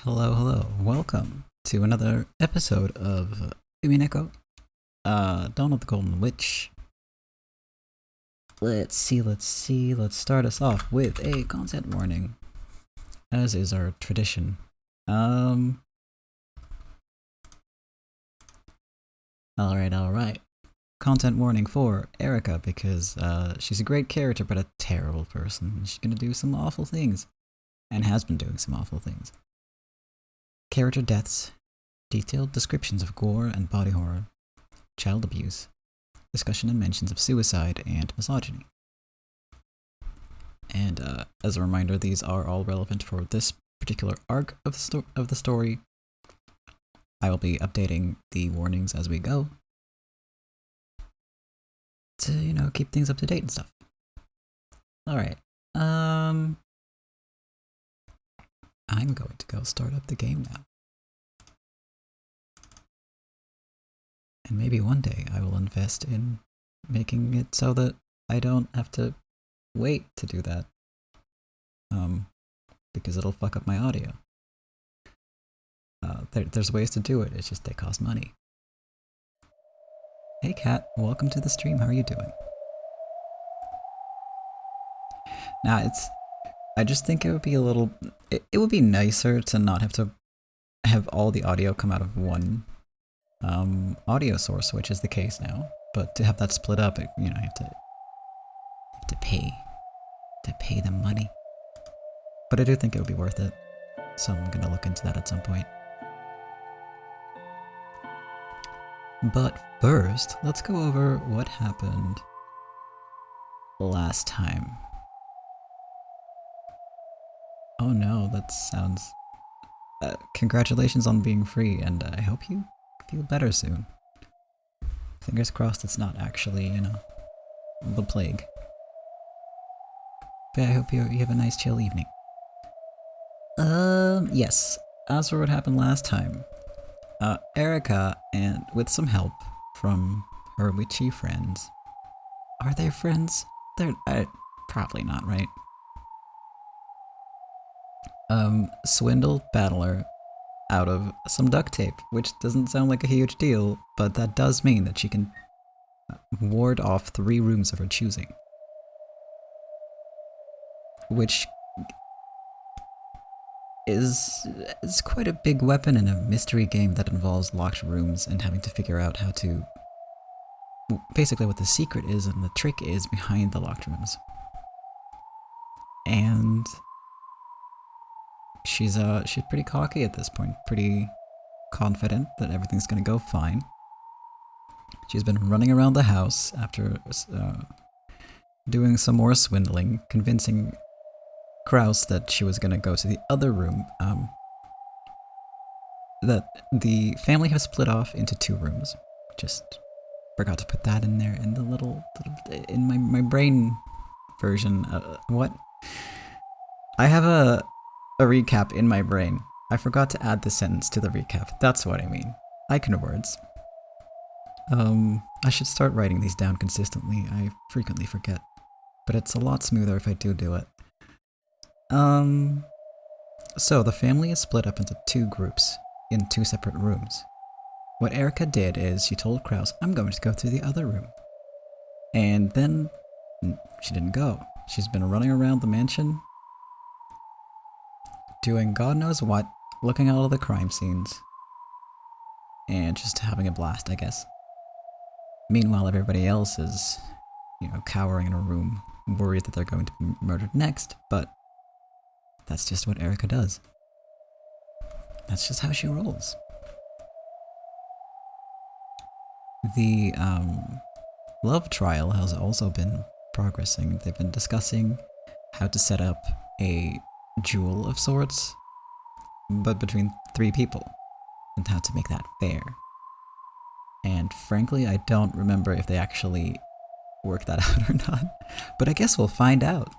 Hello, hello. Welcome to another episode of Umineko, Dawn of the Golden Witch. Let's see. Let's start us off with a content warning, as is our tradition. Alright. Content warning for Erica, because she's a great character but a terrible person. She's gonna do some awful things, and has been doing some awful things. Character deaths, detailed descriptions of gore and body horror, child abuse, discussion and mentions of suicide and misogyny. And as a reminder, these are all relevant for this particular arc of the story. I will be updating the warnings as we go to, keep things up to date and stuff. Alright, I'm going to go start up the game now. And maybe one day I will invest in making it so that I don't have to wait to do that. Because it'll fuck up my audio. There's ways to do it, it's just they cost money. Hey Kat, welcome to the stream, how are you doing? Now I just think it would be it would be nicer to not have to have all the audio come out of one audio source, which is the case now. But to have that split up, you have to pay them money. But I do think it would be worth it, so I'm gonna look into that at some point. But first, let's go over what happened last time. Oh no, that sounds... congratulations on being free, and I hope you feel better soon. Fingers crossed it's not actually, the plague. But I hope you have a nice chill evening. Yes. As for what happened last time, Erica, and with some help from her witchy friends... Are they friends? They're... probably not, right? Swindled Battler out of some duct tape, which doesn't sound like a huge deal, but that does mean that she can ward off 3 rooms of her choosing. Which is quite a big weapon in a mystery game that involves locked rooms and having to figure out how to... basically what the secret is and the trick is behind the locked rooms. And she's pretty cocky at this point, pretty confident that everything's gonna go fine. She's been running around the house after doing some more swindling, convincing Kraus that she was gonna go to the other room, that the family have split off into 2 rooms. Just forgot to put that in there in the little in my brain version. What? I have a recap in my brain. I forgot to add the sentence to the recap. That's what I mean. I can words. I should start writing these down consistently. I frequently forget. But it's a lot smoother if I do it. So the family is split up into 2 groups, in 2 separate rooms. What Erica did is she told Kraus, I'm going to go to the other room. And then she didn't go. She's been running around the mansion, doing God knows what, looking at all the crime scenes, and just having a blast, I guess. Meanwhile, everybody else is, cowering in a room, worried that they're going to be murdered next, but that's just what Erica does. That's just how she rolls. The love trial has also been progressing. They've been discussing how to set up a duel of sorts, but between 3 people, and how to make that fair. And frankly, I don't remember if they actually worked that out or not, but I guess we'll find out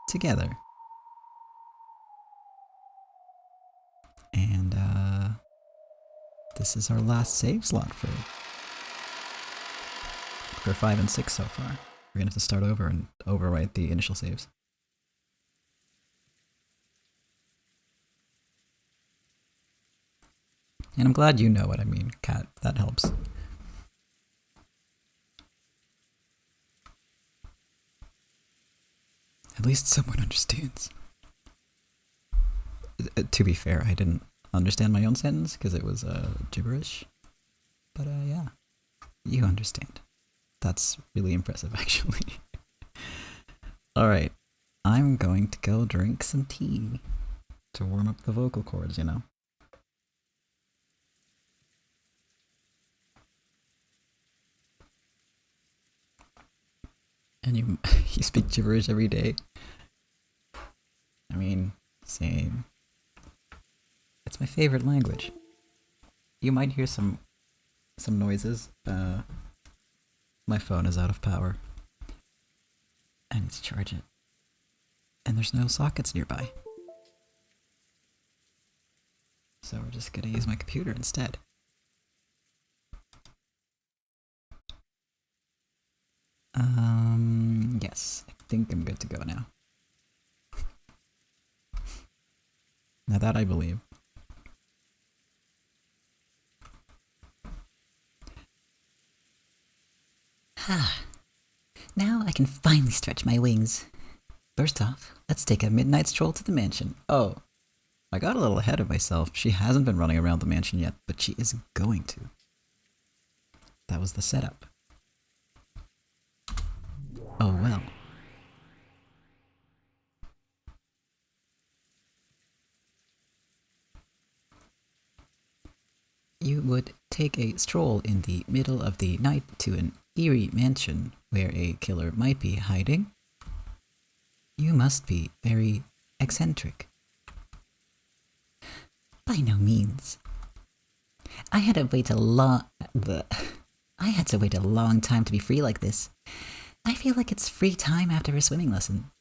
together. And this is our last save slot for 5 and 6 so far. We're gonna have to start over and overwrite the initial saves. And I'm glad you know what I mean, Kat. That helps. At least someone understands. To be fair, I didn't understand my own sentence because it was gibberish. But yeah, you understand. That's really impressive, actually. Alright, I'm going to go drink some tea to warm up the vocal cords, you know? And you you speak gibberish every day? I mean, same. It's my favorite language. You might hear some noises. My phone is out of power. I need to charge it. And there's no sockets nearby. So we're just gonna use my computer instead. Yes, I think I'm good to go now. Now that I believe. Now I can finally stretch my wings. First off, let's take a midnight stroll to the mansion. Oh, I got a little ahead of myself. She hasn't been running around the mansion yet, but she is going to. That was the setup. Oh well. You would take a stroll in the middle of the night to an eerie mansion where a killer might be hiding. You must be very eccentric. By no means. I had to wait a long time to be free like this. I feel like it's free time after a swimming lesson.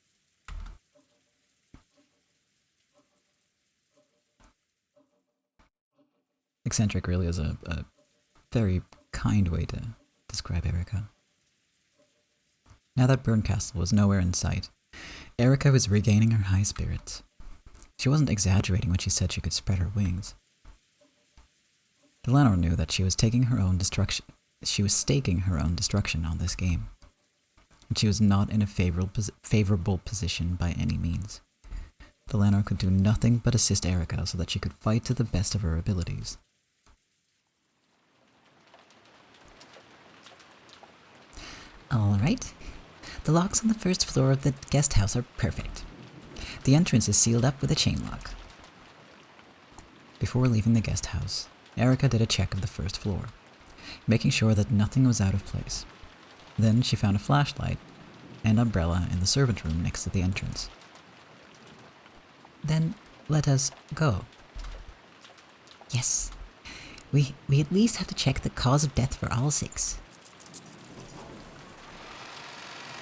Eccentric really is a very kind way to describe Erica. Now that Burncastle was nowhere in sight, Erica was regaining her high spirits. She wasn't exaggerating when she said she could spread her wings. Delano knew that she was taking her own destruction. She was staking her own destruction on this game, and she was not in a favorable position by any means. Delano could do nothing but assist Erica so that she could fight to the best of her abilities. Alright. The locks on the first floor of the guest house are perfect. The entrance is sealed up with a chain lock. Before leaving the guest house, Erica did a check of the first floor, making sure that nothing was out of place. Then she found a flashlight and umbrella in the servant room next to the entrance. Then let us go. Yes. We at least have to check the cause of death for all 6.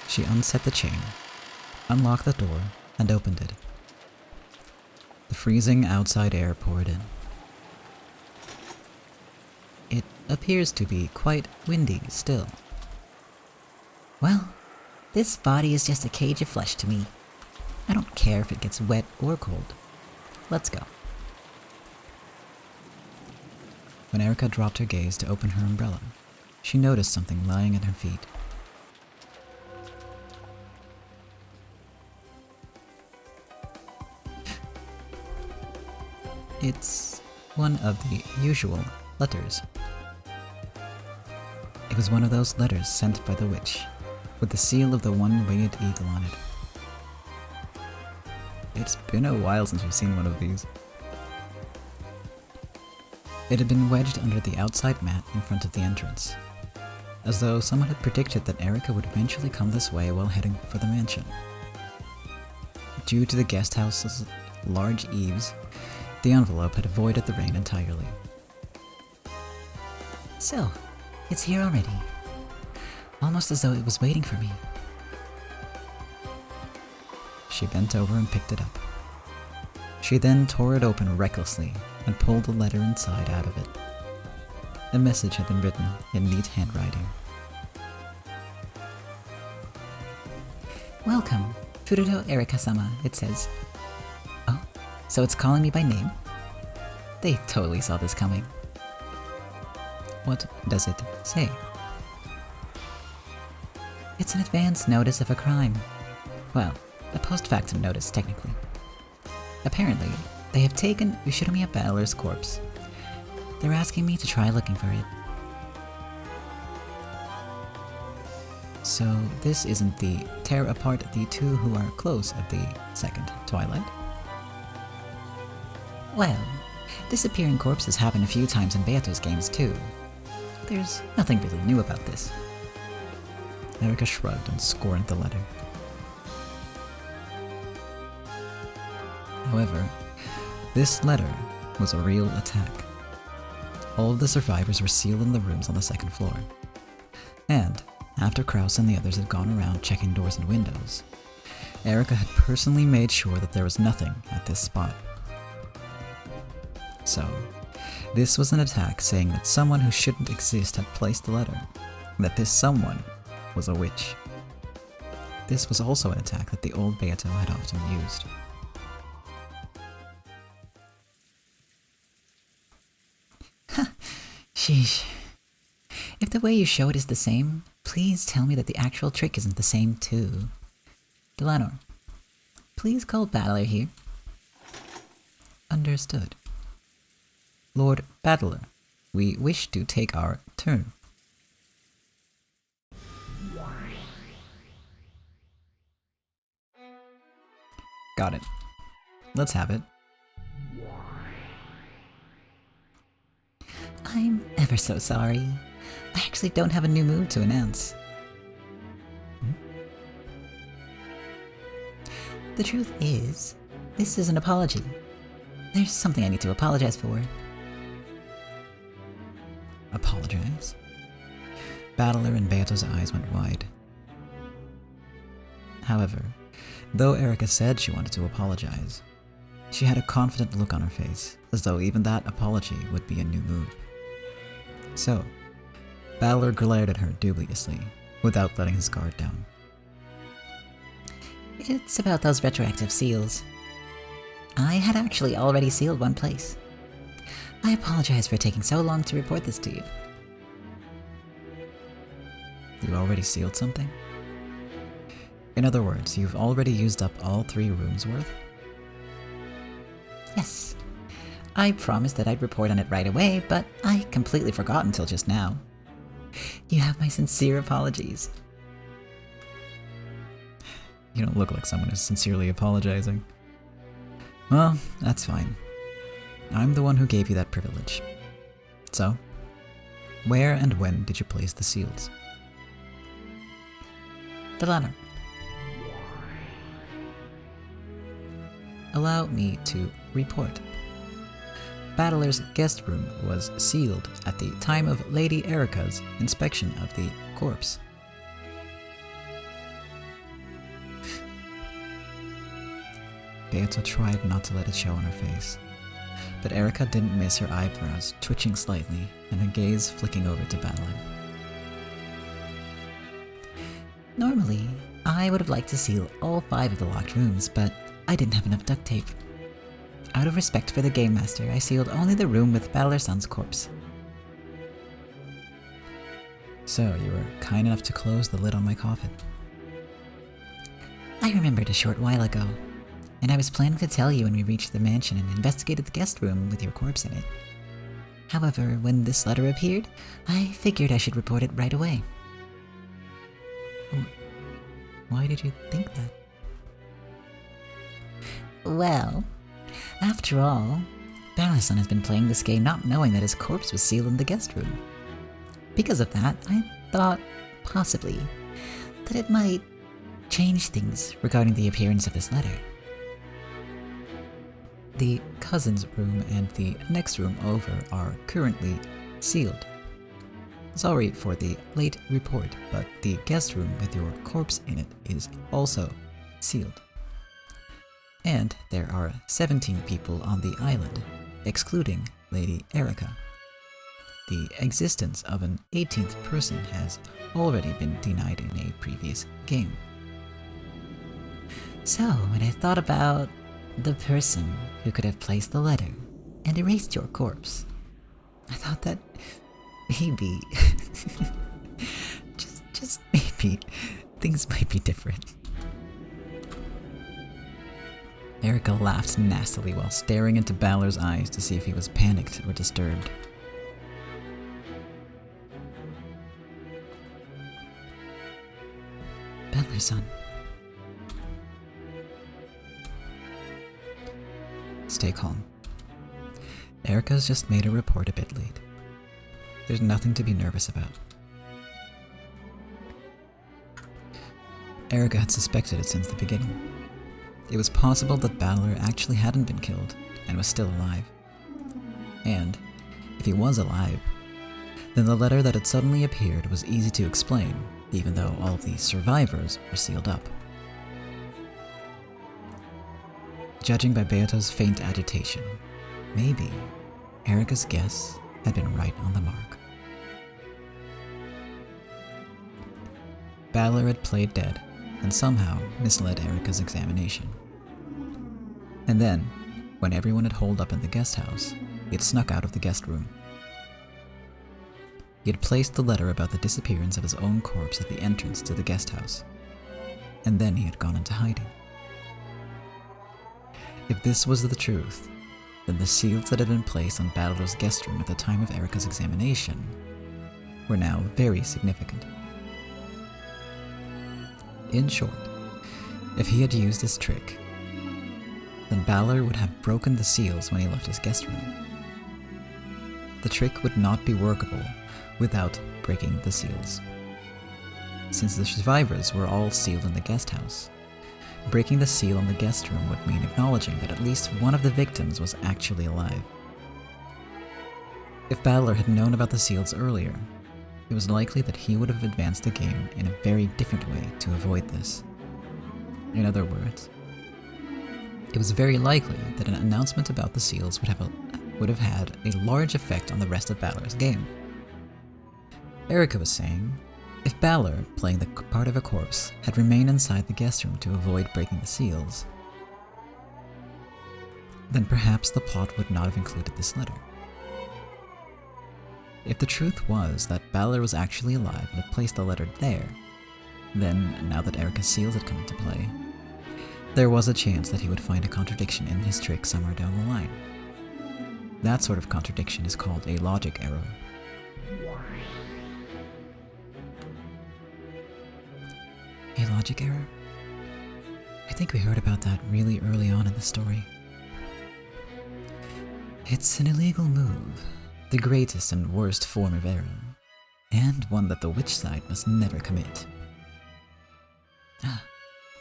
She unset the chain, unlocked the door, and opened it. The freezing outside air poured in. It appears to be quite windy still. Well, this body is just a cage of flesh to me. I don't care if it gets wet or cold. Let's go. When Erica dropped her gaze to open her umbrella, she noticed something lying at her feet. It's one of the usual letters. It was one of those letters sent by the witch, with the seal of the one-winged eagle on it. It's been a while since we've seen one of these. It had been wedged under the outside mat in front of the entrance, as though someone had predicted that Erica would eventually come this way while heading for the mansion. Due to the guest house's large eaves, the envelope had avoided the rain entirely. So, it's here already. Almost as though it was waiting for me. She bent over and picked it up. She then tore it open recklessly and pulled the letter inside out of it. A message had been written in neat handwriting. Welcome, Furuto Erika-sama, it says. Oh, so it's calling me by name? They totally saw this coming. What does it say? It's an advance notice of a crime. Well, a post-factum notice, technically. Apparently, they have taken Ushinomiya Battler's corpse. They're asking me to try looking for it. So this isn't the tear apart the two who are close of the second Twilight? Well, disappearing corpses happen a few times in Beato's games too. There's nothing really new about this. Erika shrugged and scorned the letter. However, this letter was a real attack. All of the survivors were sealed in the rooms on the second floor. And, after Kraus and the others had gone around checking doors and windows, Erika had personally made sure that there was nothing at this spot. So, this was an attack saying that someone who shouldn't exist had placed the letter, and that this someone was a witch. This was also an attack that the old Beato had often used. Sheesh. If the way you show it is the same, please tell me that the actual trick isn't the same too. Delanor, please call Battler here. Understood. Lord Battler, we wish to take our turn. Got it. Let's have it. I'm ever so sorry. I actually don't have a new move to announce. The truth is, this is an apology. There's something I need to apologize for. Apologize? Battler and Beato's eyes went wide. However, though Erika said she wanted to apologize, she had a confident look on her face, as though even that apology would be a new move. So, Battler glared at her dubiously, without letting his guard down. It's about those retroactive seals. I had actually already sealed one place. I apologize for taking so long to report this to you. You already sealed something? In other words, you've already used up all 3 rooms worth? Yes. I promised that I'd report on it right away, but I completely forgot until just now. You have my sincere apologies. You don't look like someone who's sincerely apologizing. Well, that's fine. I'm the one who gave you that privilege. So, where and when did you place the seals? Delanor. Allow me to report. Battler's guest room was sealed at the time of Lady Erika's inspection of the corpse. Beato tried not to let it show on her face, but Erika didn't miss her eyebrows twitching slightly and her gaze flicking over to Battler. Normally, I would have liked to seal all 5 of the locked rooms, but I didn't have enough duct tape. Out of respect for the Game Master, I sealed only the room with Battler-san's corpse. So, you were kind enough to close the lid on my coffin. I remembered a short while ago, and I was planning to tell you when we reached the mansion and investigated the guest room with your corpse in it. However, when this letter appeared, I figured I should report it right away. Why did you think that? Well, after all, Battler-san has been playing this game not knowing that his corpse was sealed in the guest room. Because of that, I thought, possibly, that it might change things regarding the appearance of this letter. The cousin's room and the next room over are currently sealed. Sorry for the late report, but the guest room with your corpse in it is also sealed. And there are 17 people on the island, excluding Lady Erika. The existence of an 18th person has already been denied in a previous game. So, when I thought about the person who could have placed the letter and erased your corpse, I thought that maybe, just maybe, things might be different. Erica laughed nastily while staring into Balor's eyes to see if he was panicked or disturbed. Balor-san. Stay calm. Erica's just made a report a bit late. There's nothing to be nervous about. Erica had suspected it since the beginning. It was possible that Balor actually hadn't been killed and was still alive. And, if he was alive, then the letter that had suddenly appeared was easy to explain, even though all of the survivors were sealed up. Judging by Beato's faint agitation, maybe Erica's guess had been right on the mark. Balor had played dead and somehow misled Erica's examination. And then, when everyone had holed up in the guest house, he had snuck out of the guest room. He had placed the letter about the disappearance of his own corpse at the entrance to the guest house, and then he had gone into hiding. If this was the truth, then the seals that had been placed on Balor's guest room at the time of Erica's examination were now very significant. In short, if he had used this trick, then Balor would have broken the seals when he left his guest room. The trick would not be workable without breaking the seals. Since the survivors were all sealed in the guest house, breaking the seal in the guest room would mean acknowledging that at least one of the victims was actually alive. If Balor had known about the seals earlier, it was likely that he would have advanced the game in a very different way to avoid this. In other words, it was very likely that an announcement about the seals would have had a large effect on the rest of Balor's game. Erica was saying, if Balor, playing the part of a corpse, had remained inside the guest room to avoid breaking the seals, then perhaps the plot would not have included this letter. If the truth was that Balor was actually alive and had placed the letter there, then, now that Erica's seals had come into play, there was a chance that he would find a contradiction in his trick somewhere down the line. That sort of contradiction is called a logic error. A logic error? I think we heard about that really early on in the story. It's an illegal move, the greatest and worst form of error, and one that the witch side must never commit. Ah,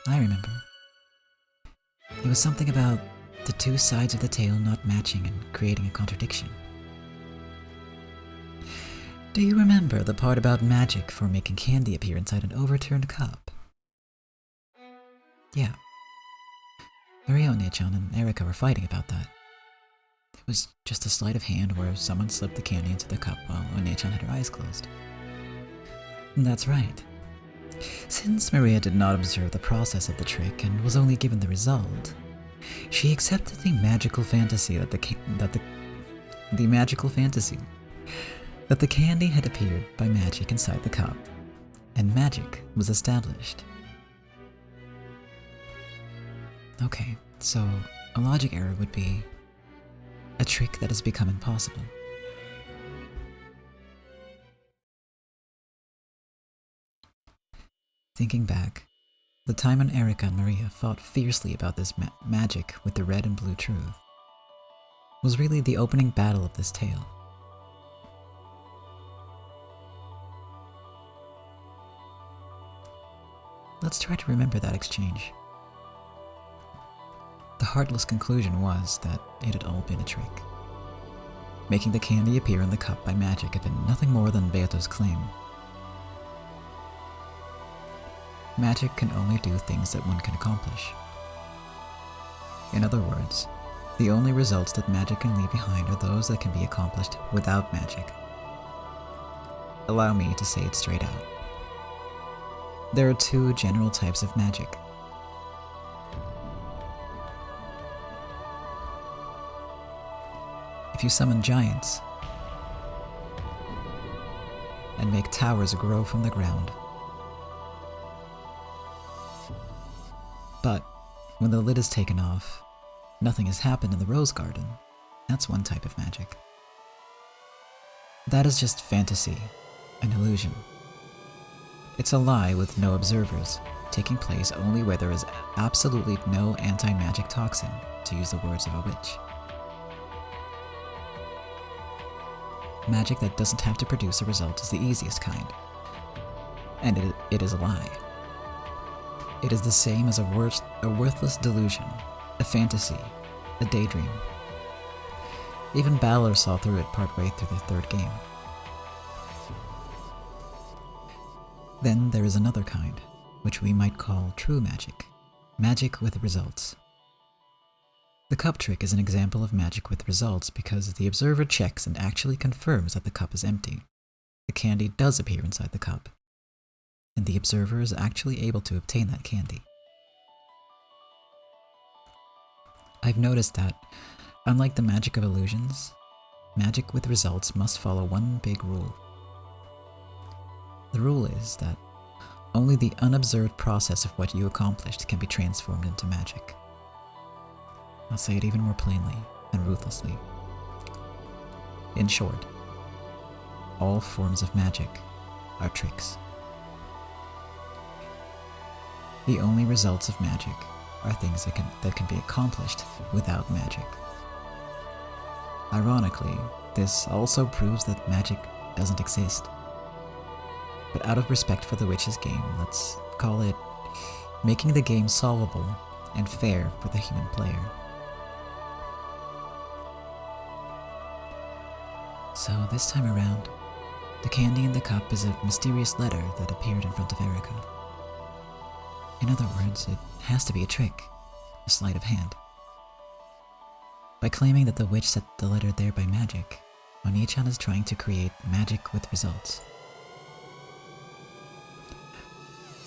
I remember. It was something about the two sides of the tale not matching and creating a contradiction. Do you remember the part about magic for making candy appear inside an overturned cup? Yeah. Maria One-chan and Erica were fighting about that. It was just a sleight of hand where someone slipped the candy into the cup while One-chan had her eyes closed. That's right. Since Maria did not observe the process of the trick and was only given the result, she accepted the magical fantasy that the candy had appeared by magic inside the cup, and magic was established. Okay, so a logic error would be a trick that has become impossible. Thinking back, the time when Erica and Maria fought fiercely about this magic with the red and blue truth was really the opening battle of this tale. Let's try to remember that exchange. The heartless conclusion was that it had all been a trick. Making the candy appear in the cup by magic had been nothing more than Beato's claim. Magic can only do things that one can accomplish. In other words, the only results that magic can leave behind are those that can be accomplished without magic. Allow me to say it straight out. There are two general types of magic. If you summon giants, and make towers grow from the ground. But when the lid is taken off, nothing has happened in the rose garden. That's one type of magic. That is just fantasy, an illusion. It's a lie with no observers, taking place only where there is absolutely no anti-magic toxin, to use the words of a witch. Magic that doesn't have to produce a result is the easiest kind. And it is a lie. It is the same as a worthless delusion, a fantasy, a daydream. Even Balor saw through it partway through the third game. Then there is another kind, which we might call true magic. Magic with results. The cup trick is an example of magic with results because the observer checks and actually confirms that the cup is empty. The candy does appear inside the cup, and the observer is actually able to obtain that candy. I've noticed that, unlike the magic of illusions, magic with results must follow one big rule. The rule is that only the unobserved process of what you accomplished can be transformed into magic. I'll say it even more plainly and ruthlessly. In short, all forms of magic are tricks. The only results of magic are things that can be accomplished without magic. Ironically, this also proves that magic doesn't exist. But out of respect for the witch's game, let's call it making the game solvable and fair for the human player. So this time around, the candy in the cup is a mysterious letter that appeared in front of Erica. In other words, it has to be a trick, a sleight of hand. By claiming that the witch set the letter there by magic, Oni-chan is trying to create magic with results.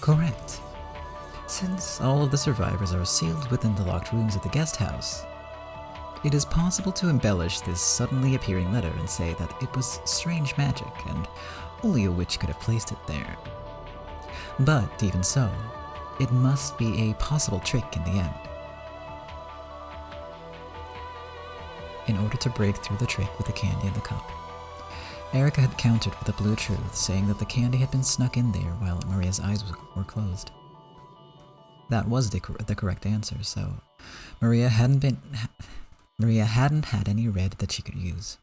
Correct. Since all of the survivors are sealed within the locked rooms of the guest house, it is possible to embellish this suddenly appearing letter and say that it was strange magic and only a witch could have placed it there. But even so, it must be a possible trick in the end. In order to break through the trick with the candy in the cup, Erica had countered with a blue truth, saying that the candy had been snuck in there while Maria's eyes were closed. That was the correct answer, so Maria hadn't had any red that she could use.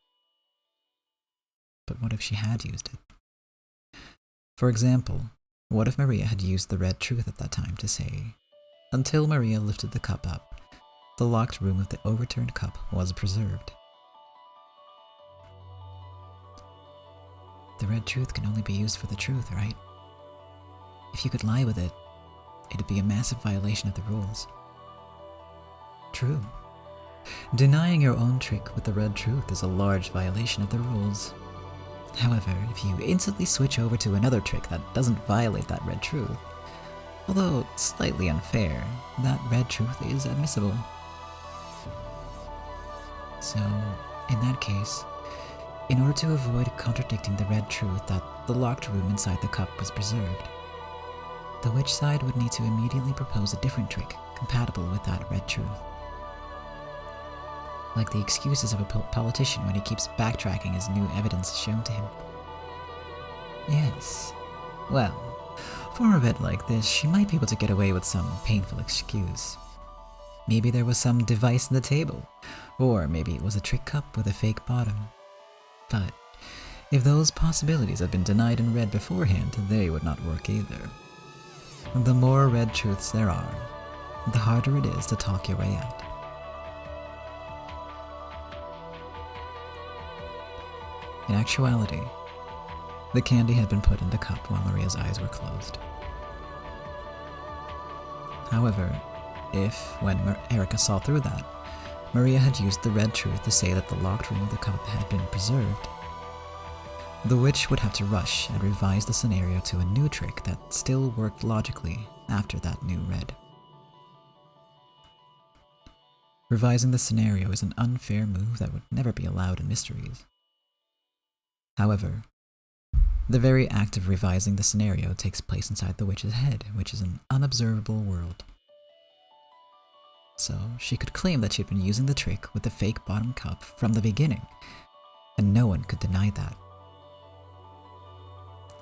But what if she had used it? For example, what if Maria had used the red truth at that time to say, until Maria lifted the cup up, the locked room of the overturned cup was preserved. The red truth can only be used for the truth, right? If you could lie with it, it'd be a massive violation of the rules. True. Denying your own trick with the red truth is a large violation of the rules. However, if you instantly switch over to another trick that doesn't violate that red truth, although slightly unfair, that red truth is admissible. So, in that case, in order to avoid contradicting the red truth that the locked room inside the cup was preserved, the witch side would need to immediately propose a different trick compatible with that red truth. Like the excuses of a politician when he keeps backtracking as new evidence is shown to him. Yes. Well, for a bit like this, she might be able to get away with some painful excuse. Maybe there was some device in the table, or maybe it was a trick cup with a fake bottom. But if those possibilities had been denied and read beforehand, they would not work either. The more red truths there are, the harder it is to talk your way out. In actuality, the candy had been put in the cup while Maria's eyes were closed. However, if, when Erica saw through that, Maria had used the red truth to say that the locked room of the cup had been preserved, the witch would have to rush and revise the scenario to a new trick that still worked logically after that new red. Revising the scenario is an unfair move that would never be allowed in mysteries. However, The very act of revising the scenario takes place inside the witch's head, which is an unobservable world. So she could claim that she'd been using the trick with the fake bottom cup from the beginning, and no one could deny that.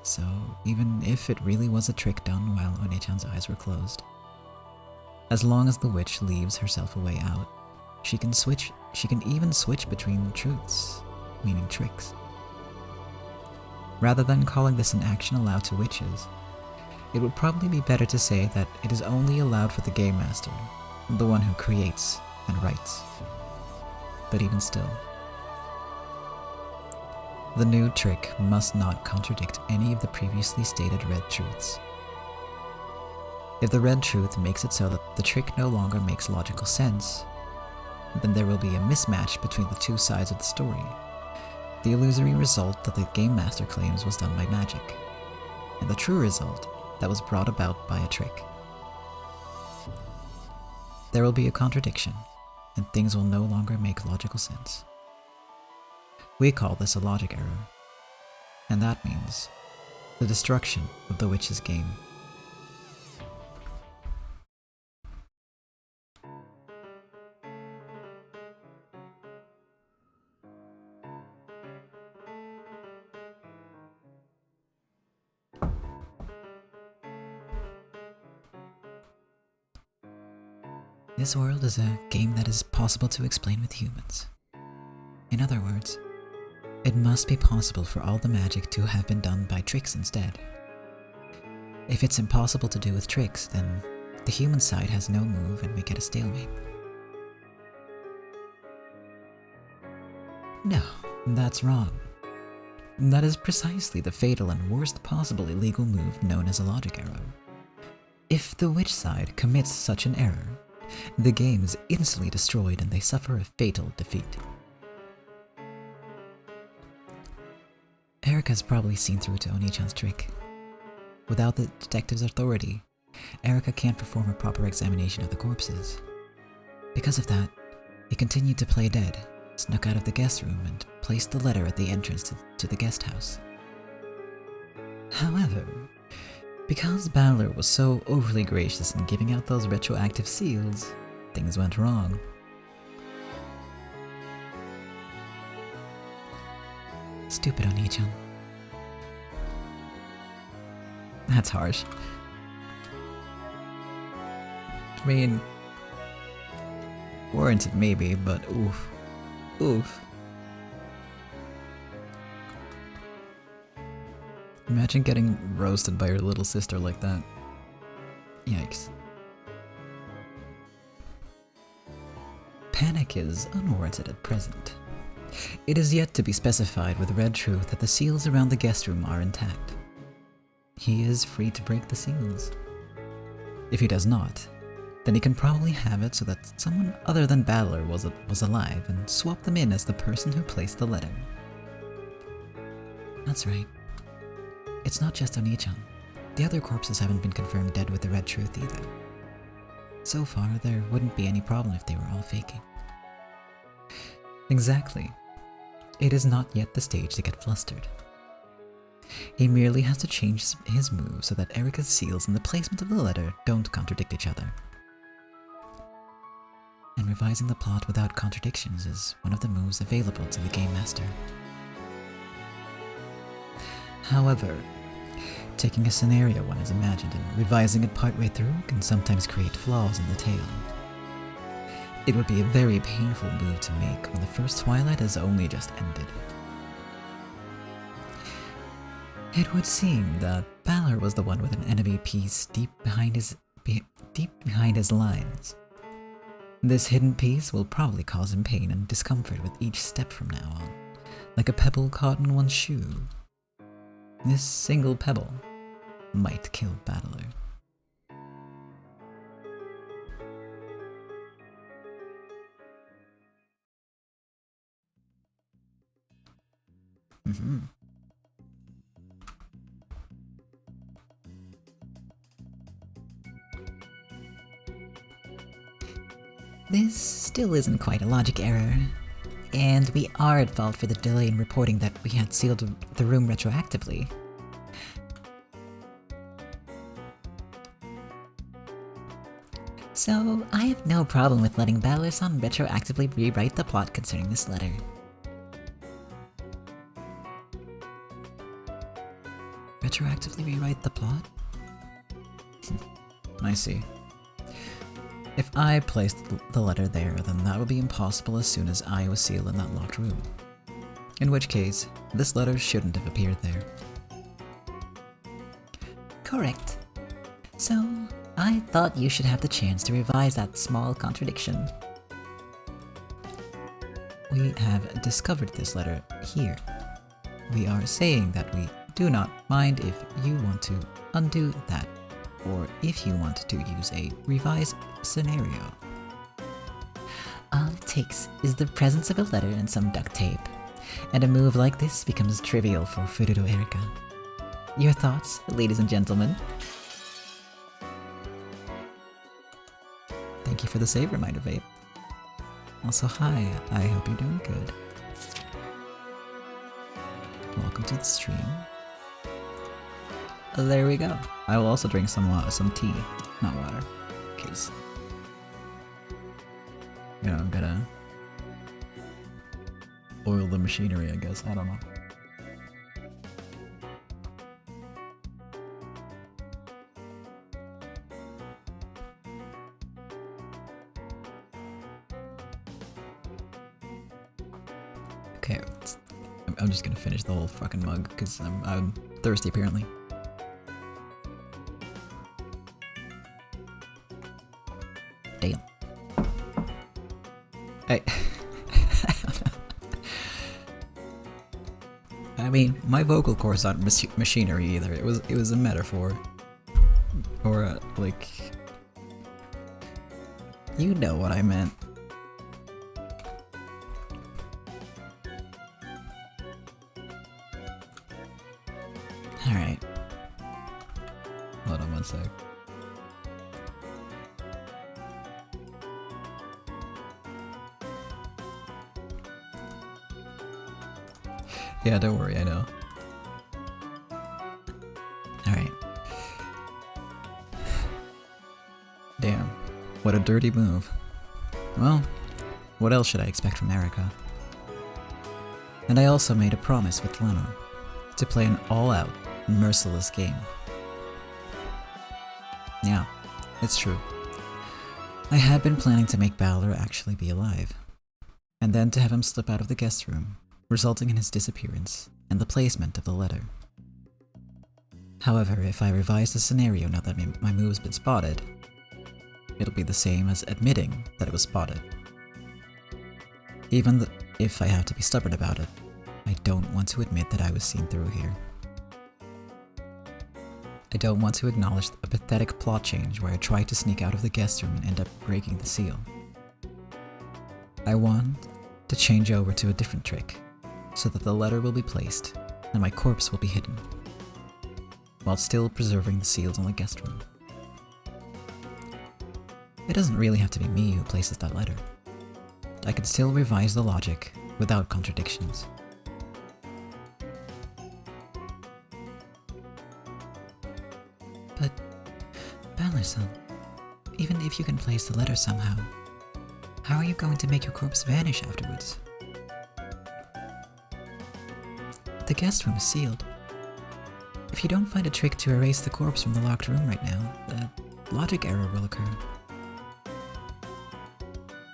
So even if it really was a trick done while One-chan's eyes were closed, as long as the witch leaves herself a way out, she can even switch between truths, meaning tricks. Rather than calling this an action allowed to witches, it would probably be better to say that it is only allowed for the game master, the one who creates and writes. But even still, the new trick must not contradict any of the previously stated red truths. If the red truth makes it so that the trick no longer makes logical sense, then there will be a mismatch between the two sides of the story. The illusory result that the game master claims was done by magic, and the true result that was brought about by a trick. There will be a contradiction, and things will no longer make logical sense. We call this a logic error, and that means the destruction of the witch's game. This world is a game that is possible to explain with humans. In other words, it must be possible for all the magic to have been done by tricks instead. If it's impossible to do with tricks, then the human side has no move and we get a stalemate. No, that's wrong. That is precisely the fatal and worst possible illegal move known as a logic error. If the witch side commits such an error, the game is instantly destroyed and they suffer a fatal defeat. Erika's probably seen through to Oni-chan's trick. Without the detective's authority, Erika can't perform a proper examination of the corpses. Because of that, he continued to play dead, snuck out of the guest room, and placed the letter at the entrance to the guest house. However, because Battler was so overly gracious in giving out those retroactive seals, things went wrong. Stupid Oni-chan. That's harsh. I mean, warranted maybe, but oof. Oof. Imagine getting roasted by your little sister like that. Yikes. Panic is unwarranted at present. It is yet to be specified with red truth that the seals around the guest room are intact. He is free to break the seals. If he does not, then he can probably have it so that someone other than Battler was alive and swap them in as the person who placed the letter. That's right. It's not just Oni-chan. The other corpses haven't been confirmed dead with the red truth either. So far, there wouldn't be any problem if they were all faking. Exactly. It is not yet the stage to get flustered. He merely has to change his move so that Erika's seals and the placement of the letter don't contradict each other. And revising the plot without contradictions is one of the moves available to the Game Master. However, taking a scenario one has imagined and revising it partway through can sometimes create flaws in the tale. It would be a very painful move to make when the first twilight has only just ended. It would seem that Battler was the one with an enemy piece deep behind his lines. This hidden piece will probably cause him pain and discomfort with each step from now on, like a pebble caught in one's shoe. This single pebble might kill Battler. This still isn't quite a logic error, and we are at fault for the delay in reporting that we had sealed the room retroactively. So, I have no problem with letting Battle-san retroactively rewrite the plot concerning this letter. Retroactively rewrite the plot? I see. If I placed the letter there, then that would be impossible as soon as I was sealed in that locked room. In which case, this letter shouldn't have appeared there. Correct. So, I thought you should have the chance to revise that small contradiction. We have discovered this letter here. We are saying that we do not mind if you want to undo that, or if you want to use a revised scenario. All it takes is the presence of a letter and some duct tape, and a move like this becomes trivial for Furudo Erika. Your thoughts, ladies and gentlemen? Thank you for the save reminder, babe. Also, hi, I hope you're doing good. Welcome to the stream. There we go. I will also drink some tea, not water, because I'm gonna oil the machinery, I guess. I don't know. Okay, I'm just gonna finish the whole fucking mug because I'm thirsty apparently. Damn. I mean, my vocal cords aren't machinery either. It was a metaphor, or like, you know what I meant. All right. Hold on one sec. Yeah, don't worry, I know. Alright. Damn, what a dirty move. Well, what else should I expect from Erika? And I also made a promise with Leno to play an all-out, merciless game. Yeah, it's true. I had been planning to make Balor actually be alive, and then to have him slip out of the guest room, resulting in his disappearance and the placement of the letter. However, if I revise the scenario now that my move's been spotted, it'll be the same as admitting that it was spotted. Even if I have to be stubborn about it, I don't want to admit that I was seen through here. I don't want to acknowledge a pathetic plot change where I tried to sneak out of the guest room and end up breaking the seal. I want to change over to a different trick, so that the letter will be placed and my corpse will be hidden, while still preserving the seals in the guest room. It doesn't really have to be me who places that letter. I can still revise the logic without contradictions. But, Balor-san, even if you can place the letter somehow, how are you going to make your corpse vanish afterwards? The guest room is sealed. If you don't find a trick to erase the corpse from the locked room right now, a logic error will occur.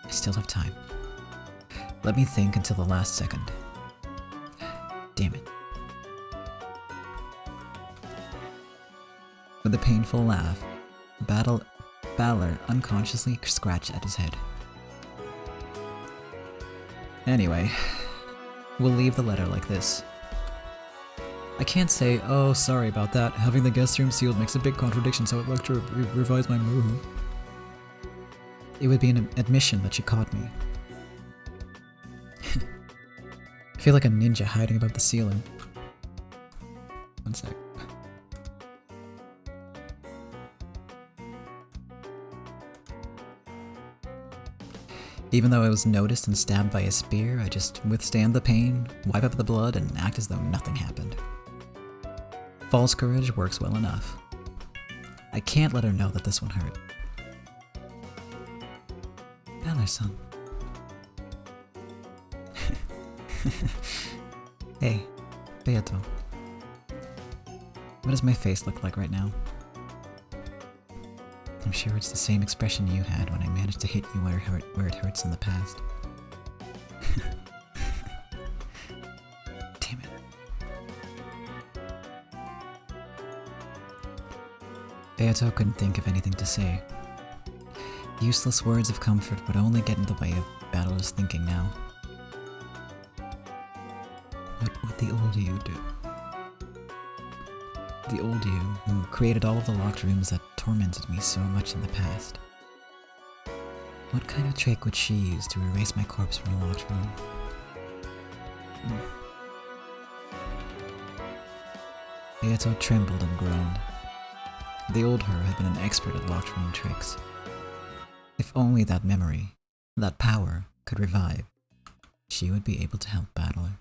I still have time. Let me think until the last second. Damn it. With a painful laugh, Balor unconsciously scratched at his head. Anyway, we'll leave the letter like this. I can't say, oh, sorry about that. Having the guest room sealed makes a big contradiction, so I'd like to revise my move. It would be an admission that she caught me. I feel like a ninja hiding above the ceiling. One sec. Even though I was noticed and stabbed by a spear, I just withstand the pain, wipe up the blood, and act as though nothing happened. False courage works well enough. I can't let her know that this one hurt. Balor-san. Hey, Beato. What does my face look like right now? I'm sure it's the same expression you had when I managed to hit you where it hurts in the past. Damn it. Beato couldn't think of anything to say. Useless words of comfort would only get in the way of Battler's thinking now. What would the old you do? The old you who created all of the locked rooms that tormented me so much in the past. What kind of trick would she use to erase my corpse from a locked room? Beato trembled and groaned. The old her had been an expert at locked room tricks. If only that memory, that power, could revive, she would be able to help Battler.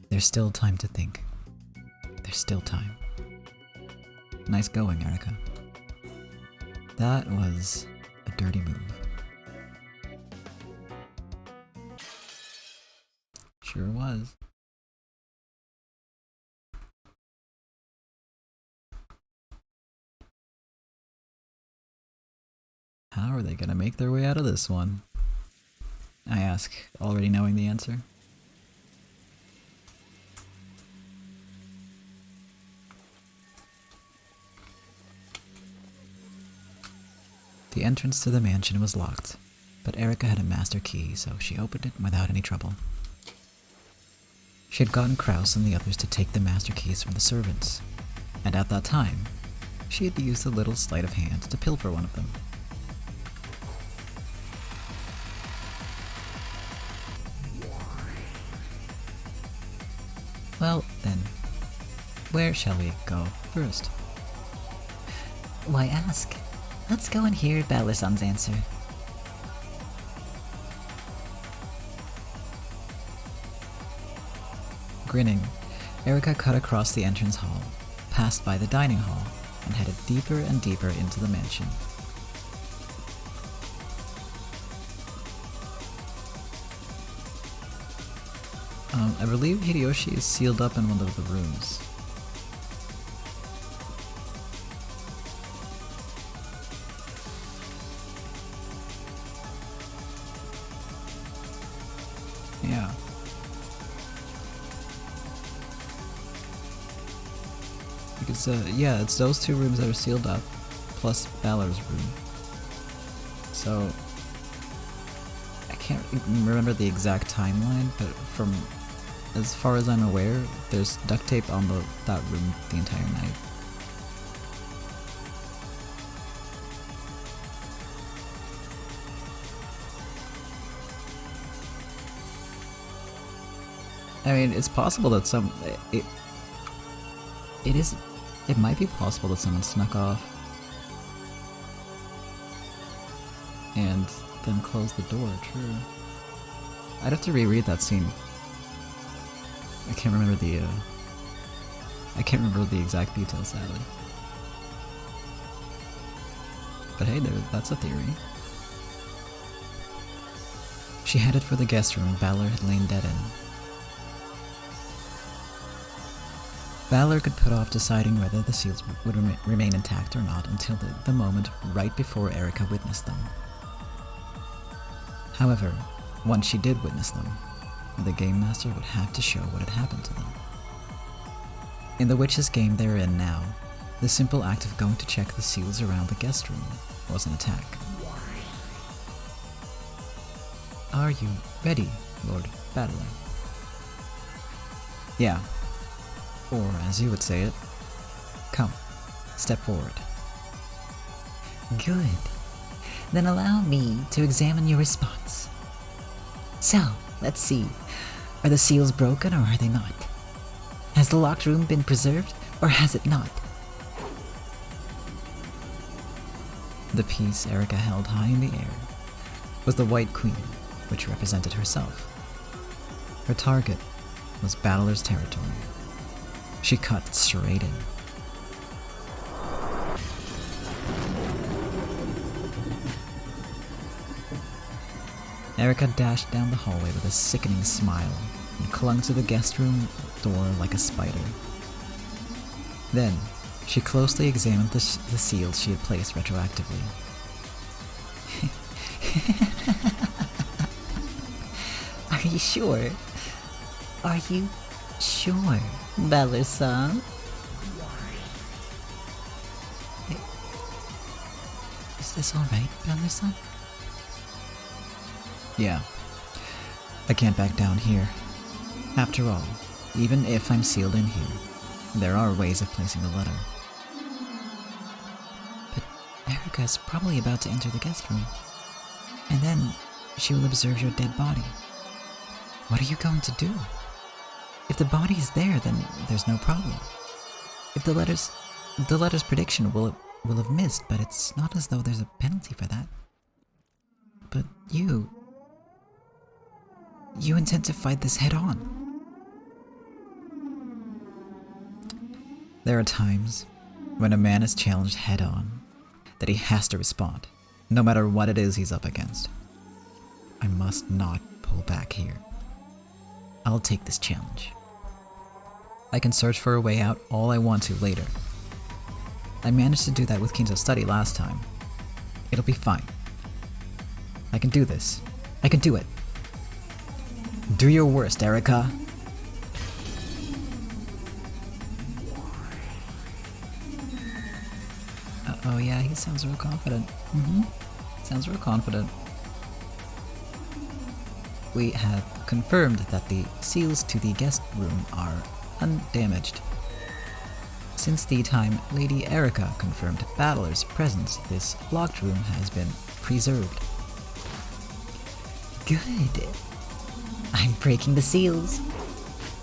There's still time to think. There's still time. Nice going, Erica. That was a dirty move. Sure was. How are they gonna make their way out of this one? I ask, already knowing the answer. The entrance to the mansion was locked, but Erica had a master key, so she opened it without any trouble. She had gotten Kraus and the others to take the master keys from the servants, and at that time, she had used a little sleight of hand to pilfer one of them. Well, then, where shall we go first? Why ask? Let's go and hear Battler-san's answer. Grinning, Erica cut across the entrance hall, passed by the dining hall, and headed deeper and deeper into the mansion. I believe Hideyoshi is sealed up in one of the rooms. Yeah. Because, yeah, it's those two rooms that are sealed up, plus Balor's room. So, I can't remember the exact timeline, but from as far as I'm aware, there's duct tape on that room the entire night. I mean, it's possible that it might be possible that someone snuck off and then closed the door, true. I'd have to reread that scene. I can't remember the exact details, sadly. But hey, that's a theory. She headed for the guest room Balor had lain dead in. Balor could put off deciding whether the seals would remain intact or not until the moment right before Erica witnessed them. However, once she did witness them, the Game Master would have to show what had happened to them. In the witch's game they're in now, the simple act of going to check the seals around the guest room was an attack. Are you ready, Lord Battler? Yeah. Or, as you would say it, come, step forward. Good. Then allow me to examine your response. So, let's see. Are the seals broken or are they not? Has the locked room been preserved or has it not? The piece Erica held high in the air was the White Queen, which represented herself. Her target was Battler's territory. She cut straight in. Erica dashed down the hallway with a sickening smile and clung to the guest room door like a spider. Then, she closely examined the seals she had placed retroactively. Are you sure? Are you sure, Valor-san? Is this alright, Valor-san? Yeah. I can't back down here. After all, even if I'm sealed in here, there are ways of placing the letter. But Erica is probably about to enter the guest room. And then she will observe your dead body. What are you going to do? If the body is there, then there's no problem. If the letter's prediction will have missed, but it's not as though there's a penalty for that. But you intend to fight this head on. There are times when a man is challenged head on that he has to respond, no matter what it is he's up against. I must not pull back here. I'll take this challenge. I can search for a way out all I want to later. I managed to do that with Kinzo's study last time. It'll be fine. I can do this. I can do it. Do your worst, Erica. Oh yeah, he sounds real confident. Sounds real confident. We have confirmed that the seals to the guest room are undamaged. Since the time Lady Erica confirmed Battler's presence, this locked room has been preserved. Good. I'm breaking the seals.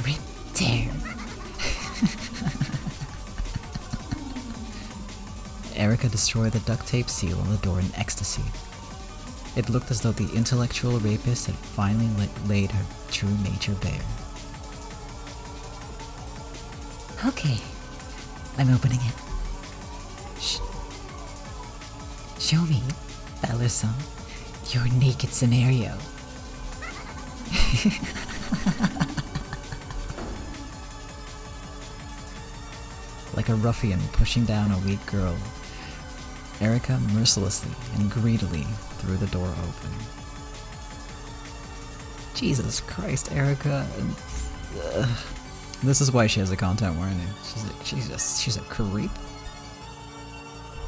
Rip tear. Erica destroyed the duct tape seal on the door in ecstasy. It looked as though the intellectual rapist had finally laid her true nature bare. Okay, I'm opening it. Show me, Valor-san, your naked scenario. Like a ruffian pushing down a weak girl, Erica mercilessly and greedily threw the door open. Jesus Christ, Erica. This is why she has a content warning. She's a creep.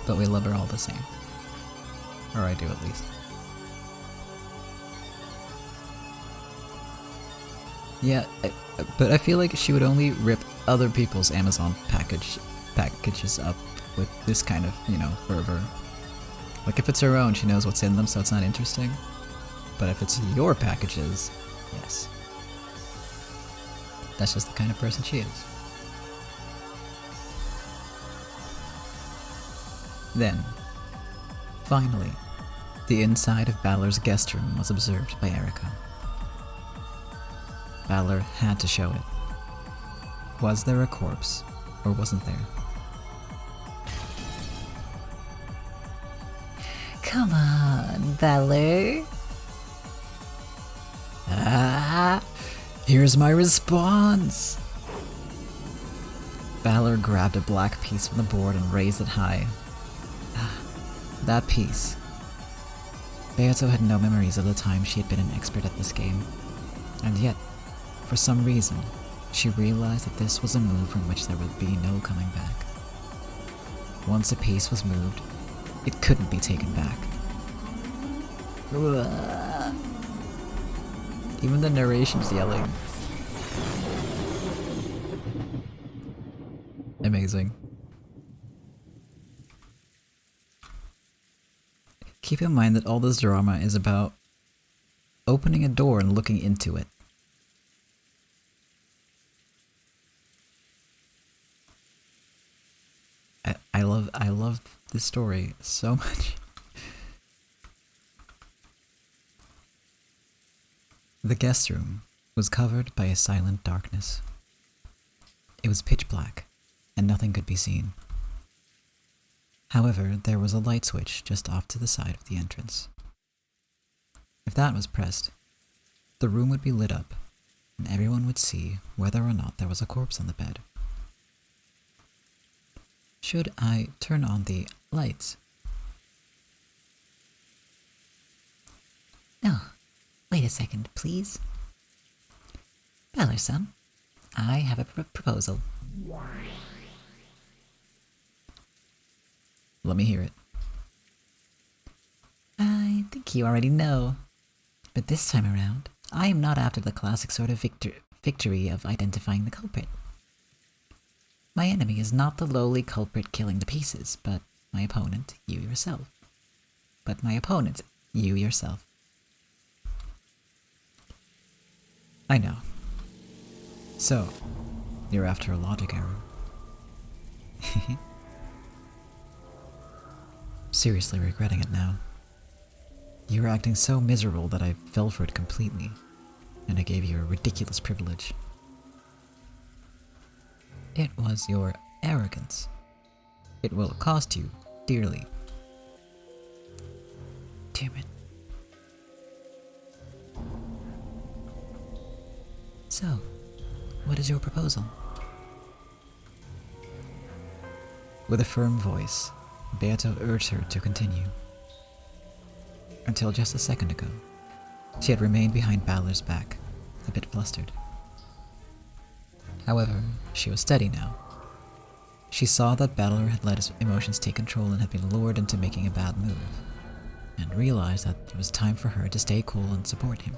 But we love her all the same. Or I do at least. Yeah, but I feel like she would only rip other people's Amazon packages up with this kind of, fervor. Like if it's her own, she knows what's in them, so it's not interesting. But if it's your packages, yes. That's just the kind of person she is. Then, finally, the inside of Balor's guest room was observed by Erica. Balor had to show it. Was there a corpse, or wasn't there? Come on, Valor. Ah! Here's my response! Balor grabbed a black piece from the board and raised it high. That piece. Beato had no memories of the time she had been an expert at this game. And yet, for some reason, she realized that this was a move from which there would be no coming back. Once a piece was moved, it couldn't be taken back. Even the narration's yelling. Amazing. Keep in mind that all this drama is about opening a door and looking into it. I love this story so much. The guest room was covered by a silent darkness. It was pitch black, and nothing could be seen. However, there was a light switch just off to the side of the entrance. If that was pressed, the room would be lit up, and everyone would see whether or not there was a corpse on the bed. Should I turn on the lights? No, wait a second, please. Valor-san, I have a proposal. Let me hear it. I think you already know. But this time around, I am not after the classic sort of victory of identifying the culprit. My enemy is not the lowly culprit killing the pieces, but my opponent, you yourself. I know. So, you're after a logic error. Seriously regretting it now. You were acting so miserable that I fell for it completely, and I gave you a ridiculous privilege. It was your arrogance. It will cost you dearly. Damn it. So, what is your proposal? With a firm voice, Beato urged her to continue. Until just a second ago, she had remained behind Balor's back, a bit flustered. However, she was steady now. She saw that Balor had let his emotions take control and had been lured into making a bad move, and realized that it was time for her to stay cool and support him.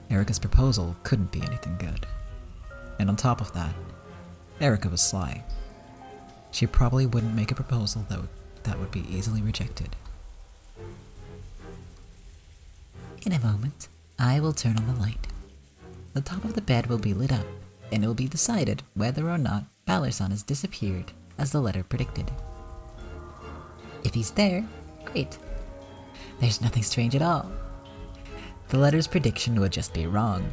Erika's proposal couldn't be anything good. And on top of that, Erika was sly. She probably wouldn't make a proposal that would be easily rejected. In a moment, I will turn on the light. The top of the bed will be lit up, and it will be decided whether or not Balor-san has disappeared, as the letter predicted. If he's there, great. There's nothing strange at all. The letter's prediction would just be wrong.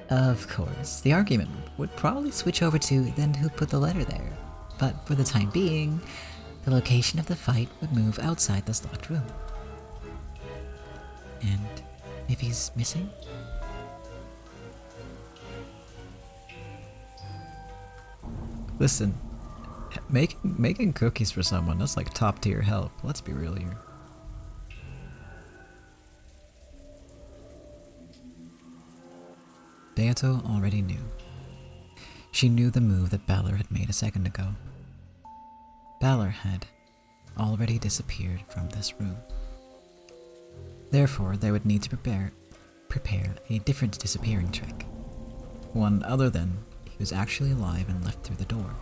Of course, the argument would probably switch over to then who put the letter there, but for the time being, the location of the fight would move outside this locked room. And if he's missing? Listen, making cookies for someone, that's like top tier help. Let's be real here. Beato already knew. She knew the move that Balor had made a second ago. Balor had already disappeared from this room. Therefore, they would need to prepare a different disappearing trick. One other than he was actually alive and left through the door.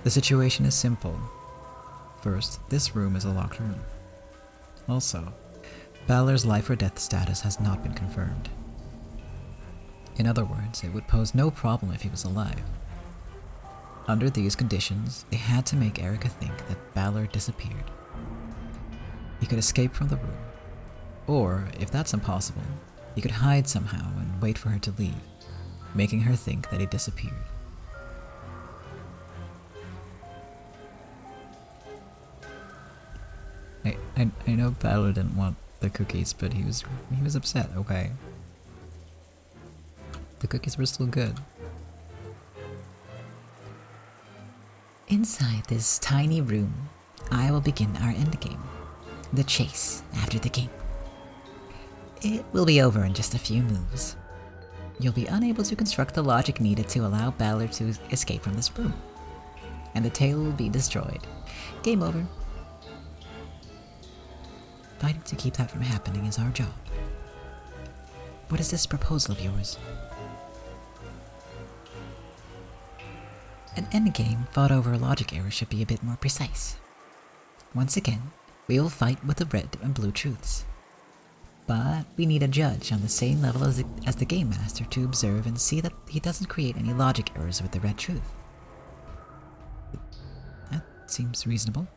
The situation is simple. First, this room is a locked room. Also, Balor's life or death status has not been confirmed. In other words, it would pose no problem if he was alive. Under these conditions, they had to make Erika think that Balor disappeared. He could escape from the room, or, if that's impossible, he could hide somehow and wait for her to leave, making her think that he disappeared. I know Balor didn't want the cookies, but he was upset, okay? The cookies were still good. Inside this tiny room, I will begin our endgame, the chase after the king. It will be over in just a few moves. You'll be unable to construct the logic needed to allow Balor to escape from this room, and the tale will be destroyed. Game over. Fighting to keep that from happening is our job. What is this proposal of yours? An endgame fought over a logic error should be a bit more precise. Once again, we will fight with the red and blue truths. But we need a judge on the same level as the game master to observe and see that he doesn't create any logic errors with the red truth. That seems reasonable.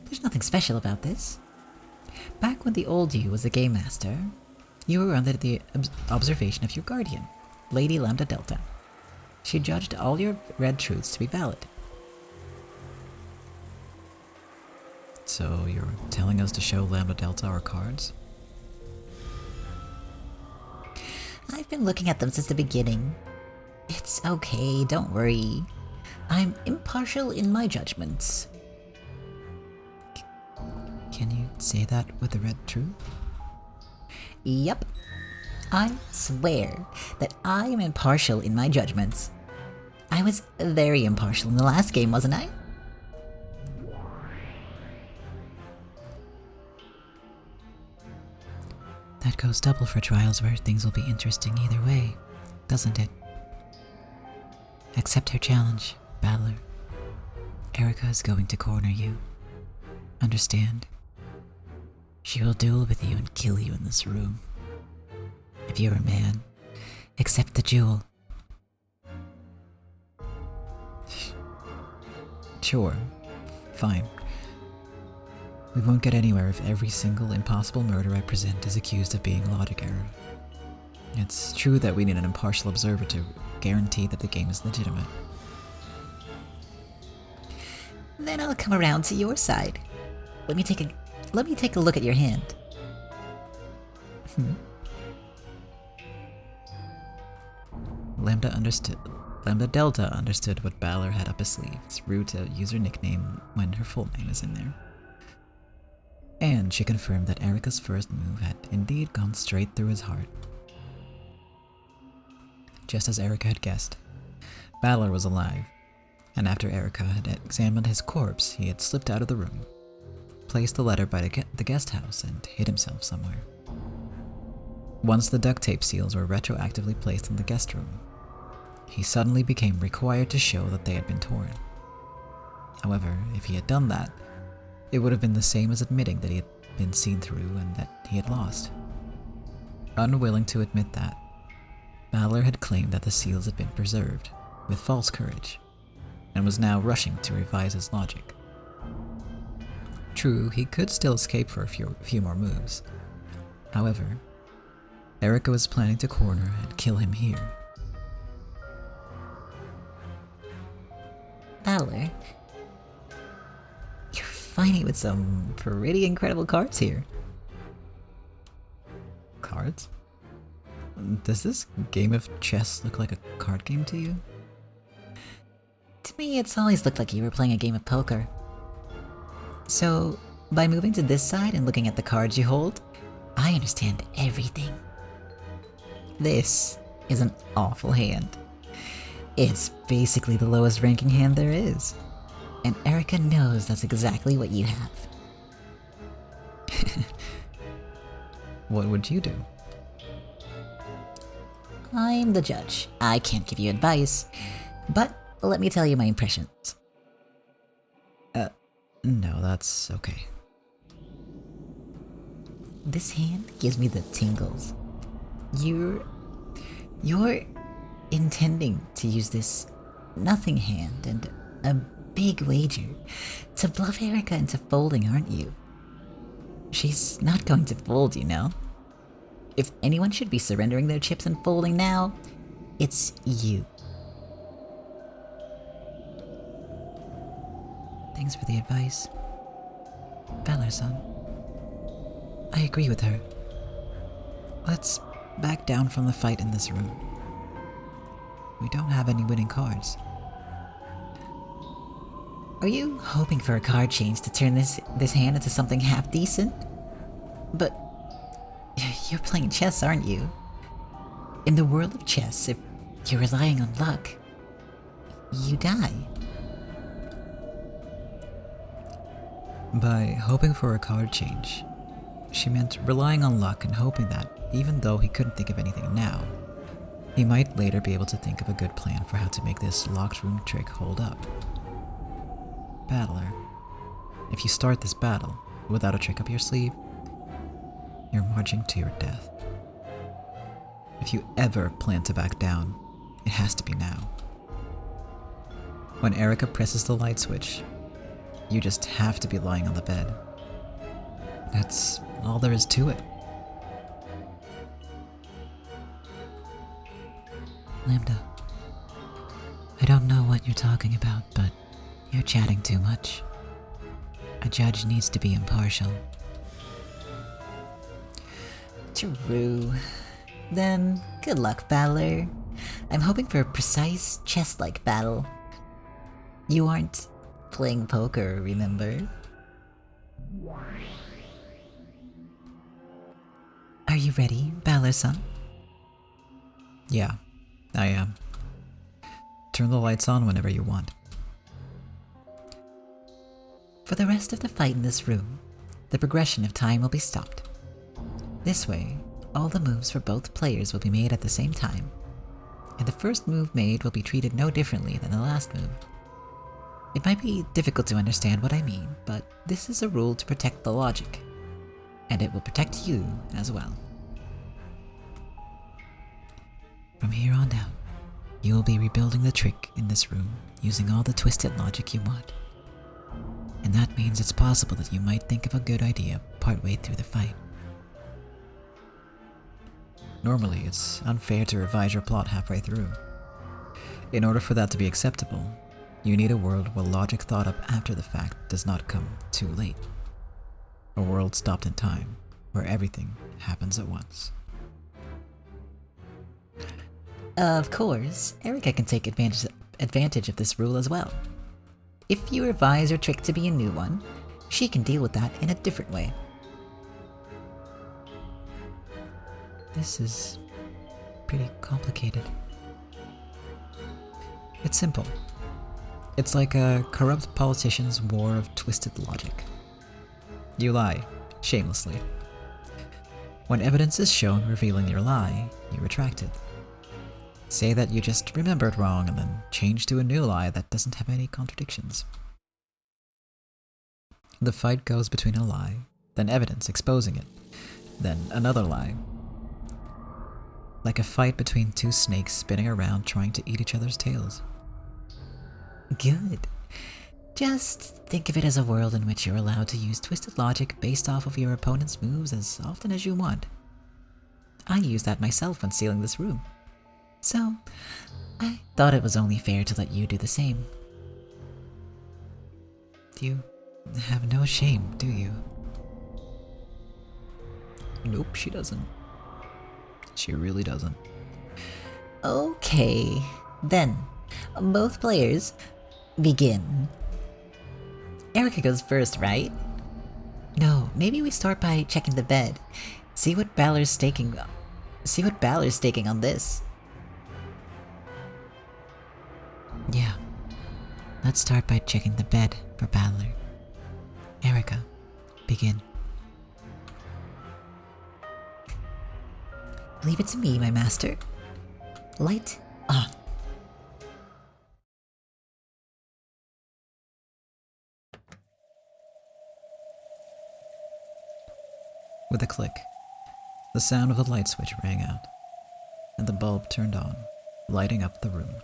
There's nothing special about this. Back when the old you was the game master, you were under the observation of your guardian, Lady Lambda Delta. She judged all your red truths to be valid. So you're telling us to show Lambda Delta our cards? I've been looking at them since the beginning. It's okay, don't worry. I'm impartial in my judgments. Can you say that with the red truth? Yep. I swear that I am impartial in my judgments. I was very impartial in the last game, wasn't I? That goes double for trials where things will be interesting either way, doesn't it? Accept her challenge, battler. Erica is going to corner you. Understand? She will duel with you and kill you in this room. If you're a man, accept the duel. Sure, fine. We won't get anywhere if every single impossible murder I present is accused of being logic error. It's true that we need an impartial observer to guarantee that the game is legitimate. Then I'll come around to your side. Let me take a look at your hand. Lambda Delta understood what Balor had up his sleeve. It's rude to use her nickname when her full name is in there. And she confirmed that Erica's first move had indeed gone straight through his heart. Just as Erica had guessed, Balor was alive, and after Erica had examined his corpse, he had slipped out of the room, placed the letter by the guest house, and hid himself somewhere. Once the duct tape seals were retroactively placed in the guest room, he suddenly became required to show that they had been torn. However, if he had done that, it would have been the same as admitting that he had been seen through and that he had lost. Unwilling to admit that, Balor had claimed that the seals had been preserved, with false courage, and was now rushing to revise his logic. True, he could still escape for a few more moves. However, Erica was planning to corner and kill him here. Balor, you're fighting with some pretty incredible cards here. Cards? Does this game of chess look like a card game to you? To me, it's always looked like you were playing a game of poker. So, by moving to this side and looking at the cards you hold, I understand everything. This is an awful hand. It's basically the lowest ranking hand there is. And Erica knows that's exactly what you have. What would you do? I'm the judge. I can't give you advice, but let me tell you my impressions. No, that's okay. This hand gives me the tingles. You're intending to use this nothing hand and a big wager to bluff Erica into folding, aren't you? She's not going to fold, you know. If anyone should be surrendering their chips and folding now, it's you. Thanks for the advice. Balor-san. I agree with her. Let's back down from the fight in this room. We don't have any winning cards. Are you hoping for a card change to turn this hand into something half decent? But you're playing chess, aren't you? In the world of chess, if you're relying on luck, you die. By hoping for a card change, she meant relying on luck and hoping that, even though he couldn't think of anything now, he might later be able to think of a good plan for how to make this locked room trick hold up. Battler, if you start this battle without a trick up your sleeve, you're marching to your death. If you ever plan to back down, it has to be now. When Erica presses the light switch, you just have to be lying on the bed. That's all there is to it. Lambda, I don't know what you're talking about, but you're chatting too much. A judge needs to be impartial. True. Then, good luck, battler. I'm hoping for a precise, chess-like battle. You aren't playing poker, remember? Are you ready, Battler-san? Yeah, I am. Turn the lights on whenever you want. For the rest of the fight in this room, the progression of time will be stopped. This way, all the moves for both players will be made at the same time, and the first move made will be treated no differently than the last move. It might be difficult to understand what I mean, but this is a rule to protect the logic, and it will protect you as well. From here on out, you will be rebuilding the trick in this room using all the twisted logic you want. And that means it's possible that you might think of a good idea partway through the fight. Normally, it's unfair to revise your plot halfway through. In order for that to be acceptable, you need a world where logic thought up after the fact does not come too late. A world stopped in time, where everything happens at once. Of course, Erika can take advantage of this rule as well. If you revise your trick to be a new one, she can deal with that in a different way. This is pretty complicated. It's simple. It's like a corrupt politician's war of twisted logic. You lie, shamelessly. When evidence is shown revealing your lie, you retract it. Say that you just remembered wrong and then change to a new lie that doesn't have any contradictions. The fight goes between a lie, then evidence exposing it, then another lie. Like a fight between two snakes spinning around trying to eat each other's tails. Good. Just think of it as a world in which you're allowed to use twisted logic based off of your opponent's moves as often as you want. I used that myself when sealing this room. So, I thought it was only fair to let you do the same. You have no shame, do you? Nope, she doesn't. She really doesn't. Okay, then, both players, begin. Erika goes first, right? No, maybe we start by checking the bed. See what Balor's staking on this. Yeah. Let's start by checking the bed for Balor. Erika, begin. Leave it to me, my master. Light on. With a click, the sound of the light switch rang out, and the bulb turned on, lighting up the room.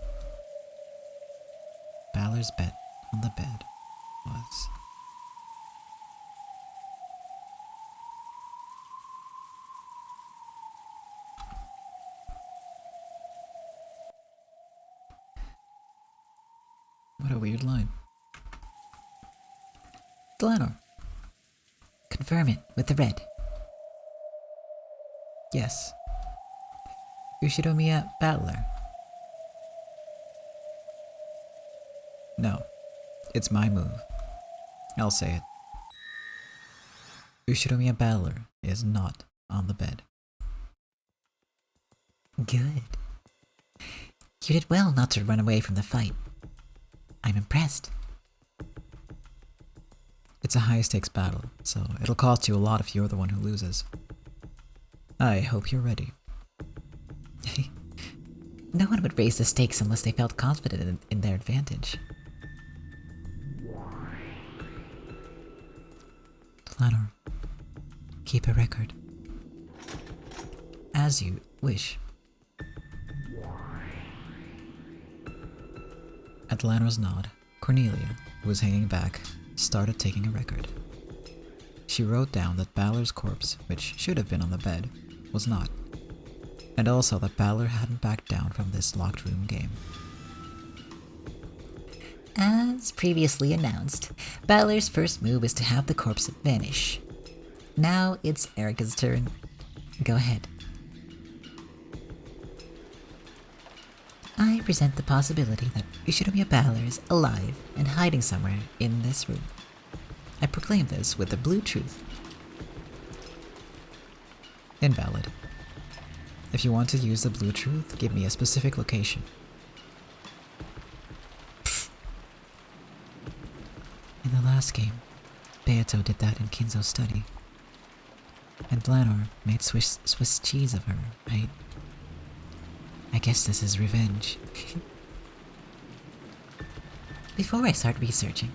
Balor's bet on the bed was... What a weird line. Glanor. Confirm it with the red. Yes. Ushiromiya Battler. No. It's my move. I'll say it. Ushiromiya Battler is not on the bed. Good. You did well not to run away from the fight. I'm impressed. It's a high-stakes battle, so it'll cost you a lot if you're the one who loses. I hope you're ready. No one would raise the stakes unless they felt confident in their advantage. Planner, keep a record. As you wish. At Lanor's nod, Cornelia, who was hanging back, started taking a record. She wrote down that Balor's corpse, which should have been on the bed, was not, and also that Balor hadn't backed down from this locked room game. As previously announced, Balor's first move is to have the corpse vanish. Now it's Erika's turn. Go ahead. I present the possibility that Ushinomiya Balor is alive and hiding somewhere in this room. I proclaim this with the blue truth. Invalid. If you want to use the blue truth, give me a specific location. In the last game, Beato did that in Kinzo's study. And Blanor made Swiss cheese of her, right? I guess this is revenge. Before I start researching,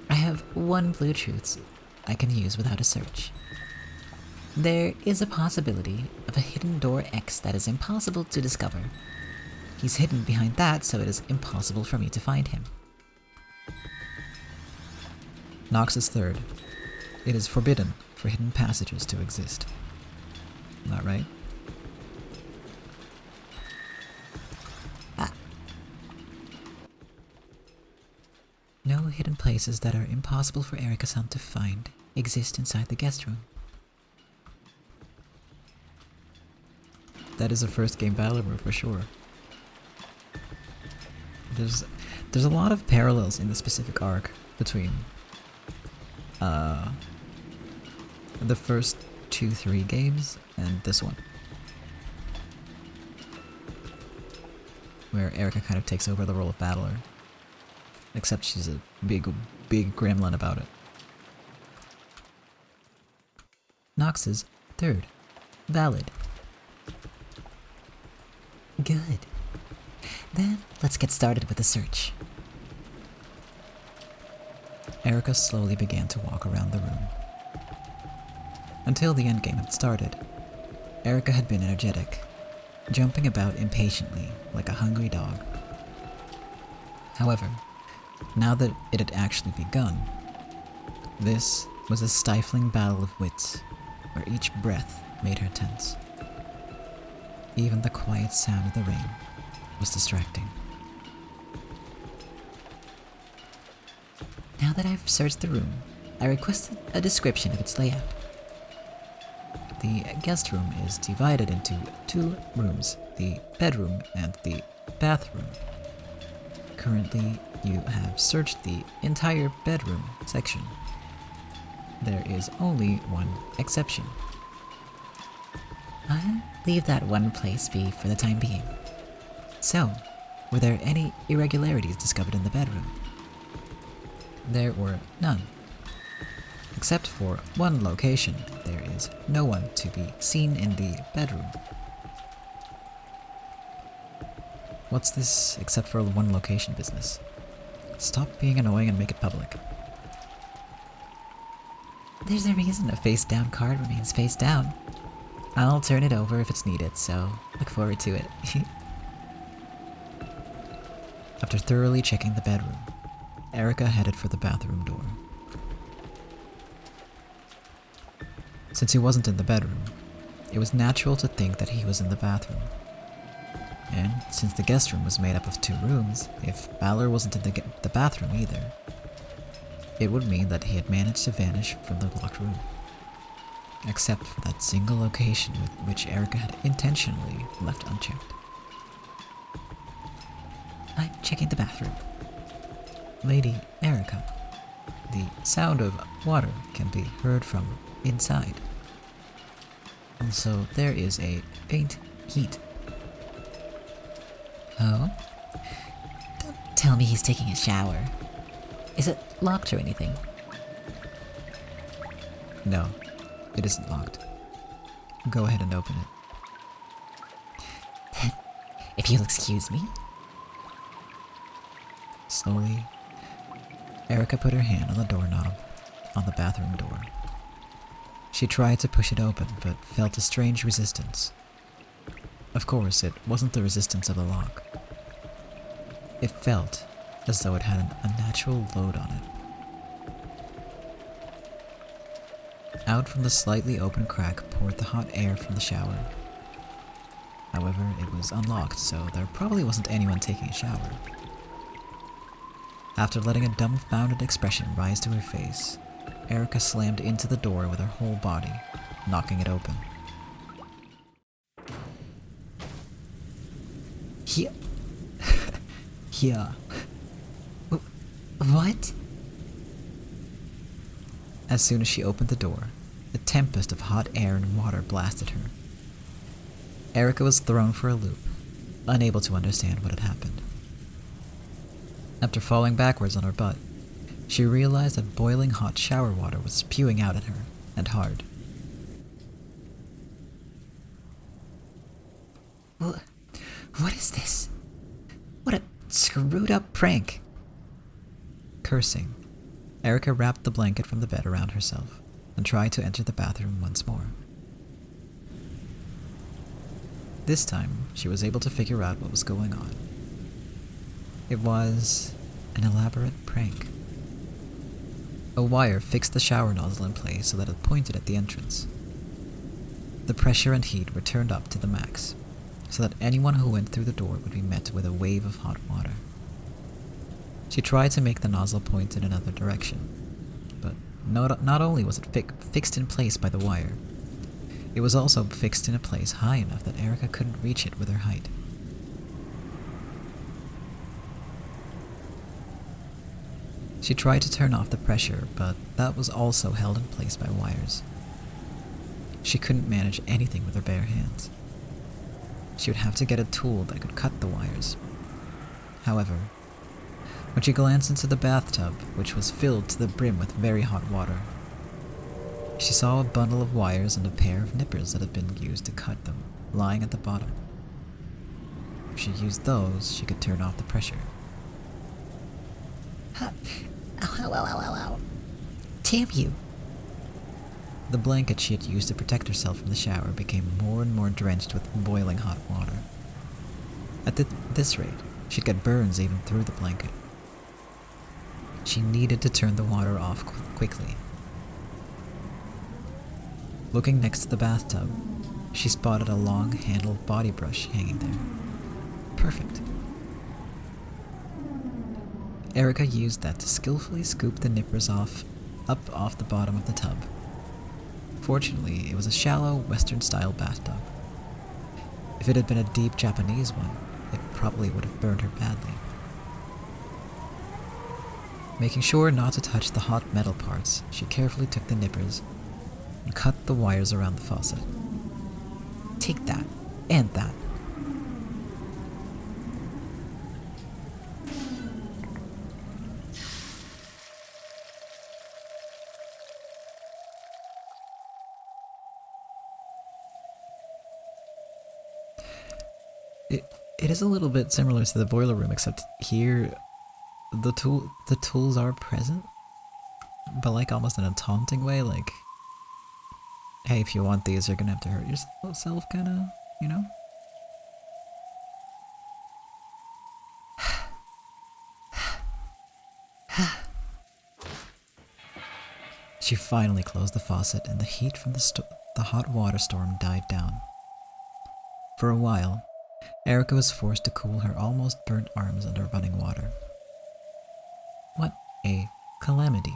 I have one blue truth I can use without a search. There is a possibility of a hidden door X that is impossible to discover. He's hidden behind that, so it is impossible for me to find him. Nox's third. It is forbidden for hidden passages to exist. Not right? No hidden places that are impossible for Erika-san to find exist inside the guest room. That is a first game Balor move for sure. There's a lot of parallels in the specific arc between the first 2-3 games and this one, where Erika kind of takes over the role of battler, except she's a big gremlin about it. Nox's third. Valid. Good. Then let's get started with the search. Erika slowly began to walk around the room. Until the endgame had started, Erika had been energetic, jumping about impatiently like a hungry dog. However, now that it had actually begun, this was a stifling battle of wits, where each breath made her tense. Even the quiet sound of the rain was distracting. Now that I've searched the room, I requested a description of its layout. The guest room is divided into 2 rooms, the bedroom and the bathroom. Currently, you have searched the entire bedroom section. There is only one exception. I'll leave that one place be for the time being. So, were there any irregularities discovered in the bedroom? There were none. Except for one location, there is no one to be seen in the bedroom. What's this except for one location business? Stop being annoying and make it public. There's a reason a face-down card remains face down. I'll turn it over if it's needed, so look forward to it. After thoroughly checking the bedroom, Erika headed for the bathroom door. Since he wasn't in the bedroom, it was natural to think that he was in the bathroom. And since the guest room was made up of 2 rooms, if Balor wasn't in the bathroom either, it would mean that he had managed to vanish from the locked room. Except for that single location which Erika had intentionally left unchecked. I'm checking the bathroom. Lady Erika, the sound of water can be heard from inside. Also, there is a faint heat. Oh? Don't tell me he's taking a shower. Is it locked or anything? No, it isn't locked. Go ahead and open it. If you'll excuse me. Slowly, Erika put her hand on the doorknob on the bathroom door. She tried to push it open, but felt a strange resistance. Of course, it wasn't the resistance of the lock. It felt as though it had an unnatural load on it. Out from the slightly open crack poured the hot air from the shower. However, it was unlocked, so there probably wasn't anyone taking a shower. After letting a dumbfounded expression rise to her face, Erica slammed into the door with her whole body, knocking it open. Here? Here. What? As soon as she opened the door, a tempest of hot air and water blasted her. Erica was thrown for a loop, unable to understand what had happened. After falling backwards on her butt, she realized that boiling hot shower water was spewing out at her, and hard. What is this? What a screwed up prank. Cursing, Erica wrapped the blanket from the bed around herself and tried to enter the bathroom once more. This time, she was able to figure out what was going on. It was an elaborate prank. A wire fixed the shower nozzle in place so that it pointed at the entrance. The pressure and heat were turned up to the max, so that anyone who went through the door would be met with a wave of hot water. She tried to make the nozzle point in another direction, but not only was it fixed in place by the wire, it was also fixed in a place high enough that Erica couldn't reach it with her height. She tried to turn off the pressure, but that was also held in place by wires. She couldn't manage anything with her bare hands. She would have to get a tool that could cut the wires. However, when she glanced into the bathtub, which was filled to the brim with very hot water, she saw a bundle of wires and a pair of nippers that had been used to cut them, lying at the bottom. If she used those, she could turn off the pressure. Ow. Damn you. The blanket she had used to protect herself from the shower became more and more drenched with boiling hot water. At this rate, she'd get burns even through the blanket. She needed to turn the water off quickly. Looking next to the bathtub, she spotted a long-handled body brush hanging there. Perfect. Erica used that to skillfully scoop the nippers off the bottom of the tub. Fortunately, it was a shallow, Western-style bathtub. If it had been a deep Japanese one, it probably would have burned her badly. Making sure not to touch the hot metal parts, she carefully took the nippers and cut the wires around the faucet. Take that, and that. It is a little bit similar to the boiler room, except here the tools are present, but like almost in a taunting way, like, hey, if you want these, you're gonna have to hurt yourself, kinda, you know? She finally closed the faucet and the heat from the hot water storm died down. For a while, Erica was forced to cool her almost burnt arms under running water. What a calamity.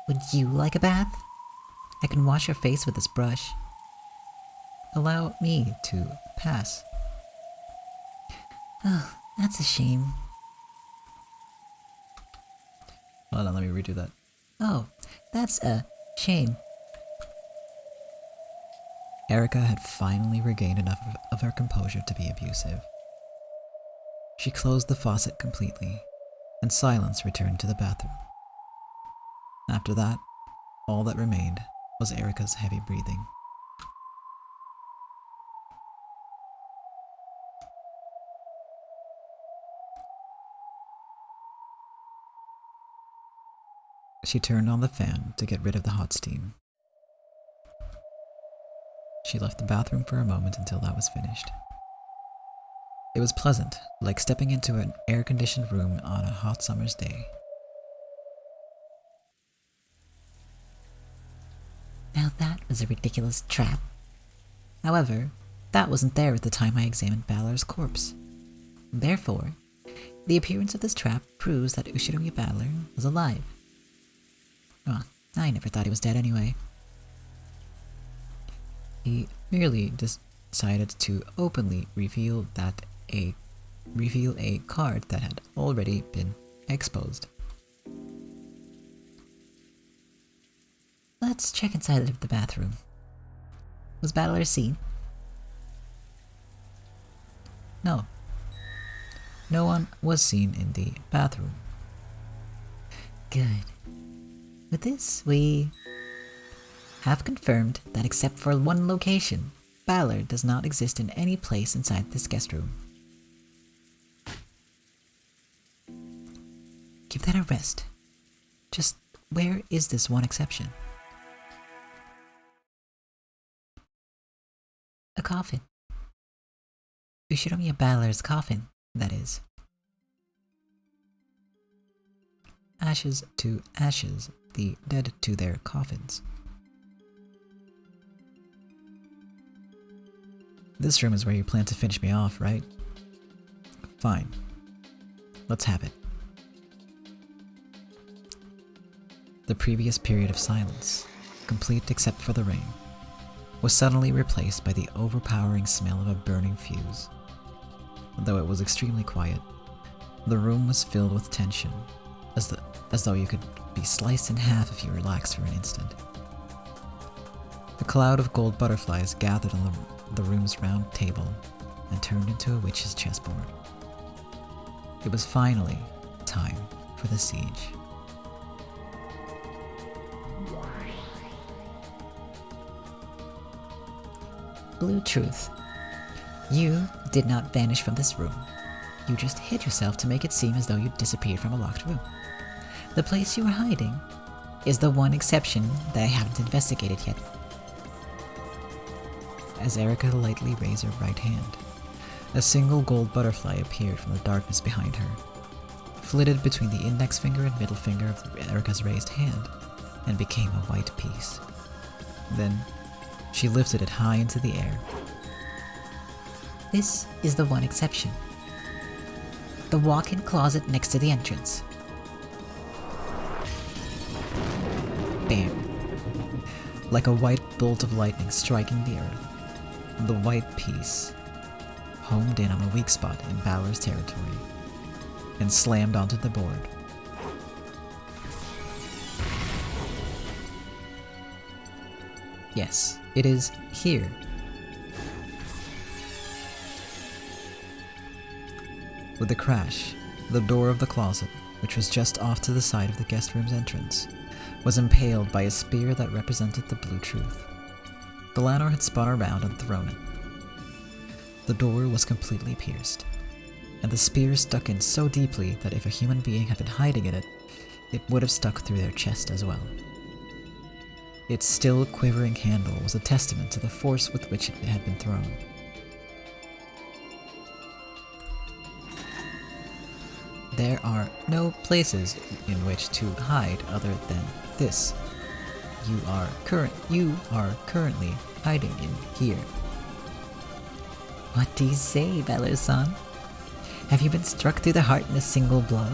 Would you like a bath? I can wash your face with this brush. Allow me to pass. Oh, that's a shame. Hold on, let me redo that. Oh, that's a shame. Erica had finally regained enough of her composure to be abusive. She closed the faucet completely, and silence returned to the bathroom. After that, all that remained was Erica's heavy breathing. She turned on the fan to get rid of the hot steam. She left the bathroom for a moment until that was finished. It was pleasant, like stepping into an air-conditioned room on a hot summer's day. Now that was a ridiculous trap. However, that wasn't there at the time I examined Balor's corpse. Therefore, The appearance of this trap proves that Ushiromi Battler was alive. Oh, I never thought he was dead anyway. He merely decided to openly reveal a card that had already been exposed. Let's check inside of the bathroom. Was Battler seen? No. No one was seen in the bathroom. Good. With this, we have confirmed that except for one location, Battler does not exist in any place inside this guest room. Give that a rest. Just where is this one exception? A coffin. Ushiromi Battler's coffin, that is. Ashes to ashes, the dead to their coffins. This room is where you plan to finish me off, right? Fine. Let's have it. The previous period of silence, complete except for the rain, was suddenly replaced by the overpowering smell of a burning fuse. Though it was extremely quiet, the room was filled with tension, as though you could be sliced in half if you relaxed for an instant. A cloud of gold butterflies gathered on the room's round table and turned into a witch's chessboard. It was finally time for the siege. Blue truth. You did not vanish from this room. You just hid yourself to make it seem as though you disappeared from a locked room. The place you were hiding is the one exception that I haven't investigated yet. As Erica lightly raised her right hand, a single gold butterfly appeared from the darkness behind her, flitted between the index finger and middle finger of Erica's raised hand, and became a white piece. Then, she lifted it high into the air. This is the one exception. The walk-in closet next to the entrance. Bam! Like a white bolt of lightning striking the earth, the white piece homed in on a weak spot in Battler's territory and slammed onto the board. Yes, it is here. With a crash, the door of the closet, which was just off to the side of the guest room's entrance, was impaled by a spear that represented the blue truth. The Lanor had spun around and thrown it. The door was completely pierced, and the spear stuck in so deeply that if a human being had been hiding in it, it would have stuck through their chest as well. Its still quivering handle was a testament to the force with which it had been thrown. There are no places in which to hide other than this. You are currently hiding in here. What do you say, Battler-san? Have you been struck through the heart in a single blow?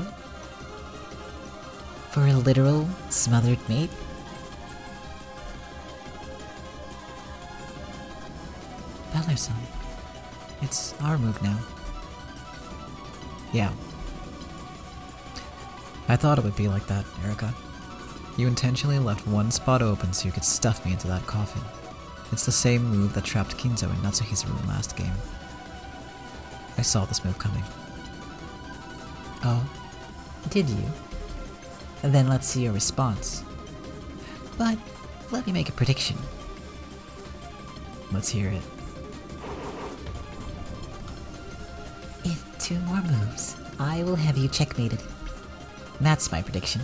For a literal smothered mate? Battler-san, it's our move now. Yeah. I thought it would be like that, Erica. You intentionally left one spot open so you could stuff me into that coffin. It's the same move that trapped Kinzo in Natsuhi's room last game. I saw this move coming. Oh, did you? Then let's see your response. But let me make a prediction. Let's hear it. In 2 more moves, I will have you checkmated. That's my prediction.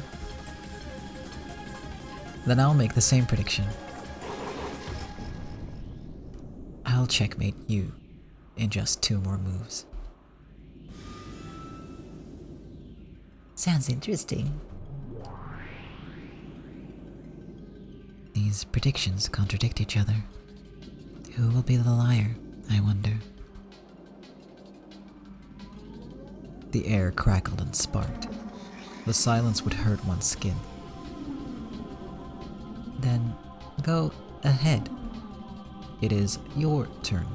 Then I'll make the same prediction. I'll checkmate you in just 2 more moves. Sounds interesting. These predictions contradict each other. Who will be the liar, I wonder? The air crackled and sparked. The silence would hurt one's skin. Then go ahead. It is your turn.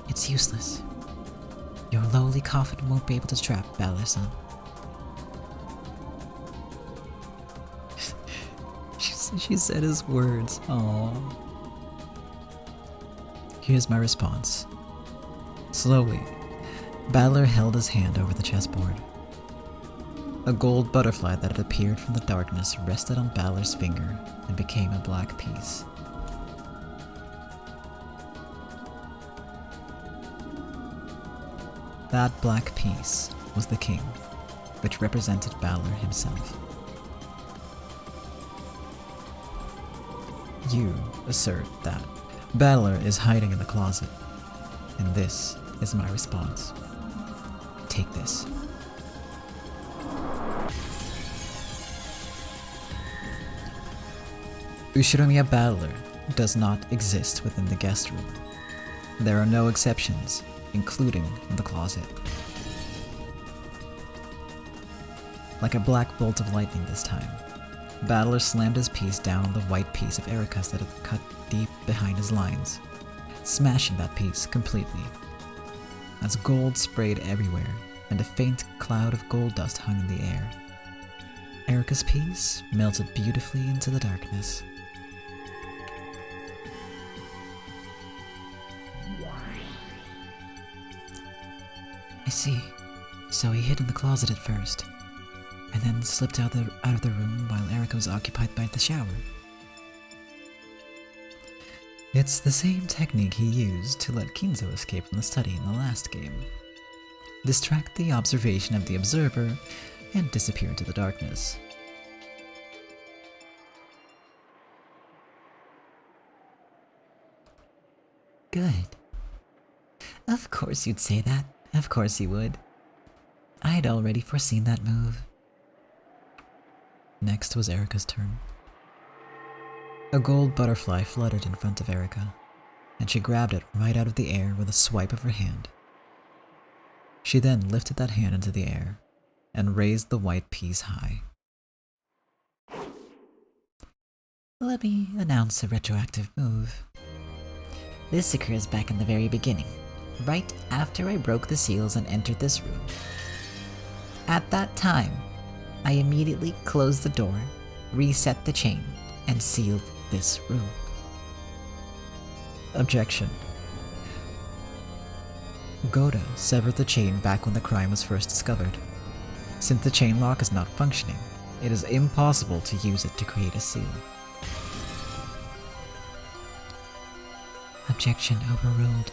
It's useless. Your lowly coffin won't be able to trap Balor-san. She said his words. Aww. Here's my response. Slowly, Balor held his hand over the chessboard. A gold butterfly that had appeared from the darkness rested on Balor's finger and became a black piece. That black piece was the king, which represented Balor himself. You assert that Balor is hiding in the closet, and this is my response. Take this. Ushiromiya Balor does not exist within the guest room. There are no exceptions, including the closet. Like a black bolt of lightning this time, Balor slammed his piece down on the white piece of Erika's that had cut deep behind his lines, smashing that piece completely. As gold sprayed everywhere, and a faint cloud of gold dust hung in the air, Erika's piece melted beautifully into the darkness. I see. So he hid in the closet at first, and then slipped out of the room while Erika was occupied by the shower. It's the same technique he used to let Kinzo escape from the study in the last game. Distract the observation of the observer and disappear into the darkness. Good. Of course you'd say that. Of course you would. I'd already foreseen that move. Next was Erika's turn. A gold butterfly fluttered in front of Erika, and she grabbed it right out of the air with a swipe of her hand. She then lifted that hand into the air and raised the white piece high. Let me announce a retroactive move. This occurs back in the very beginning, right after I broke the seals and entered this room. At that time, I immediately closed the door, reset the chain, and sealed this room. Objection. Goda severed the chain back when the crime was first discovered. Since the chain lock is not functioning, it is impossible to use it to create a seal. Objection overruled.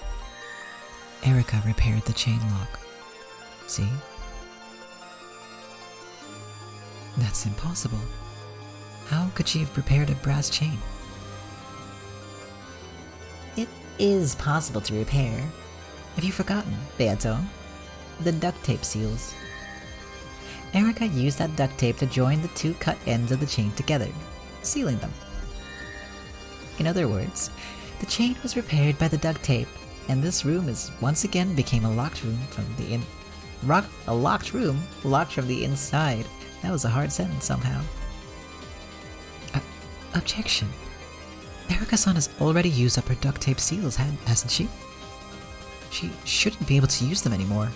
Erika repaired the chain lock. See? That's impossible. How could she have repaired a brass chain? It is possible to repair. Have you forgotten, Beato? The duct tape seals. Erika used that duct tape to join the two cut ends of the chain together, sealing them. In other words, the chain was repaired by the duct tape, and this room is once again became a locked room from the locked from the inside. That was a hard sentence somehow. Objection. Erika-san has already used up her duct tape seals, hasn't she? She shouldn't be able to use them anymore.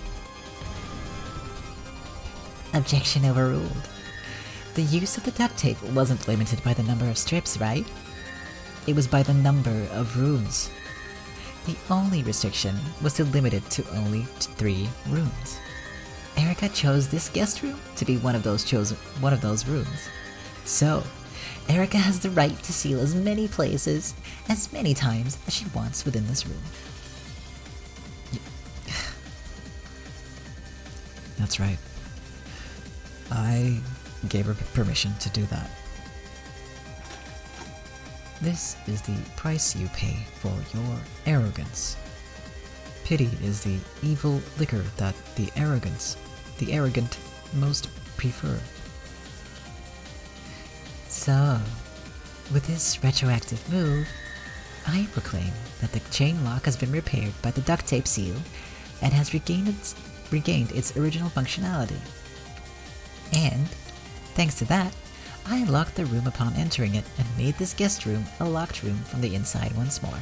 Objection overruled. The use of the duct tape wasn't limited by the number of strips, right? It was by the number of rooms. The only restriction was to limit it to only 3 rooms. Erika chose this guest room to be one of those rooms. So, Erika has the right to seal as many places, as many times as she wants within this room. That's right. I gave her permission to do that. This is the price you pay for your arrogance. Pity is the evil liquor that the arrogant most prefer. So, with this retroactive move, I proclaim that the chain lock has been repaired by the duct tape seal, and has regained its original functionality. And, thanks to that, I locked the room upon entering it and made this guest room a locked room from the inside once more.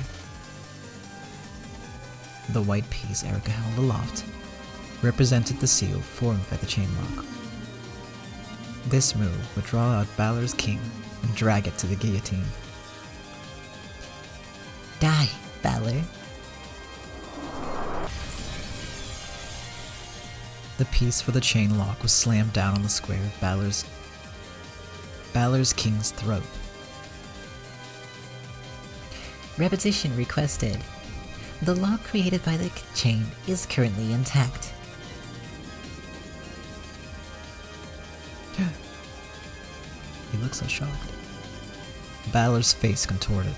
The white piece Erica held aloft represented the seal formed by the chain lock. This move would draw out Balor's king and drag it to the guillotine. Die, Balor. The piece for the chain lock was slammed down on the square of Balor's king's throat. Repetition requested. The lock created by the chain is currently intact. He looks so shocked. Balor's face contorted.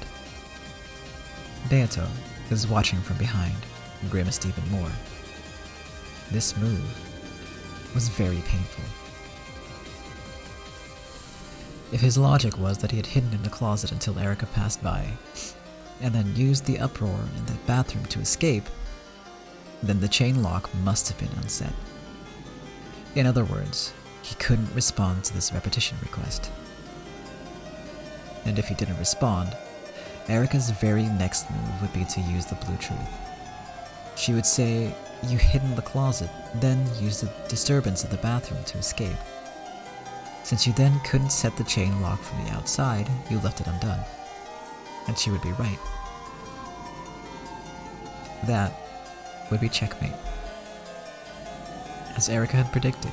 Beato is watching from behind, and grimaced even more. This move was very painful. If his logic was that he had hidden in the closet until Erica passed by, and then used the uproar in the bathroom to escape, then the chain lock must have been unset. In other words, he couldn't respond to this repetition request. And if he didn't respond, Erica's very next move would be to use the blue truth. She would say, "You hid in the closet, then use the disturbance of the bathroom to escape. Since you then couldn't set the chain lock from the outside, you left it undone." And she would be right. That would be checkmate. As Erica had predicted,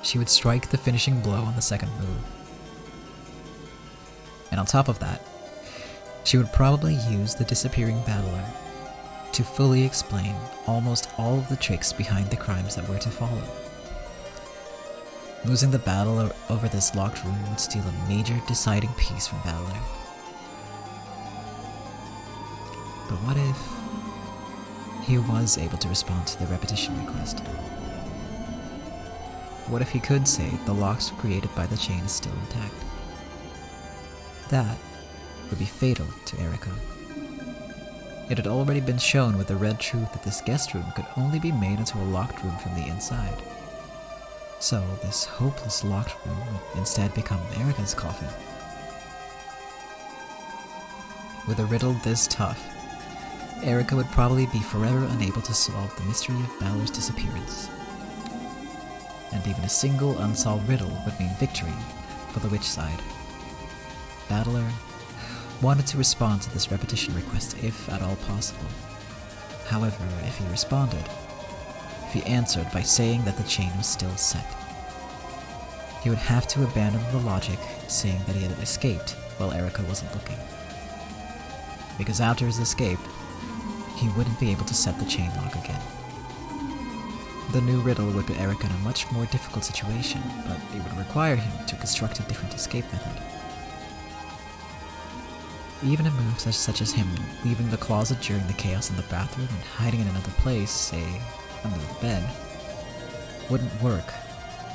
she would strike the finishing blow on the second move. And on top of that, she would probably use the disappearing battler to fully explain almost all of the tricks behind the crimes that were to follow. Losing the battle over this locked room would steal a major deciding piece from Battler. But what if he was able to respond to the repetition request? What if he could say the locks created by the chain is still intact? That would be fatal to Erica. It had already been shown with the red truth that this guest room could only be made into a locked room from the inside. So this hopeless locked room would instead become Erica's coffin. With a riddle this tough, Erica would probably be forever unable to solve the mystery of Balor's disappearance. And even a single unsolved riddle would mean victory for the witch side. Battler wanted to respond to this repetition request if at all possible. However, if he answered by saying that the chain was still set, he would have to abandon the logic saying that he had escaped while Erica wasn't looking. Because after his escape, he wouldn't be able to set the chain lock again. The new riddle would put Erica in a much more difficult situation, but it would require him to construct a different escape method. Even a move such as him leaving the closet during the chaos in the bathroom and hiding in another place, say, under the bed, wouldn't work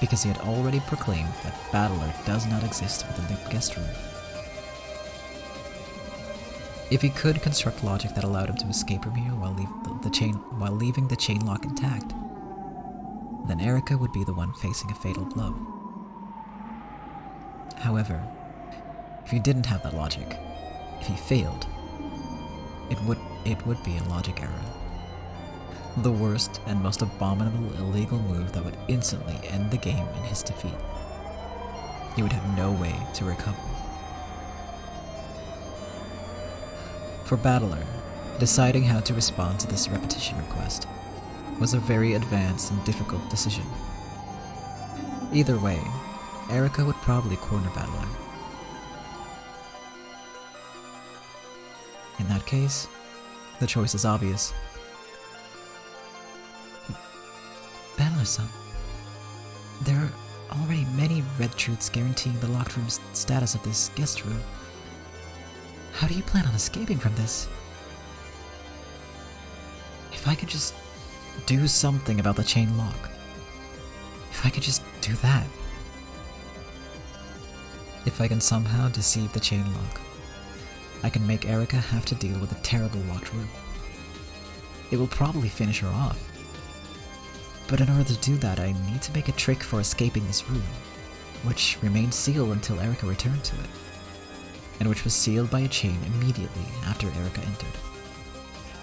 because he had already proclaimed that Battler does not exist within the guest room. If he could construct logic that allowed him to escape from here while leaving the chain lock intact, then Erica would be the one facing a fatal blow. However, if he didn't have that logic, if he failed, it would be a logic error. The worst and most abominable illegal move that would instantly end the game in his defeat. He would have no way to recover. For Battler, deciding how to respond to this repetition request was a very advanced and difficult decision. Either way, Erica would probably corner Battler. In that case, the choice is obvious. Battler-san, there are already many red truths guaranteeing the locked room's status of this guest room. How do you plan on escaping from this? If I could just do something about the chain lock. If I could just do that. If I can somehow deceive the chain lock, I can make Erica have to deal with a terrible locked room. it will probably finish her off. But in order to do that, I need to make a trick for escaping this room, which remained sealed until Erica returned to it, and which was sealed by a chain immediately after Erica entered.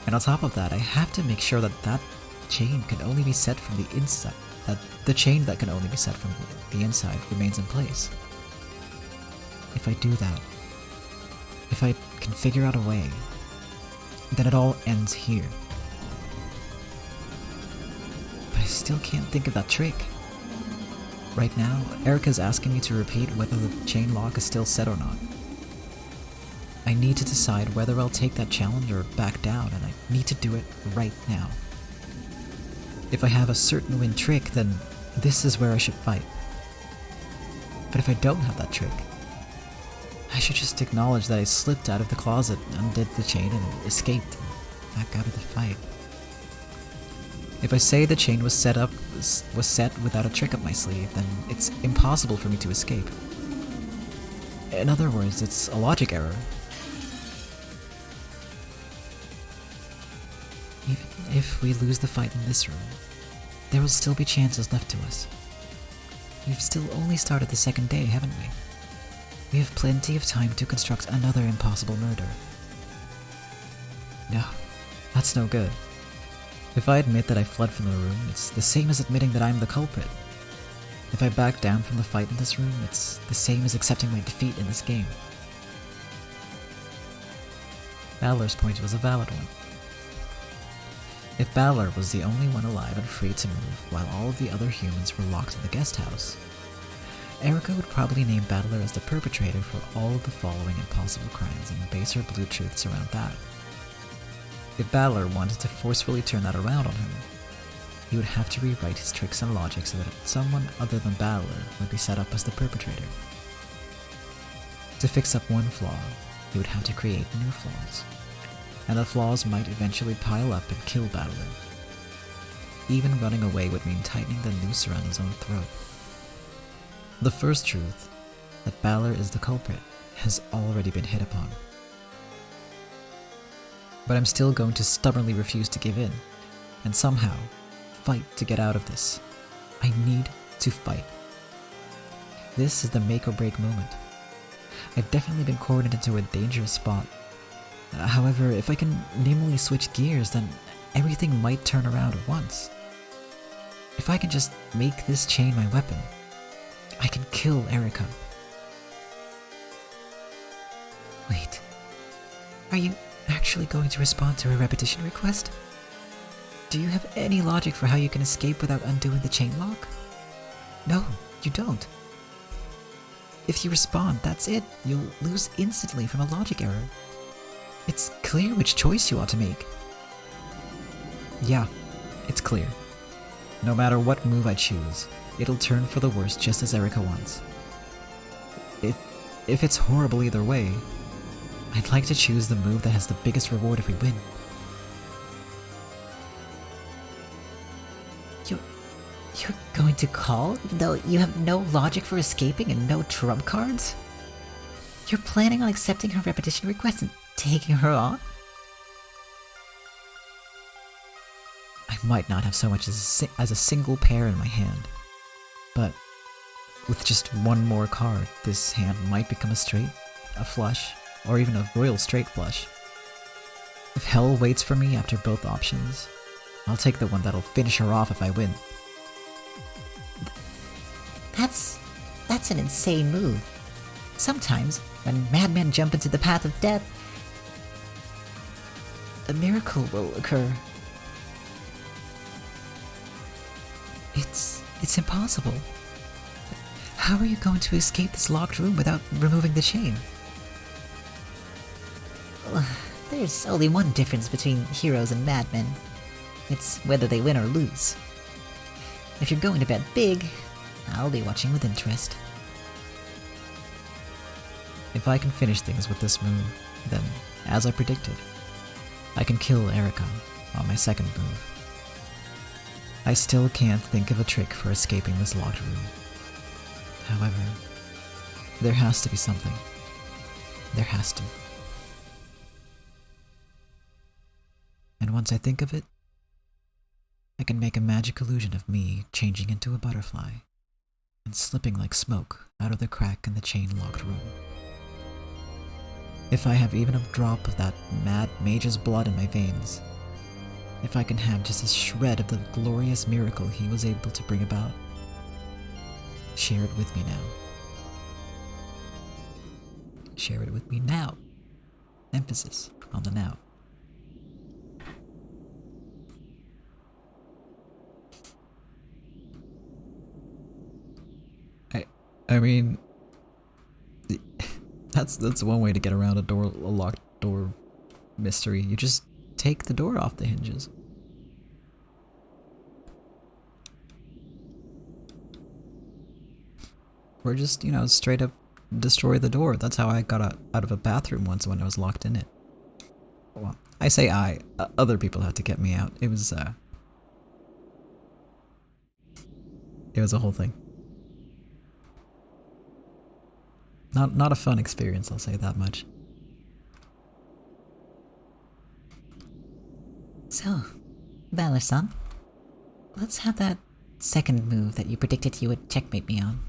And on top of that, I have to make sure that that chain can only be set from the inside, that the chain that can only be set from the inside remains in place. If I do that, if I can figure out a way, then it all ends here. But I still can't think of that trick. Right now, Erica's asking me to repeat whether the chain lock is still set or not. I need to decide whether I'll take that challenge or back down, and I need to do it right now. If I have a certain win trick, then this is where I should fight. But if I don't have that trick, I should just acknowledge that I slipped out of the closet, undid the chain, and escaped back out of the fight. If I say the chain was set without a trick up my sleeve, then it's impossible for me to escape. In other words, it's a logic error. Even if we lose the fight in this room, there will still be chances left to us. We've still only started the second day, haven't we? We have plenty of time to construct another impossible murder. No, that's no good. If I admit that I fled from the room, it's the same as admitting that I'm the culprit. If I back down from the fight in this room, it's the same as accepting my defeat in this game. Balor's point was a valid one. If Balor was the only one alive and free to move, while all of the other humans were locked in the guest house, Erica would probably name Balor as the perpetrator for all of the following impossible crimes and base her blue truths around that. If Balor wanted to forcefully turn that around on him, he would have to rewrite his tricks and logic so that someone other than Balor would be set up as the perpetrator. To fix up one flaw, he would have to create new flaws, and the flaws might eventually pile up and kill Balor. Even running away would mean tightening the noose around his own throat. The first truth, that Balor is the culprit, has already been hit upon. But I'm still going to stubbornly refuse to give in, and somehow fight to get out of this. I need to fight. This is the make or break moment. I've definitely been cornered into a dangerous spot. However, if I can nimbly switch gears, then everything might turn around at once. If I can just make this chain my weapon, I can kill Erica. Wait, are you actually going to respond to her repetition request? Do you have any logic for how you can escape without undoing the chain lock? No, you don't. If you respond, that's it. You'll lose instantly from a logic error. It's clear which choice you ought to make. Yeah, it's clear. No matter what move I choose, it'll turn for the worst just as Erica wants. If it's horrible either way, I'd like to choose the move that has the biggest reward if we win. You're going to call, even though you have no logic for escaping and no trump cards? You're planning on accepting her repetition request and taking her on? I might not have so much as a single pair in my hand, but with just one more card, this hand might become a straight, a flush, or even a royal straight flush. If hell waits for me after both options, I'll take the one that'll finish her off if I win. That's an insane move. Sometimes, when madmen jump into the path of death, a miracle will occur. It's impossible. How are you going to escape this locked room without removing the chain? Well, there's only one difference between heroes and madmen. It's whether they win or lose. If you're going to bet big, I'll be watching with interest. If I can finish things with this move, then, as I predicted, I can kill Erica on my second move. I still can't think of a trick for escaping this locked room. However, there has to be something. There has to. And once I think of it, I can make a magic illusion of me changing into a butterfly and slipping like smoke out of the crack in the chain-locked room. If I have even a drop of that mad mage's blood in my veins, if I can have just a shred of the glorious miracle he was able to bring about, share it with me now. Share it with me now. Emphasis on the now. I mean, that's one way to get around a locked door mystery. You just take the door off the hinges. Or just, straight up destroy the door. That's how I got out of a bathroom once when I was locked in it. Well, I say other people had to get me out. It was a whole thing. Not a fun experience, I'll say that much. So, Valor-san, let's have that second move that you predicted you would checkmate me on.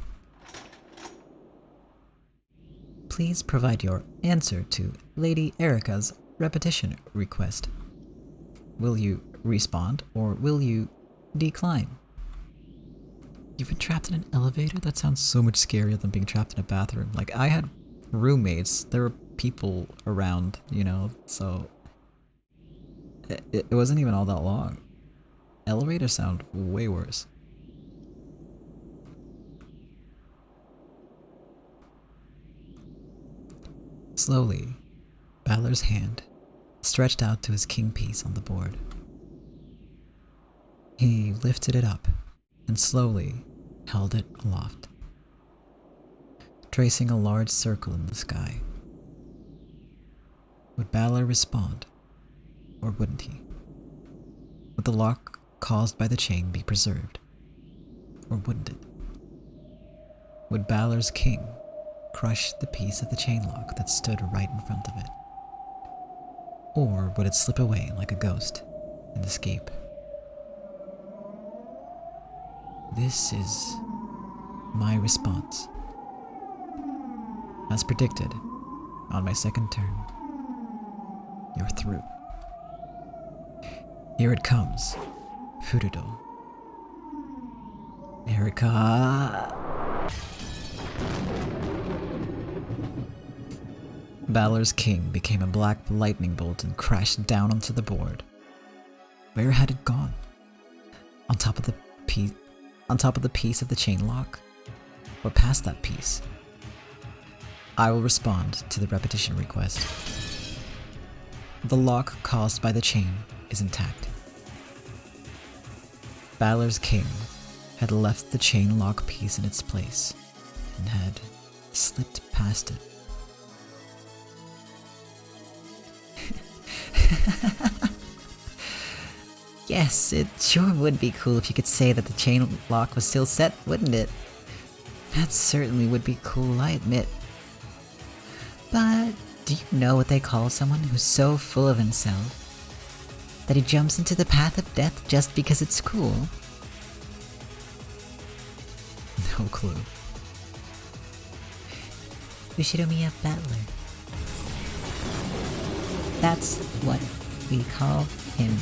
Please provide your answer to Lady Erica's repetition request. Will you respond or will you decline? You've been trapped in an elevator? That sounds so much scarier than being trapped in a bathroom. Like, I had roommates. There were people around, so it wasn't even all that long. Elevators sound way worse. Slowly, Balor's hand stretched out to his king piece on the board. He lifted it up and slowly held it aloft, tracing a large circle in the sky. Would Balor respond, or wouldn't he? Would the lock caused by the chain be preserved, or wouldn't it? Would Balor's king crush the piece of the chain lock that stood right in front of it? Or would it slip away like a ghost and escape? This is my response. As predicted, on my second turn, you're through. Here it comes, Furudo. Erica. Balor's king became a black lightning bolt and crashed down onto the board. Where had it gone? On top of the piece of the chain lock? Or past that piece? I will respond to the repetition request. The lock caused by the chain is intact. Balor's king had left the chain lock piece in its place and had slipped past it. Yes, it sure would be cool if you could say that the chain lock was still set, wouldn't it? That certainly would be cool, I admit. But do you know what they call someone who's so full of himself that he jumps into the path of death just because it's cool? No clue. Ushiromiya Battler. That's what we call him.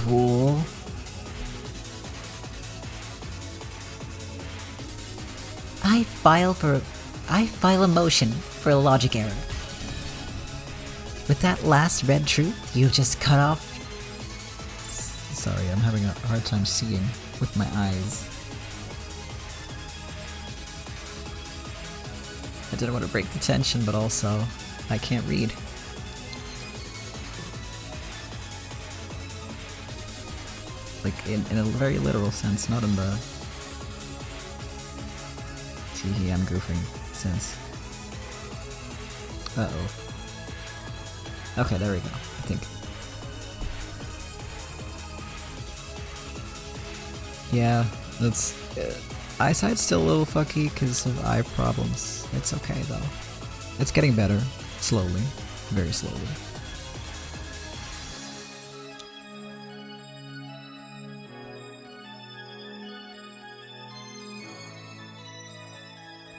Fool. I file a motion for a logic error. With that last red truth, you've just cut off. Sorry, I'm having a hard time seeing with my eyes. I didn't want to break the tension, but also, I can't read. Like, in a very literal sense, not in the tee I'm goofing sense. Uh-oh. Okay, there we go, I think. Yeah, that's... eyesight's still a little fucky because of eye problems. It's okay, though. It's getting better. Slowly. Very slowly.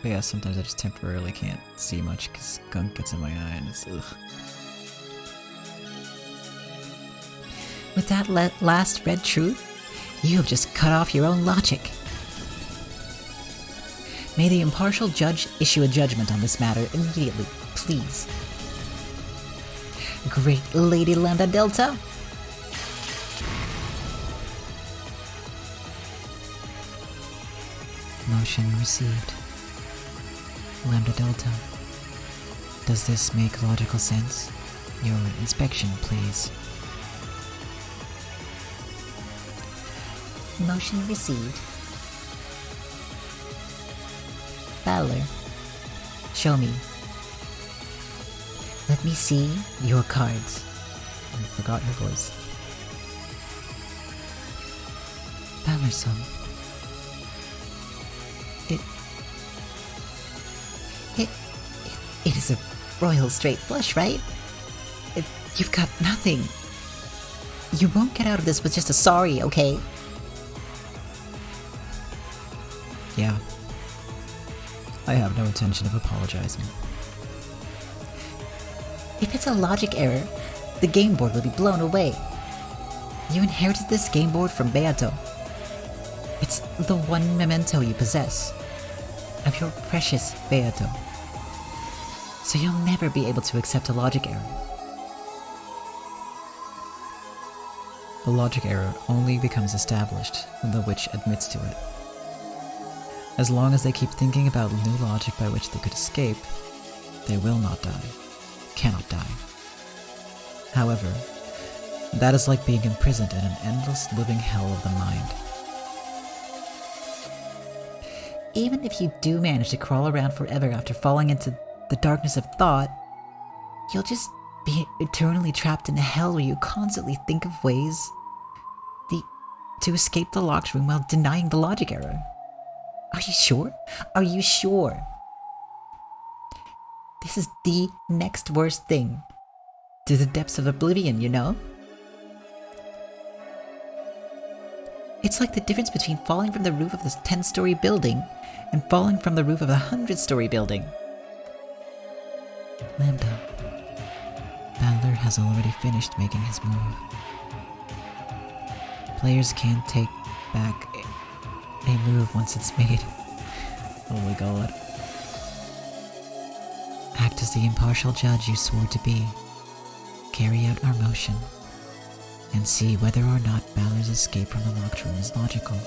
But yeah, sometimes I just temporarily can't see much because gunk gets in my eye and it's ugh. With that last red truth, you have just cut off your own logic. May the impartial judge issue a judgment on this matter immediately, please. Great Lady Lambda Delta. Motion received. Lambda Delta. Does this make logical sense? Your inspection, please. Motion received. Valor, show me. Let me see your cards. I forgot your voice. Valor-san. It is a royal straight flush, right? You've got nothing. You won't get out of this with just a sorry, okay? Yeah. I have no intention of apologizing. If it's a logic error, the game board will be blown away. You inherited this game board from Beato. It's the one memento you possess of your precious Beato. So you'll never be able to accept a logic error. The logic error only becomes established when the witch admits to it. As long as they keep thinking about new logic by which they could escape, they will not die, cannot die. However, that is like being imprisoned in an endless living hell of the mind. Even if you do manage to crawl around forever after falling into the darkness of thought, you'll just be eternally trapped in a hell where you constantly think of ways to escape the locked room while denying the logic error. Are you sure? Are you sure? This is the next worst thing. To the depths of oblivion, you know? It's like the difference between falling from the roof of this 10-story building and falling from the roof of a 100-story building. Lambda. Bandler has already finished making his move. Players can't take back a move once it's made. Oh my god. Act as the impartial judge you swore to be. Carry out our motion, and see whether or not Balor's escape from the locked room is logical,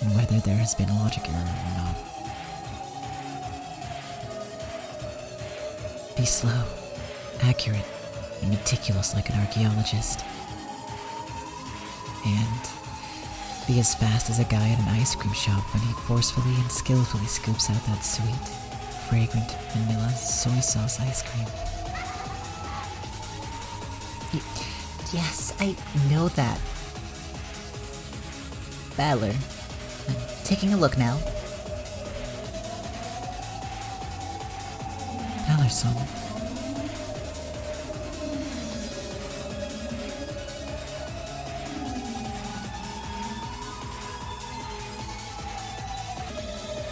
and whether there has been a logic error or not. Be slow, accurate, and meticulous like an archaeologist. And be as fast as a guy at an ice cream shop when he forcefully and skillfully scoops out that sweet, fragrant vanilla soy sauce ice cream. Yes, I know that. Valor, I'm taking a look now. Valor-san.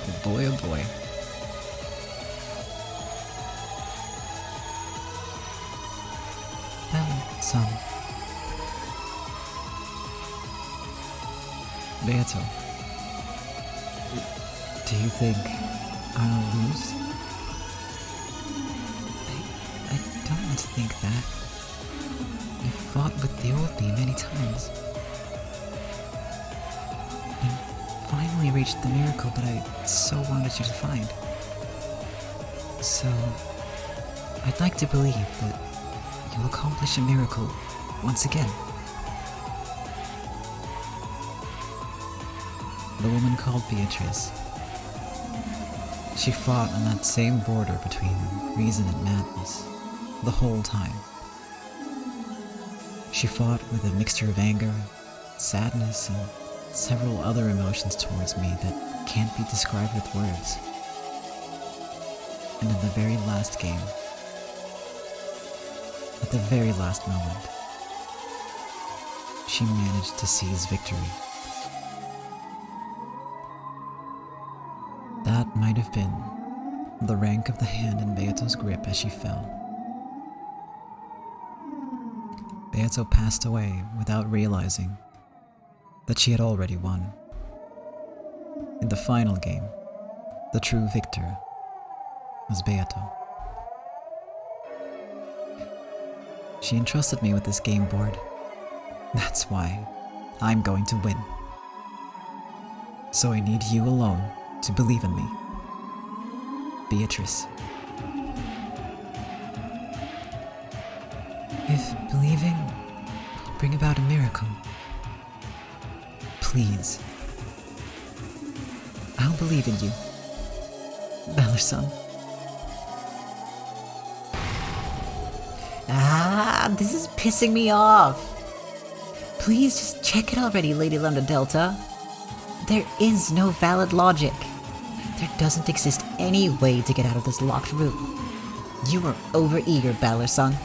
Oh boy, oh boy. Valor-san. Beato, do you think I'll lose? I don't want to think that. You fought with the old me many times. You finally reached the miracle that I so wanted you to find. So, I'd like to believe that you'll accomplish a miracle once again. The woman called Beatrice. She fought on that same border between reason and madness, the whole time. She fought with a mixture of anger, sadness, and several other emotions towards me that can't be described with words. And in the very last game, at the very last moment, she managed to seize victory. That might have been the rank of the hand in Beato's grip as she fell. Beato passed away without realizing that she had already won. In the final game, the true victor was Beato. She entrusted me with this game board. That's why I'm going to win. So I need you alone to believe in me. Beatrice. If believing will bring about a miracle, please, I'll believe in you, Valor-san. This is pissing me off. Please just check it already, Lady Lambda Delta. There is no valid logic. There doesn't exist any way to get out of this locked room. You are overeager, Valor-san.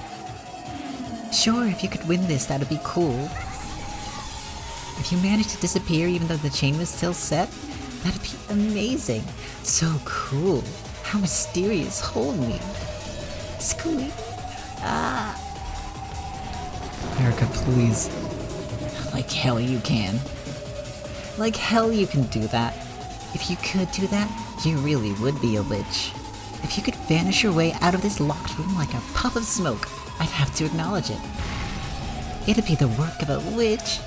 Sure, if you could win this, that'd be cool. If you managed to disappear even though the chain was still set, that'd be amazing. So cool. How mysterious. Hold me. Squeak. Erica, please. Like hell you can. Like hell you can do that. If you could do that, you really would be a witch. If you could vanish your way out of this locked room like a puff of smoke, I'd have to acknowledge it. It'd be the work of a witch.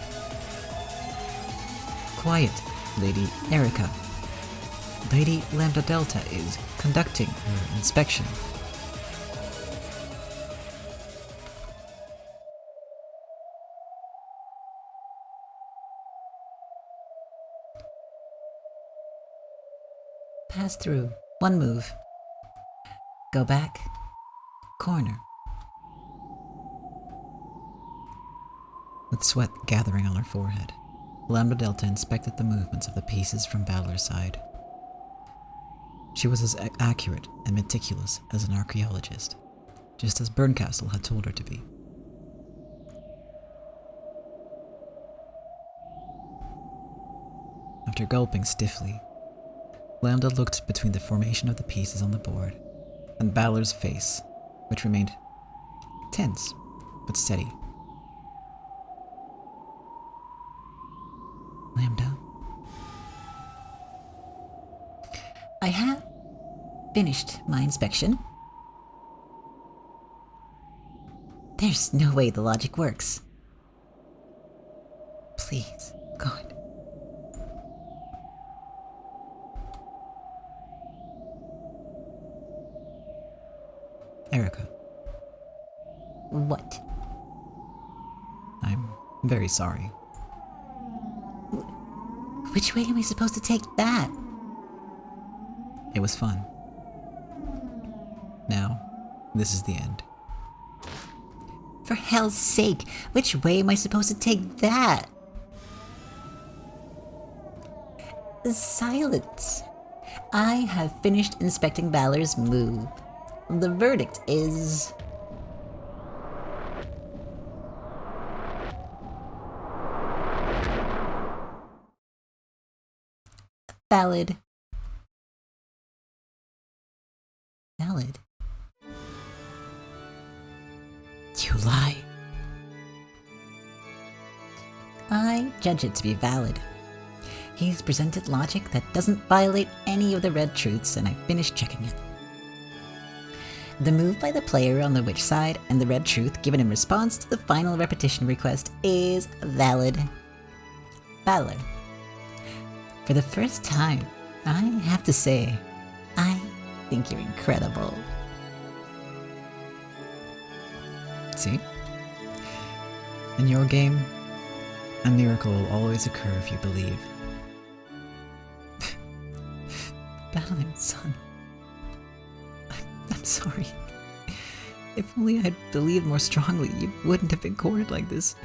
Quiet, Lady Erica. Lady Lambda Delta is conducting her inspection. Pass through. One move. Go back. Corner. With sweat gathering on her forehead, Lambda Delta inspected the movements of the pieces from Valor's side. She was as accurate and meticulous as an archaeologist, just as Berncastle had told her to be. After gulping stiffly, Lambda looked between the formation of the pieces on the board and Balor's face, which remained tense but steady. Lambda. I have finished my inspection. There's no way the logic works. Please, God. Erica, What? I'm very sorry. Which way am I supposed to take that? It was fun. Now, this is the end. For hell's sake, which way am I supposed to take that? Silence. I have finished inspecting Valor's move. The verdict is... valid. Valid? You lie. I judge it to be valid. He's presented logic that doesn't violate any of the red truths, and I finished checking it. The move by the player on the witch side and the red truth given in response to the final repetition request is valid. Valor. For the first time, I have to say, I think you're incredible. See? In your game, a miracle will always occur if you believe. Battling son. I'm sorry. If only I'd believed more strongly, you wouldn't have been cornered like this.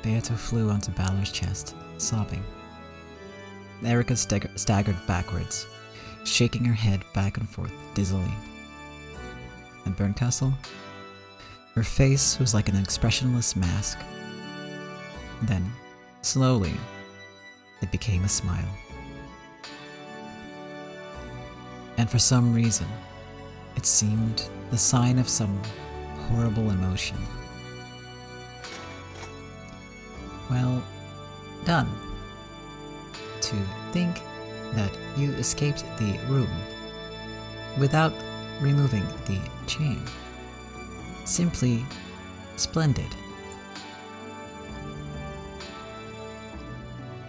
Beato flew onto Balor's chest, sobbing. Erica staggered backwards, shaking her head back and forth dizzily. And Berncastle? Her face was like an expressionless mask. Then, slowly, it became a smile. And for some reason, it seemed the sign of some horrible emotion. Well done. To think that you escaped the room without removing the chain. Simply splendid.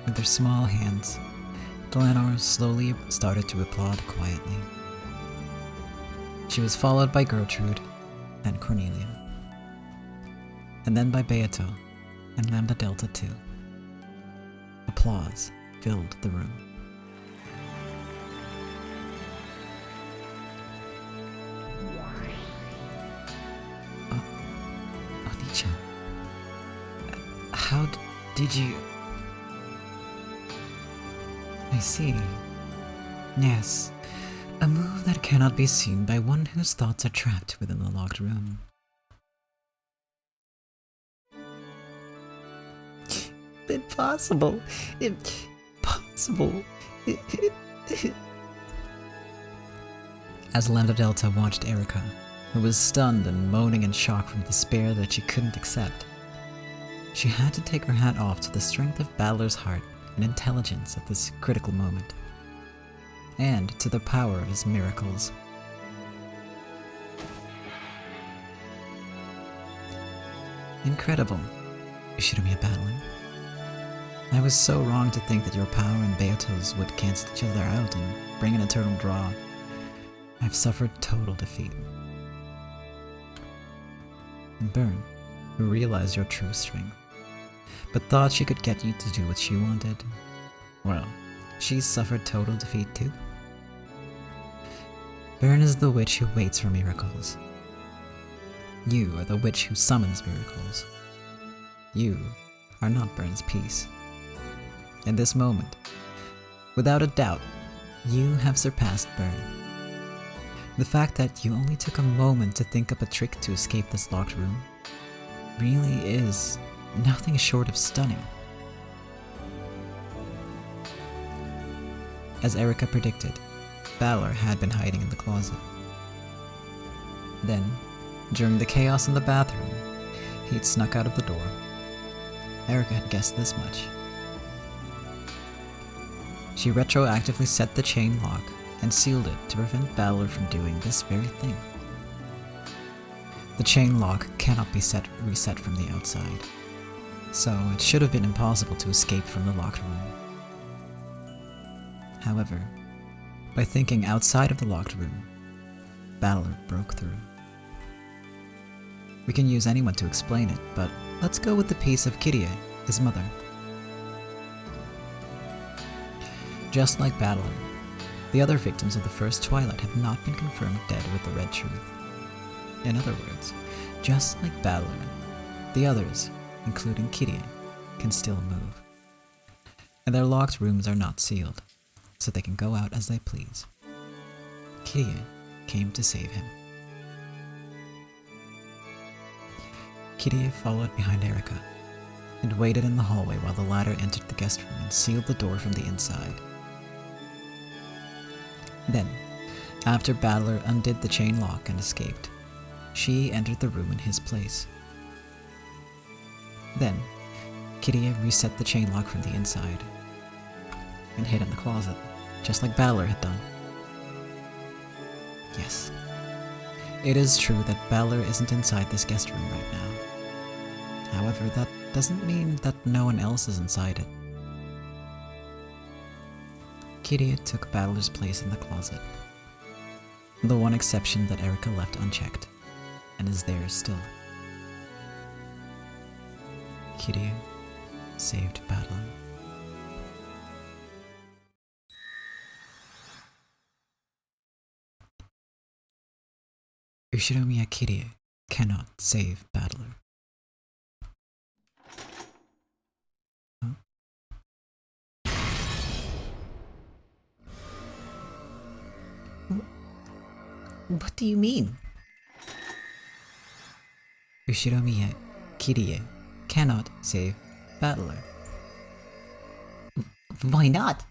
With their small hands, Glenor slowly started to applaud quietly. She was followed by Gertrude and Cornelia, and then by Beato and Lambda Delta too. Applause filled the room. Onicha, how did you... I see. Yes, a move that cannot be seen by one whose thoughts are trapped within the locked room. Impossible! Impossible! As Lambda Delta watched Erica, who was stunned and moaning in shock from despair that she couldn't accept, she had to take her hat off to the strength of Balor's heart and intelligence at this critical moment, and to the power of his miracles. Incredible, Yoshiromiya battling. I was so wrong to think that your power and Beato's would cancel each other out and bring an eternal draw. I've suffered total defeat. And Byrne, who realized your true strength, but thought she could get you to do what she wanted, well, she's suffered total defeat too. Byrne is the witch who waits for miracles. You are the witch who summons miracles. You are not Byrne's peace. In this moment, without a doubt, you have surpassed Byrne. The fact that you only took a moment to think up a trick to escape this locked room really is nothing short of stunning. As Erica predicted, Balor had been hiding in the closet. Then, during the chaos in the bathroom, he'd snuck out of the door. Erica had guessed this much. She retroactively set the chain lock and sealed it to prevent Balor from doing this very thing. The chain lock cannot be reset from the outside, so it should have been impossible to escape from the locked room. However, by thinking outside of the locked room, Balor broke through. We can use anyone to explain it, but let's go with the piece of Kirie, his mother. Just like Balor, the other victims of the first Twilight have not been confirmed dead with the Red Truth. In other words, just like Balor, the others, including Kirie, can still move. And their locked rooms are not sealed, so they can go out as they please. Kirie came to save him. Kirie followed behind Erica, and waited in the hallway while the latter entered the guest room and sealed the door from the inside. Then, after Balor undid the chain lock and escaped, she entered the room in his place. Then, Kirie reset the chain lock from the inside, and hid in the closet, just like Balor had done. Yes, it is true that Balor isn't inside this guest room right now. However, that doesn't mean that no one else is inside it. Kirie took Balor's place in the closet, the one exception that Erica left unchecked, and is there still. Kirie saved Balor. Ushiromiya Kirie cannot save Balor. Huh? What do you mean? Ushiromiya Kirie cannot save Balor. Why not?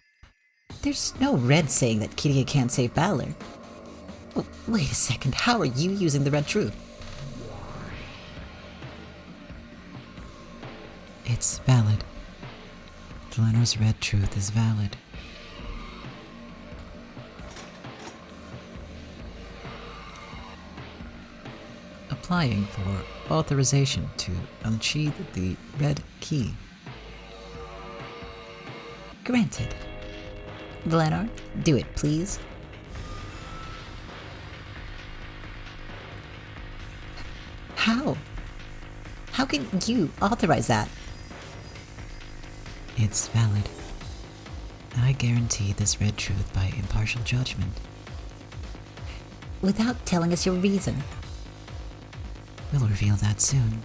There's no red saying that Kiria can't save Valor. Oh, wait a second, how are you using the red truth? It's valid. Delano's red truth is valid. Applying for authorization to unsheath the red key. Granted. Glenar, do it, please. How? How can you authorize that? It's valid. I guarantee this red truth by impartial judgment. Without telling us your reason. We'll reveal that soon.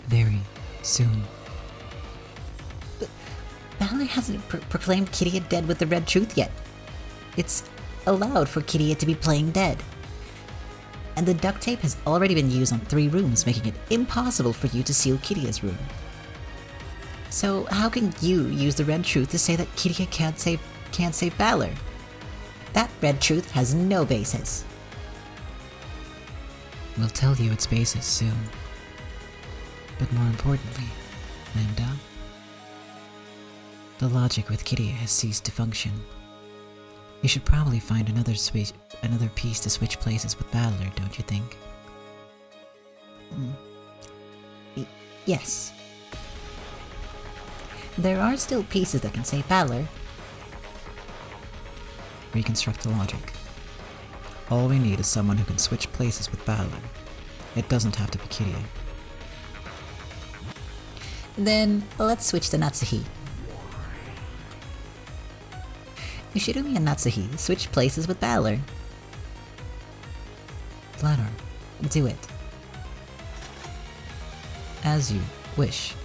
Very soon. But Valor hasn't proclaimed Kiria dead with the red truth yet. It's allowed for Kiria to be playing dead. And the duct tape has already been used on 3 rooms, making it impossible for you to seal Kiria's room. So how can you use the red truth to say that Kiria can't save Valor? That red truth has no basis. We'll tell you its basis soon. But more importantly, Linda, the logic with Kiria has ceased to function. You should probably find another piece to switch places with Valor, don't you think? Yes. There are still pieces that can save Valor. Reconstruct the logic. All we need is someone who can switch places with Valor. It doesn't have to be Kiria. Then let's switch to Natsuhi. Ushirumi and Natsuhi switch places with Valor. Glenar, Do it. as you wish.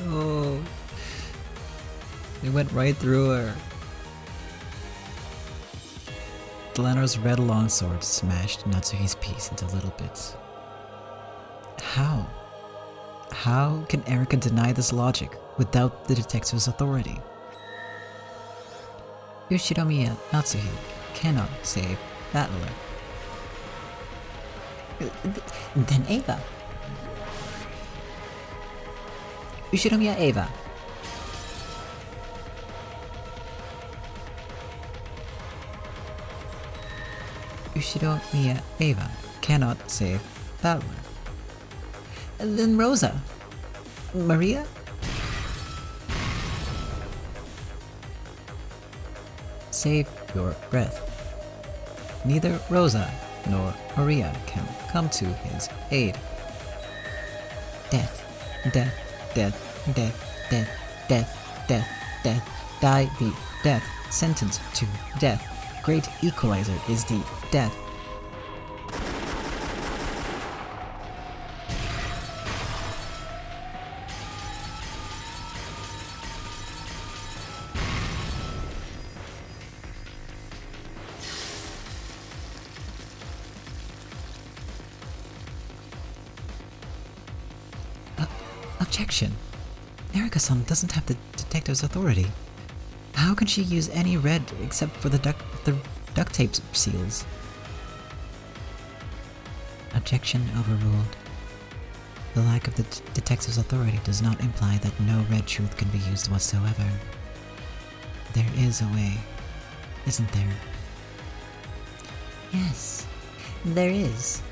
No. They went right through her. Glenar's red longsword smashed Natsuhi's piece into little bits. How? How can Erika deny this logic without the detective's authority? Yoshiromiya Natsuhi cannot save Battler. Then Ava. Ushinomiya Ava. Ushiromiya Ava cannot save Battler. Then Rosa. Maria? Save your breath. Neither Rosa nor Maria can come to his aid. Death. Death, death, death, death, death, death, death. Die the death. Sentence to death. Great equalizer is the death. Objection. Erika-san doesn't have the detective's authority. How can she use any red except for the duct tape seals? Objection overruled. The lack of the detective's authority does not imply that no red truth can be used whatsoever. There is a way, isn't there? Yes, there is.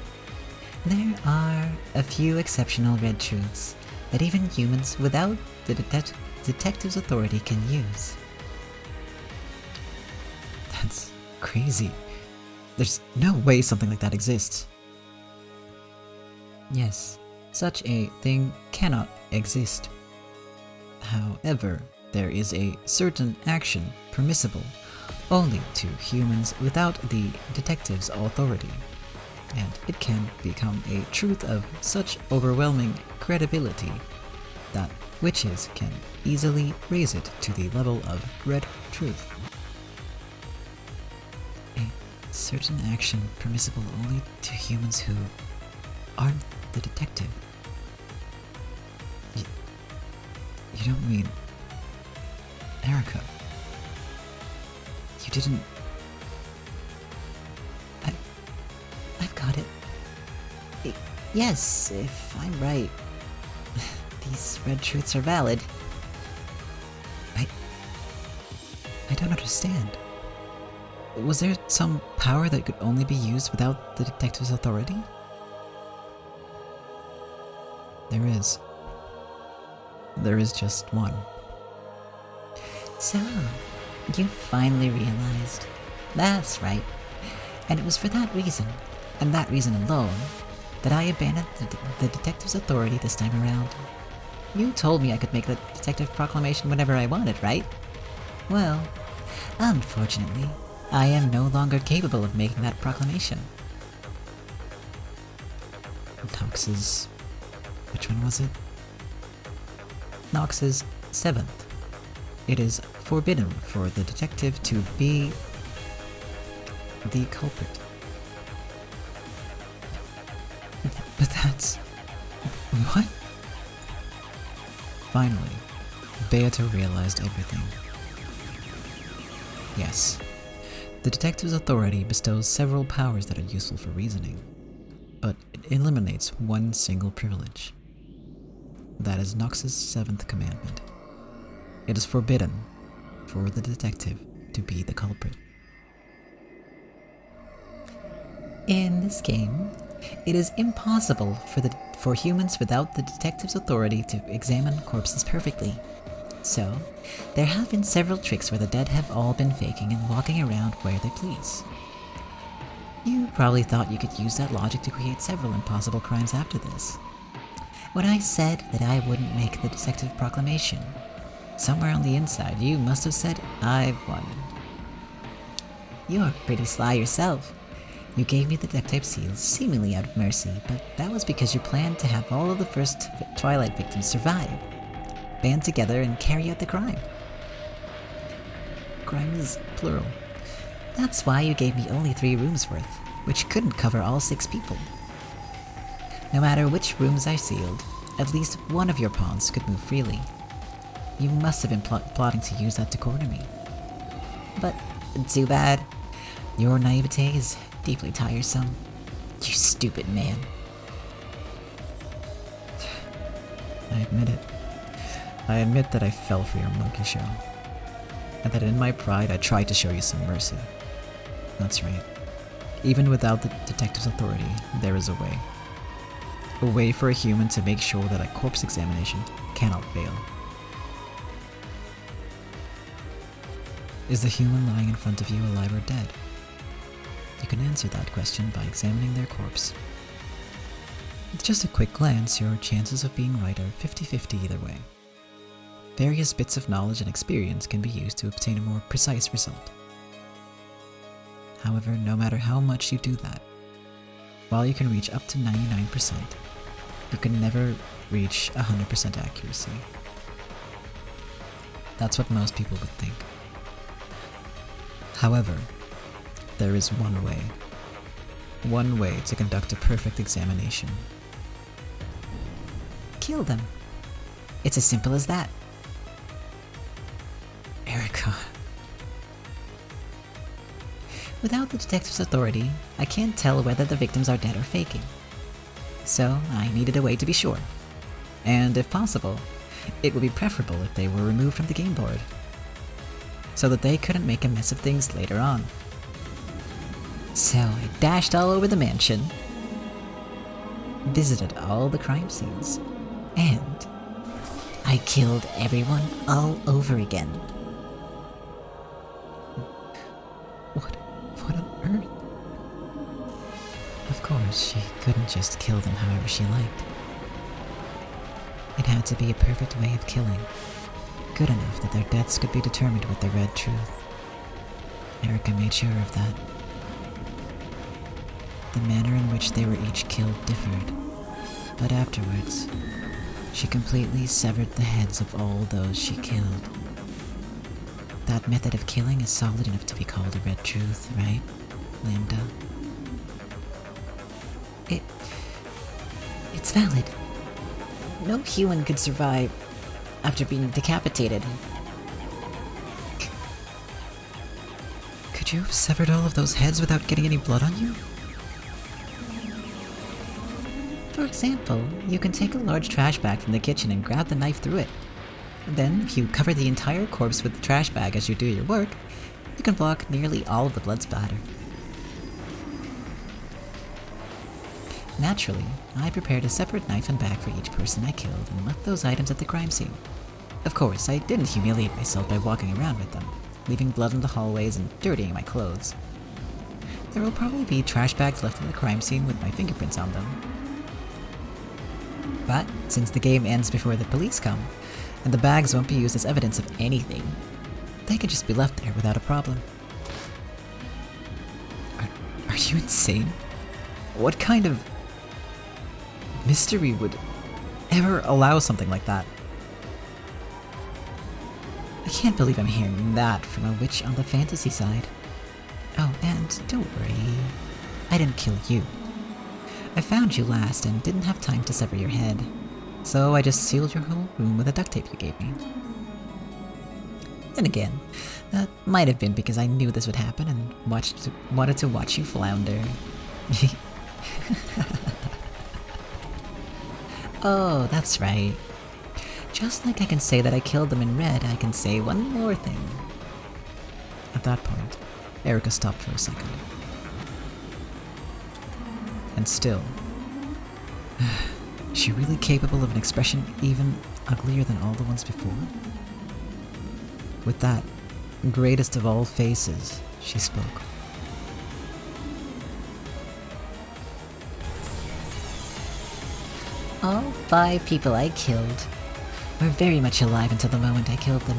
There are a few exceptional red truths that even humans without the detective's authority can use. That's crazy. There's no way something like that exists. Yes, such a thing cannot exist. However, there is a certain action permissible only to humans without the detective's authority, and it can become a truth of such overwhelming credibility that witches can easily raise it to the level of red truth. A certain action permissible only to humans who aren't the detective. You don't mean... Erica. You didn't... I've got it. Yes, if I'm right. These red truths are valid. I don't understand. Was there some power that could only be used without the detective's authority? There is. There is just one. So, you finally realized. That's right. And it was for that reason, and that reason alone, that I abandoned the detective's authority this time around. You told me I could make the detective proclamation whenever I wanted, right? Well, unfortunately, I am no longer capable of making that proclamation. Nox's... which one was it? Nox's 7th. It is forbidden for the detective to be the culprit. But that's... what? Finally, Beata realized everything. Yes, the detective's authority bestows several powers that are useful for reasoning, but it eliminates one single privilege. That is Nox's 7th commandment. It is forbidden for the detective to be the culprit. In this game, it is impossible for humans without the detective's authority to examine corpses perfectly. So, there have been several tricks where the dead have all been faking and walking around where they please. You probably thought you could use that logic to create several impossible crimes after this. When I said that I wouldn't make the detective proclamation, somewhere on the inside you must have said, I've won. You're pretty sly yourself. You gave me the detective seal seemingly out of mercy, but that was because you planned to have all of the first Twilight victims survive, band together and carry out the crime. Crime is plural. That's why you gave me only 3 rooms worth, which couldn't cover all 6 people. No matter which rooms I sealed, at least one of your pawns could move freely. You must have been plotting to use that to corner me. But too bad. Your naivete is deeply tiresome. You stupid man. I admit it. I admit that I fell for your monkey show. And that in my pride I tried to show you some mercy. That's right. Even without the detective's authority, there is a way. A way for a human to make sure that a corpse examination cannot fail. Is the human lying in front of you alive or dead? You can answer that question by examining their corpse. With just a quick glance, your chances of being right are 50-50 either way. Various bits of knowledge and experience can be used to obtain a more precise result. However, no matter how much you do that, while you can reach up to 99%, you can never reach 100% accuracy. That's what most people would think. However, there is one way to conduct a perfect examination. Kill them. It's as simple as that. Erica. Without the detective's authority, I can't tell whether the victims are dead or faking. So I needed a way to be sure. And if possible, it would be preferable if they were removed from the game board, so that they couldn't make a mess of things later on. So I dashed all over the mansion, visited all the crime scenes, and I killed everyone all over again. What on earth? Of course, she couldn't just kill them however she liked. It had to be a perfect way of killing, good enough that their deaths could be determined with the red truth. Erica made sure of that. The manner in which they were each killed differed, but afterwards, she completely severed the heads of all those she killed. That method of killing is solid enough to be called a red truth, right? Lambda. It's valid. No human could survive after being decapitated. Could you have severed all of those heads without getting any blood on you? For example, you can take a large trash bag from the kitchen and grab the knife through it. Then, if you cover the entire corpse with the trash bag as you do your work, you can block nearly all of the blood splatter. Naturally, I prepared a separate knife and bag for each person I killed and left those items at the crime scene. Of course, I didn't humiliate myself by walking around with them, leaving blood in the hallways and dirtying my clothes. There will probably be trash bags left at the crime scene with my fingerprints on them. But, since the game ends before the police come, and the bags won't be used as evidence of anything, they can just be left there without a problem. Are you insane? What kind of mystery would ever allow something like that? I can't believe I'm hearing that from a witch on the fantasy side. Oh, and don't worry, I didn't kill you. I found you last and didn't have time to sever your head, so I just sealed your whole room with the duct tape you gave me. Then again, that might have been because I knew this would happen and wanted to watch you flounder. Oh, that's right. Just like I can say that I killed them in red, I can say one more thing. At that point, Erica stopped for a second. And still, is she really capable of an expression even uglier than all the ones before? With that greatest of all faces, she spoke. All 5 people I killed were very much alive until the moment I killed them.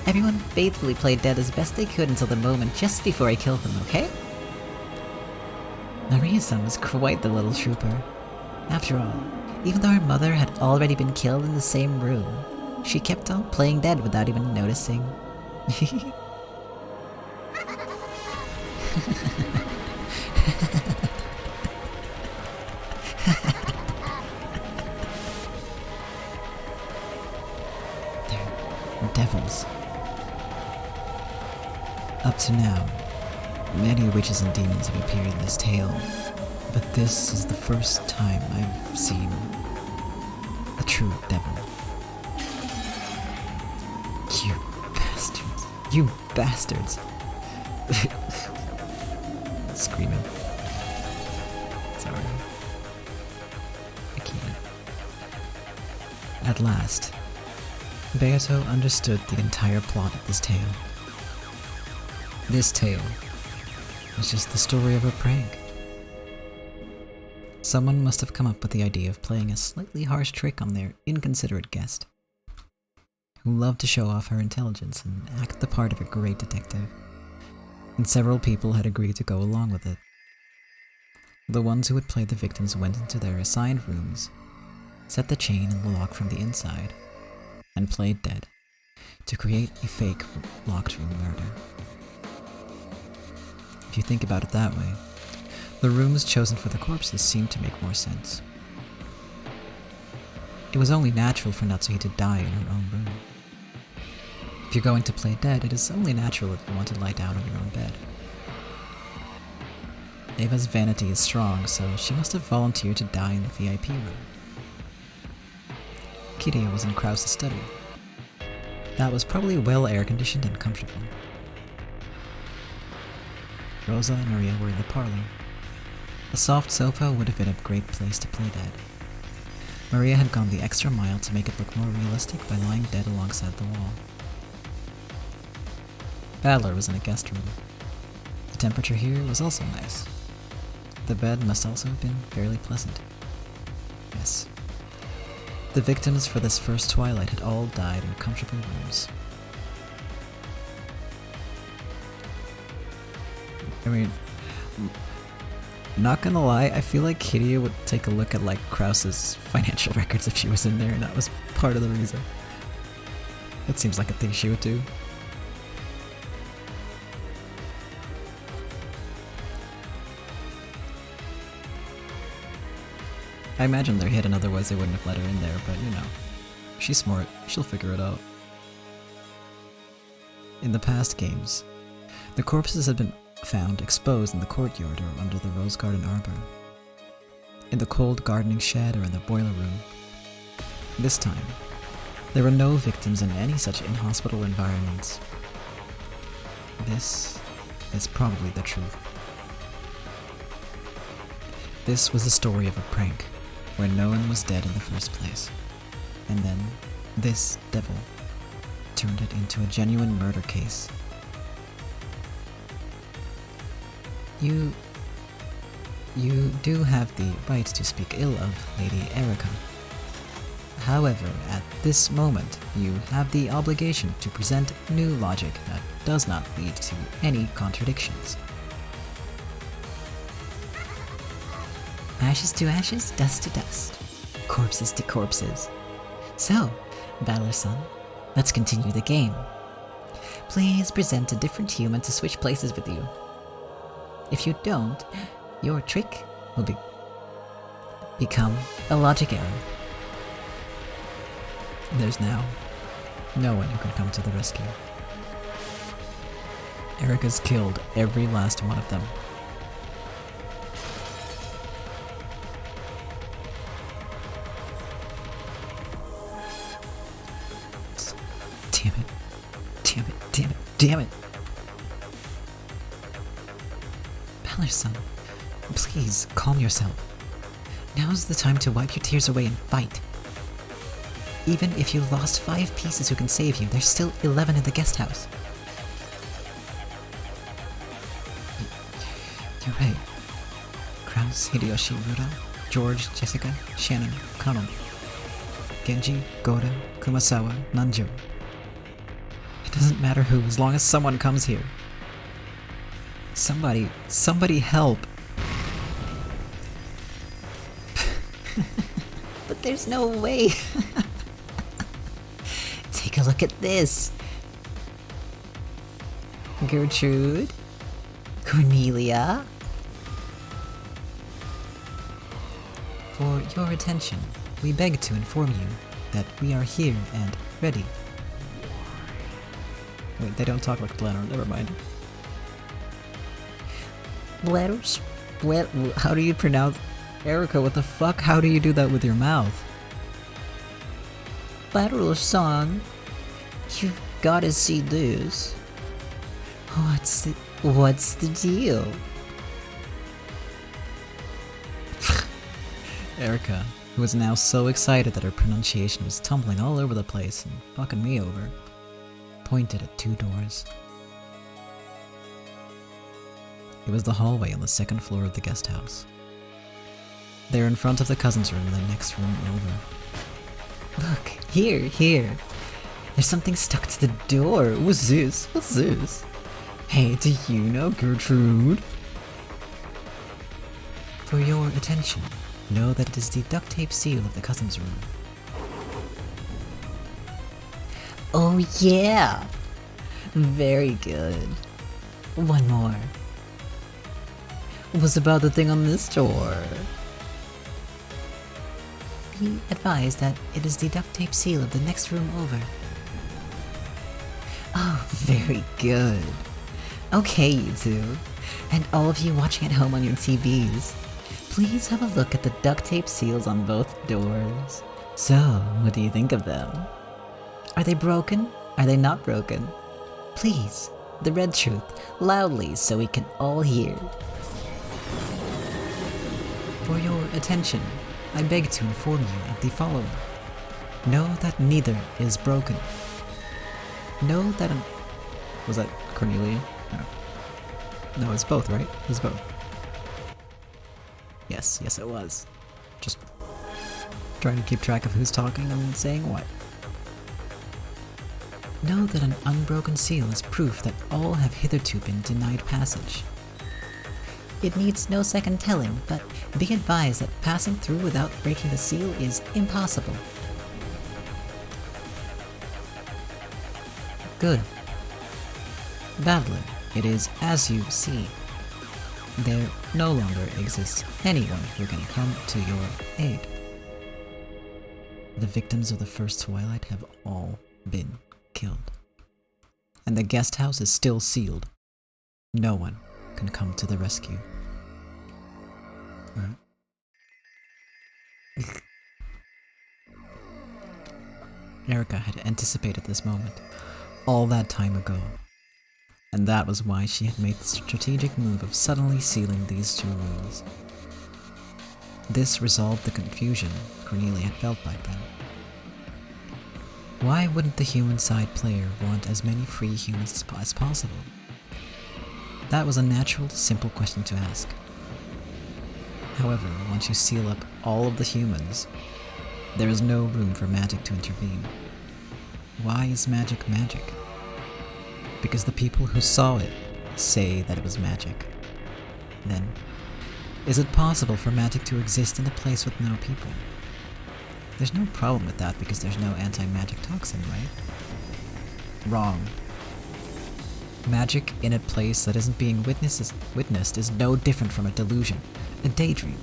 Everyone faithfully played dead as best they could until the moment just before I killed them, okay? Maria's-san was quite the little trooper. After all, even though her mother had already been killed in the same room, she kept on playing dead without even noticing. They're devils. Up to now, many witches and demons have appeared in this tale, but this is the first time I've seen a true devil. You bastards. You bastards. Screaming. Sorry. I can't. At last, Beato understood the entire plot of this tale. This tale was just the story of a prank. Someone must have come up with the idea of playing a slightly harsh trick on their inconsiderate guest, who loved to show off her intelligence and act the part of a great detective, and several people had agreed to go along with it. The ones who had played the victims went into their assigned rooms, set the chain and the lock from the inside, and played dead to create a fake locked room murder. If you think about it that way, the rooms chosen for the corpses seem to make more sense. It was only natural for Natsuhi to die in her own room. If you're going to play dead, it is only natural that you want to lie down on your own bed. Ava's vanity is strong, so she must have volunteered to die in the VIP room. Kiria was in Krause's study. That was probably well air-conditioned and comfortable. Rosa and Maria were in the parlor. A soft sofa would have been a great place to play dead. Maria had gone the extra mile to make it look more realistic by lying dead alongside the wall. Badler was in a guest room. The temperature here was also nice. The bed must also have been fairly pleasant. Yes. The victims for this first twilight had all died in comfortable rooms. I mean, not gonna lie, I feel like Kiria would take a look at like Krause's financial records if she was in there and that was part of the reason. That seems like a thing she would do. I imagine they're hidden, otherwise they wouldn't have let her in there, but you know. She's smart, she'll figure it out. In the past games, the corpses had been found exposed in the courtyard or under the rose garden arbor, in the cold gardening shed or in the boiler room. This time, there were no victims in any such in-hospital environments. This is probably the truth. This was the story of a prank, where no one was dead in the first place. And then, this devil turned it into a genuine murder case. You do have the right to speak ill of Lady Erica. However, at this moment, you have the obligation to present new logic that does not lead to any contradictions. Ashes to ashes, dust to dust. Corpses to corpses. So, Battler-san, let's continue the game. Please present a different human to switch places with you. If you don't, your trick will become a logic error. There's now no one who can come to the rescue. Erica's killed every last one of them. Damn it. Damn it. Damn it. Damn it. Battler-san, please calm yourself. Now's the time to wipe your tears away and fight. Even if you lost 5 pieces who can save you, there's still 11 in the guest house. You're right. Kraus, Hideyoshi, Ruda, George, Jessica, Shannon, Kano, Genji, Goda, Kumasawa, Nanjo. It doesn't matter who, as long as someone comes here. Somebody help. But there's no way. Take a look at this. Gertrude? Cornelia? For your attention, we beg to inform you that we are here and ready. Wait, they don't talk like Blanner, never mind. Letters? How do you pronounce Erica? What the fuck? How do you do that with your mouth? Battler-san, you gotta see this. What's the deal? Erica, who was now so excited that her pronunciation was tumbling all over the place and fucking me over, pointed at 2 doors. It was the hallway on the 2nd floor of the guest house. They're in front of the cousin's room in the next room over. Look, here. There's something stuck to the door. What's this? Hey, do you know Gertrude? For your attention, know that it is the duct tape seal of the cousin's room. Oh yeah! Very good. One more. What's about the thing on this door? Be advised that it is the duct tape seal of the next room over. Oh, very good. Okay, you two, and all of you watching at home on your TVs, please have a look at the duct tape seals on both doors. So, what do you think of them? Are they broken? Are they not broken? Please, the red truth, loudly so we can all hear. For your attention, I beg to inform you of the following. Know that neither is broken. Know that Was that Cornelia? No. No, it's both, right? It's both. Yes, it was. Just trying to keep track of who's talking and saying what. Know that an unbroken seal is proof that all have hitherto been denied passage. It needs no second telling, but be advised that passing through without breaking the seal is impossible. Good. Battler, it is as you see. There no longer exists anyone who can come to your aid. The victims of the first twilight have all been killed. And the guest house is still sealed. No one can come to the rescue. Erica had anticipated this moment all that time ago, and that was why she had made the strategic move of suddenly sealing these two rooms. This resolved the confusion Cornelia had felt back then. Why wouldn't the human side player want as many free humans as possible? That was a natural, simple question to ask. However, once you seal up all of the humans, there is no room for magic to intervene. Why is magic magic? Because the people who saw it say that it was magic. Then, is it possible for magic to exist in a place with no people? There's no problem with that because there's no anti-magic toxin, right? Wrong. Magic in a place that isn't being witnessed is no different from a delusion, a daydream.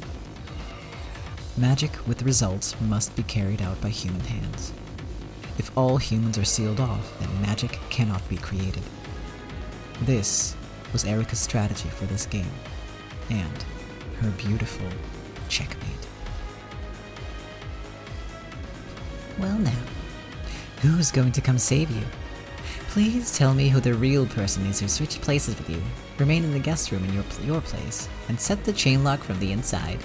Magic with results must be carried out by human hands. If all humans are sealed off, then magic cannot be created. This was Erica's strategy for this game, and her beautiful checkmate. Well now, who's going to come save you? Please tell me who the real person is who switched places with you, remain in the guest room in your place, and set the chain lock from the inside.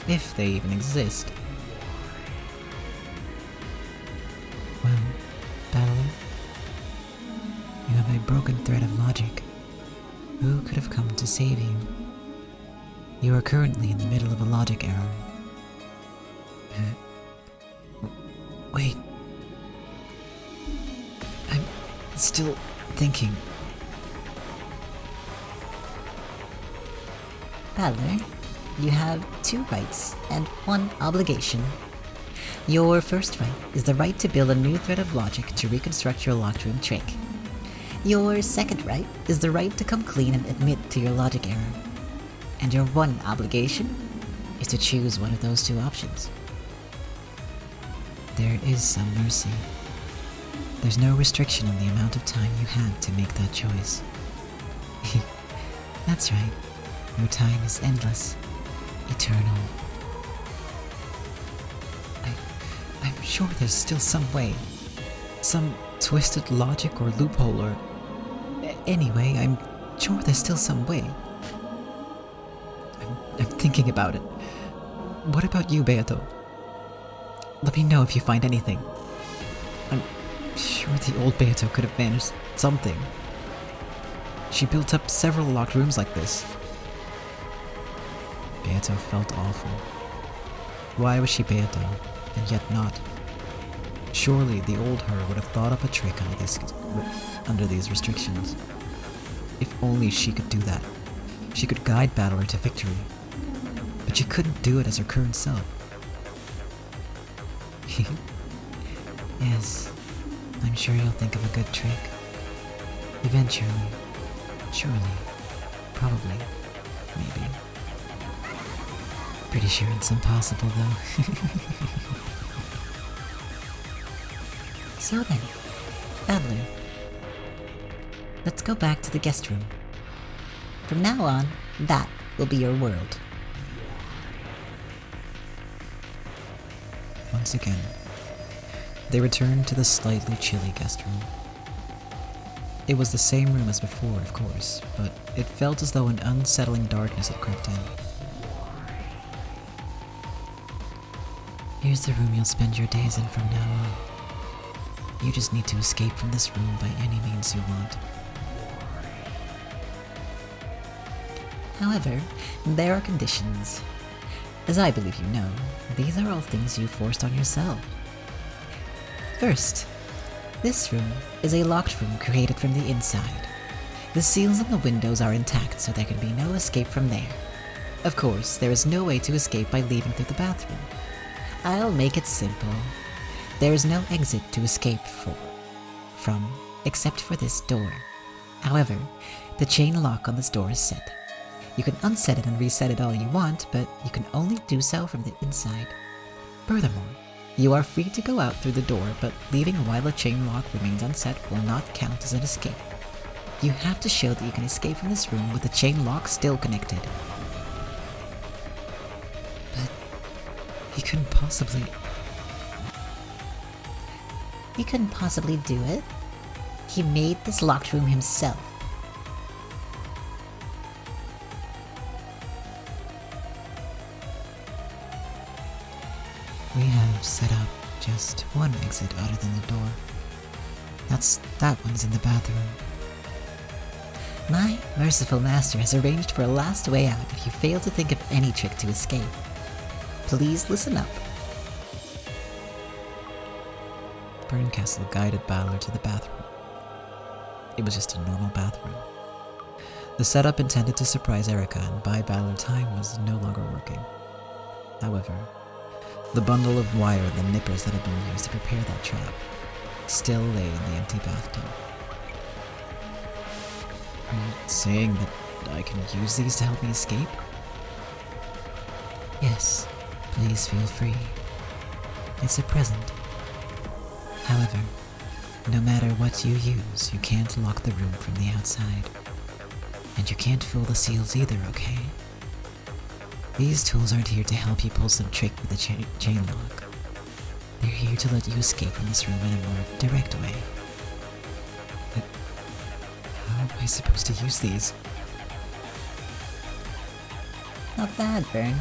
If they even exist. Well, Battler, you have a broken thread of logic. Who could have come to save you? You are currently in the middle of a logic error. Wait. I'm still thinking. Battler, you have 2 rights and 1 obligation. Your first right is the right to build a new thread of logic to reconstruct your locked room trick. Your second right is the right to come clean and admit to your logic error. And your 1 obligation is to choose one of those 2 options. There is some mercy. There's no restriction on the amount of time you have to make that choice. That's right. Your time is endless. Eternal. I'm sure there's still some way. Some twisted logic or loophole or... Anyway, I'm sure there's still some way. I'm thinking about it. What about you, Beato? Let me know if you find anything. I'm sure the old Beato could have managed something. She built up several locked rooms like this. Beato felt awful. Why was she Beato, and yet not? Surely the old her would have thought up a trick under these restrictions. If only she could do that. She could guide Battler to victory. But she couldn't do it as her current self. Yes, I'm sure you'll think of a good trick. Eventually. Surely. Probably. Maybe. Pretty sure it's impossible, though. So then, Battler, let's go back to the guest room. From now on, that will be your world. Once again, they returned to the slightly chilly guest room. It was the same room as before, of course, but it felt as though an unsettling darkness had crept in. Here's the room you'll spend your days in from now on. You just need to escape from this room by any means you want. However, there are conditions. As I believe you know, these are all things you forced on yourself. First, this room is a locked room created from the inside. The seals on the windows are intact, so there can be no escape from there. Of course, there is no way to escape by leaving through the bathroom. I'll make it simple. There is no exit to escape from, except for this door. However, the chain lock on this door is set. You can unset it and reset it all you want, but you can only do so from the inside. Furthermore, you are free to go out through the door, but leaving while a chain lock remains unset will not count as an escape. You have to show that you can escape from this room with the chain lock still connected. But he couldn't possibly... He couldn't possibly do it. He made this locked room himself. We have set up just one exit other than the door. That one's in the bathroom. My merciful master has arranged for a last way out if you fail to think of any trick to escape. Please listen up. Burncastle guided Balor to the bathroom. It was just a normal bathroom. The setup intended to surprise Erica and buy Balor time was no longer working. However, the bundle of wire and the nippers that had been used to prepare that trap still lay in the empty bathtub. Are you saying that I can use these to help me escape? Yes, please feel free. It's a present. However, no matter what you use, you can't lock the room from the outside. And you can't fool the seals either, okay? These tools aren't here to help you pull some trick with a chain lock. They're here to let you escape from this room in a more direct way. But how am I supposed to use these? Not bad, Vern.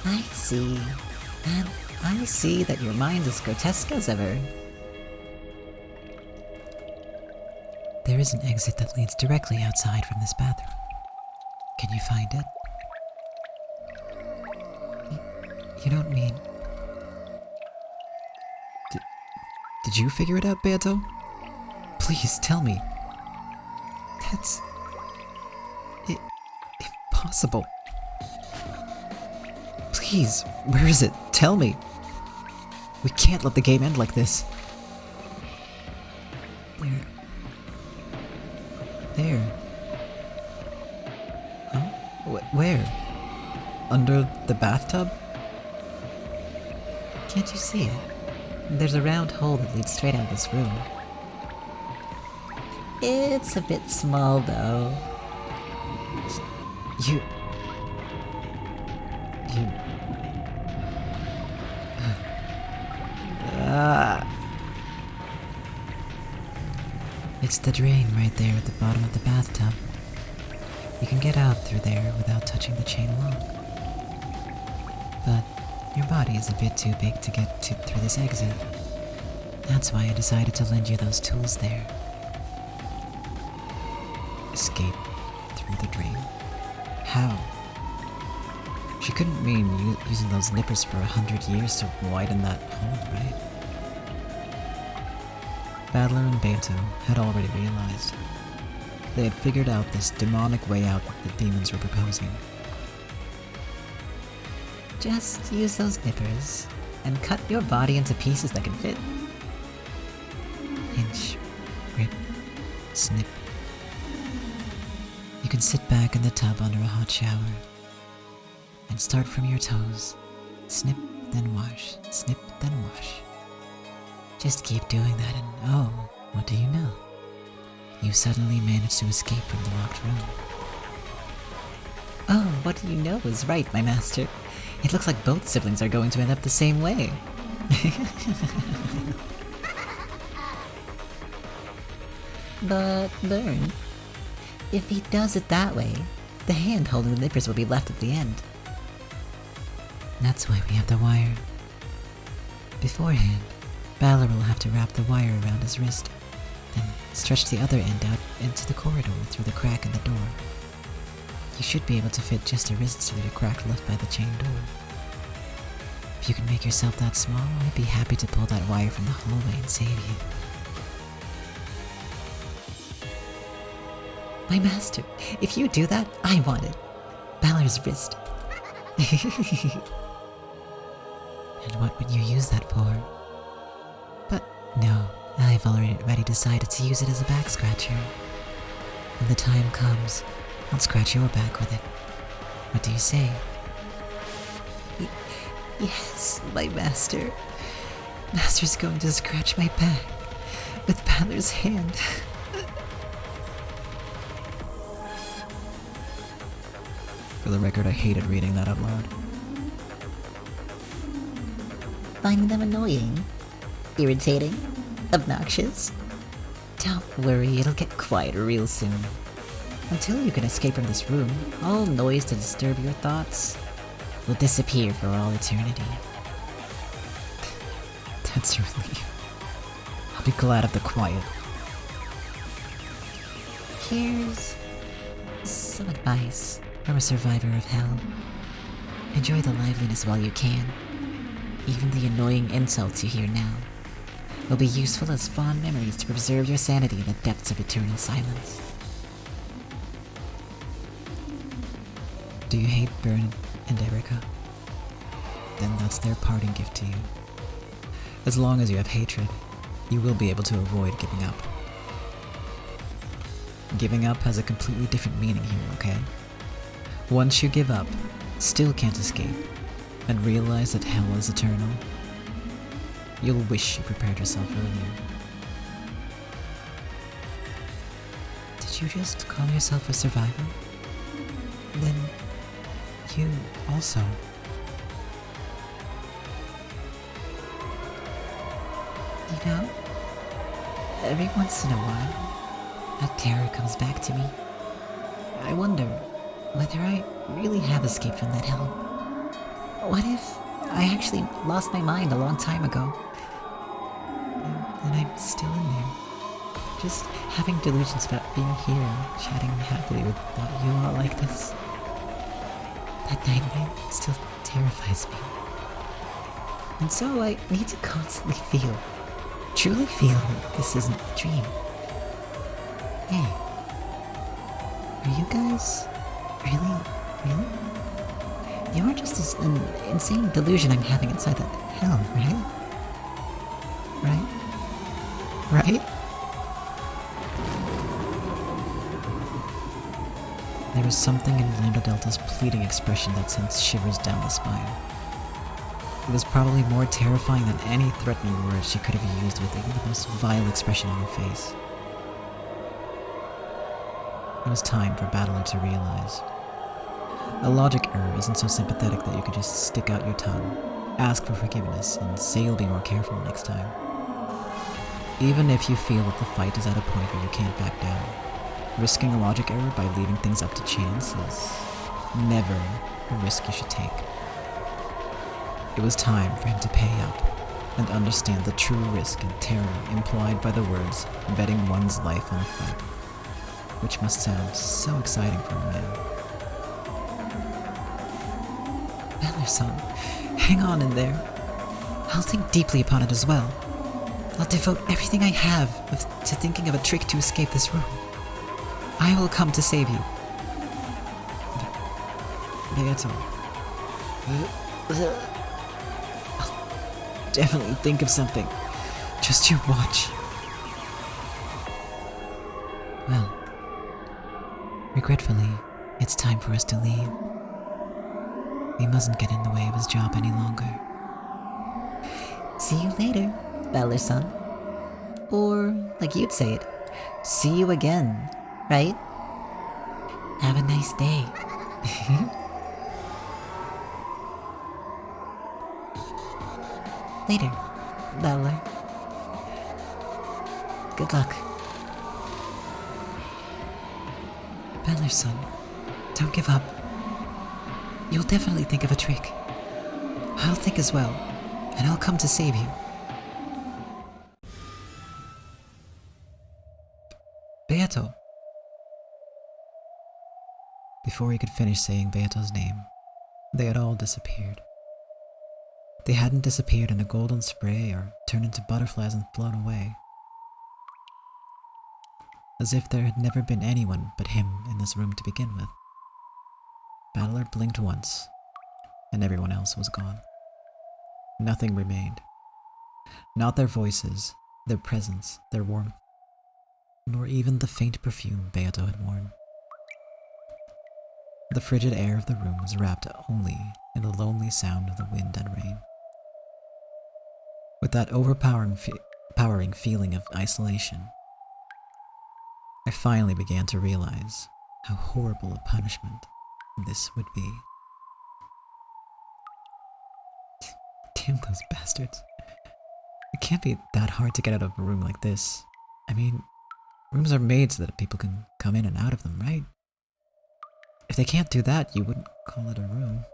I see. And I see that your mind is grotesque as ever. There is an exit that leads directly outside from this bathroom. Can you find it? You don't mean... Did you figure it out, Beato? Please, tell me. That's... impossible. Please, where is it? Tell me. We can't let the game end like this. There. Huh? Where? Under the bathtub? Can't you see it? There's a round hole that leads straight out of this room. It's a bit small, though. You... It's the drain right there at the bottom of the bathtub. You can get out through there without touching the chain lock. But your body is a bit too big to get through this exit. That's why I decided to lend you those tools there. Escape through the drain? How? She couldn't mean using those nippers for 100 years to widen that hole, right? Battler and Beato had already realized. They had figured out this demonic way out that the demons were proposing. Just use those nippers and cut your body into pieces that can fit. Pinch, rip, snip. You can sit back in the tub under a hot shower and start from your toes. Snip, then wash. Snip, then wash. Just keep doing that and oh, what do you know? You suddenly managed to escape from the locked room. Oh, what do you know is right, my master. It looks like both siblings are going to end up the same way. But, Vern, if he does it that way, the hand holding the nippers will be left at the end. That's why we have the wire. Beforehand, Balor will have to wrap the wire around his wrist, then stretch the other end out into the corridor through the crack in the door. You should be able to fit just a wrist through the crack left by the chain door. If you can make yourself that small, I'd be happy to pull that wire from the hallway and save you. My master, if you do that, I want it. Balor's wrist. And what would you use that for? But no, I've already decided to use it as a back scratcher. When the time comes, I'll scratch your back with it. What do you say? Yes, my master. Master's going to scratch my back with Balor's hand. For the record, I hated reading that out loud. Finding them annoying? Irritating? Obnoxious? Don't worry, it'll get quieter real soon. Until you can escape from this room, all noise to disturb your thoughts will disappear for all eternity. That's your relief. I'll be glad of the quiet. Here's some advice from a survivor of hell. Enjoy the liveliness while you can. Even the annoying insults you hear now will be useful as fond memories to preserve your sanity in the depths of eternal silence. Do you hate Bern and Erica? Then that's their parting gift to you. As long as you have hatred, you will be able to avoid giving up. Giving up has a completely different meaning here, okay? Once you give up, still can't escape, and realize that hell is eternal, you'll wish you prepared yourself earlier. Did you just call yourself a survivor? Then you also. You know, every once in a while, that terror comes back to me. I wonder whether I really have escaped from that hell. What if I actually lost my mind a long time ago? And I'm still in there. Just having delusions about being here and chatting happily without you all like this. That nightmare still terrifies me. And so I need to constantly feel, truly feel that this isn't a dream. Hey, are you guys really? You are just this insane delusion I'm having inside that hell, right? Right? There was something in Lambda Delta's pleading expression that sent shivers down the spine. It was probably more terrifying than any threatening words she could have used with even the most vile expression on her face. It was time for Battler to realize. A logic error isn't so sympathetic that you could just stick out your tongue, ask for forgiveness, and say you'll be more careful next time. Even if you feel that the fight is at a point where you can't back down, risking a logic error by leaving things up to chance is never a risk you should take. It was time for him to pay up and understand the true risk and terror implied by the words betting one's life on a fight, which must sound so exciting for a man. Battler-san, hang on in there. I'll think deeply upon it as well. I'll devote everything I have to thinking of a trick to escape this room. I will come to save you. Beato. I'll definitely think of something. Just you watch. Well, regretfully, it's time for us to leave. We mustn't get in the way of his job any longer. See you later, Battler-san. Or, like you'd say it, see you again, right? Have a nice day. Later, Battler. Good luck. Battler-san, don't give up. You'll definitely think of a trick. I'll think as well, and I'll come to save you. Beato! Before he could finish saying Beato's name, they had all disappeared. They hadn't disappeared in a golden spray or turned into butterflies and flown away. As if there had never been anyone but him in this room to begin with. Battler blinked once, and everyone else was gone. Nothing remained. Not their voices, their presence, their warmth, nor even the faint perfume Beato had worn. The frigid air of the room was wrapped only in the lonely sound of the wind and rain. With that overpowering feeling of isolation, I finally began to realize how horrible a punishment this would be. Damn those bastards. It can't be that hard to get out of a room like this. I mean, rooms are made so that people can come in and out of them, right? If they can't do that, you wouldn't call it a room.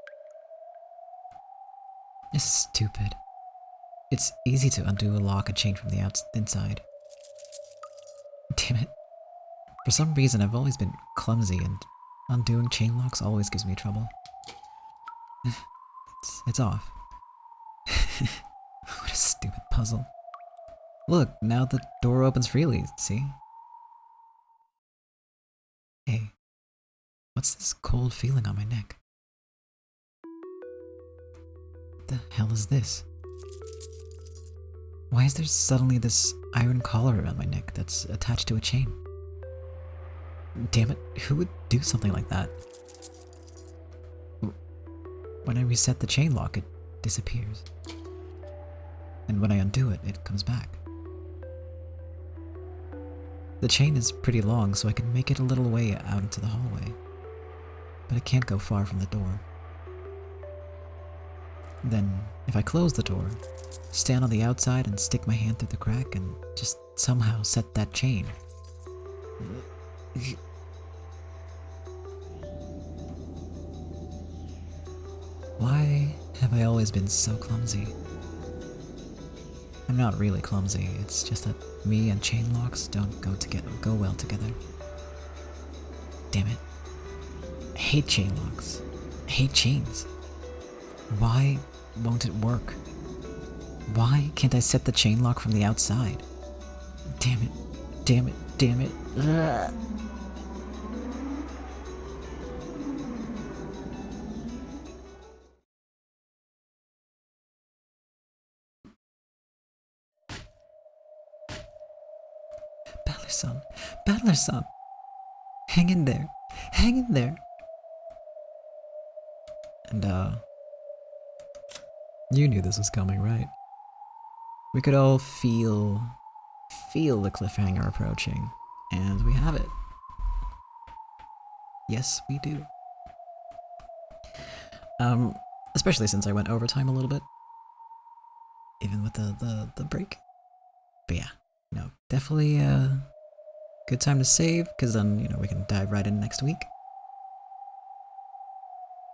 This is stupid. It's easy to undo a lock and chain from the inside. Damn it. For some reason, I've always been clumsy, and undoing chain locks always gives me trouble. It's off. What a stupid puzzle. Look, now the door opens freely, see? Hey, what's this cold feeling on my neck? What the hell is this? Why is there suddenly this iron collar around my neck that's attached to a chain? Damn it, who would do something like that? When I reset the chain lock, it disappears. And when I undo it, it comes back. The chain is pretty long, so I can make it a little way out into the hallway. But it can't go far from the door. Then, if I close the door, stand on the outside and stick my hand through the crack and just somehow set that chain. Why have I always been so clumsy? I'm not really clumsy, it's just that me and chain locks don't go well together. Damn it. I hate chain locks. I hate chains. Why won't it work? Why can't I set the chain lock from the outside? Damn it. Damn it. Damn it. Ugh. Battler-san. Battler-san. Hang in there. Hang in there. And, you knew this was coming, right? We could all feel the cliffhanger approaching, and we have it. Yes, we do. Especially since I went overtime a little bit, even with the break. But yeah, no, definitely a good time to save, because then, you know, we can dive right in next week.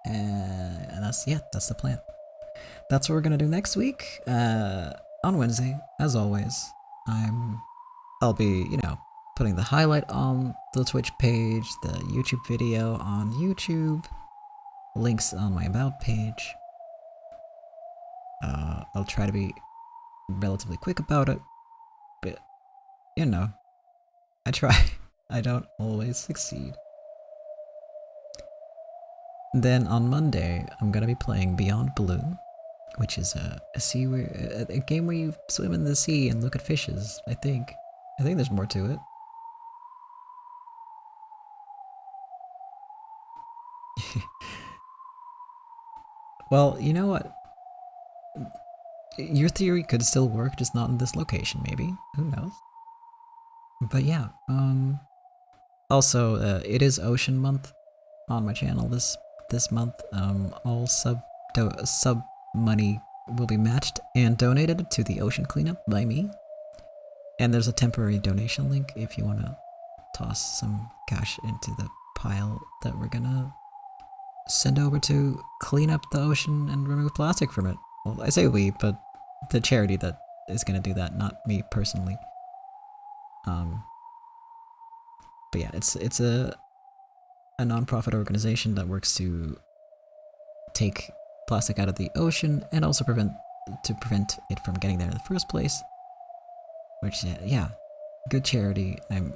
And that's the plan. That's what we're gonna do next week. On Wednesday, as always, I'll be, you know, putting the highlight on the Twitch page, the YouTube video on YouTube, links on my About page. I'll try to be relatively quick about it, but, you know, I try. I don't always succeed. Then on Monday, I'm gonna be playing Beyond Blue, which is a game where you swim in the sea and look at fishes, I think. I think there's more to it. Well, you know what? Your theory could still work, just not in this location, maybe. Who knows? But yeah, also, it is Ocean Month on my channel this month. All sub money will be matched and donated to the ocean cleanup by me. And there's a temporary donation link if you want to toss some cash into the pile that we're gonna send over to clean up the ocean and remove plastic from it. Well, I say we, but the charity that is gonna do that, not me personally. But yeah, it's a non-profit organization that works to take plastic out of the ocean and also prevent it from getting there in the first place. Which, yeah, good charity. I'm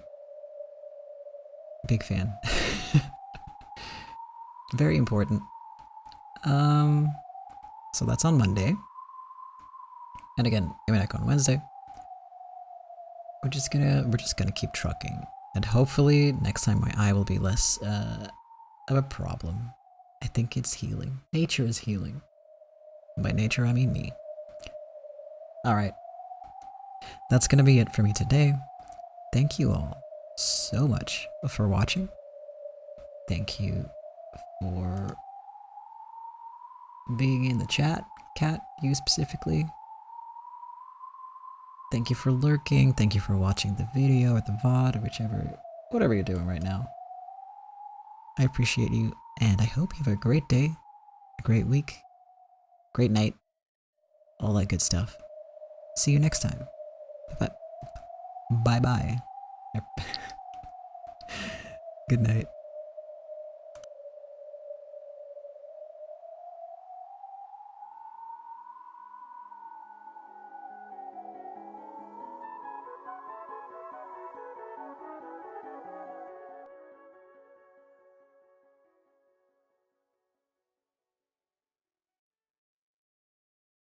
a big fan. Very important. So that's on Monday. And again, Umineko on Wednesday. We're just gonna keep trucking. And hopefully next time my eye will be less of a problem. I think it's healing. Nature is healing. By nature, I mean me. Alright, that's gonna be it for me today. Thank you all so much for watching. Thank you for being in the chat, Cat, you specifically. Thank you for lurking. Thank you for watching the video or the VOD or whatever you're doing right now. I appreciate you, and I hope you have a great day, a great week, great night, all that good stuff. See you next time. Bye-bye. Bye-bye. Good night.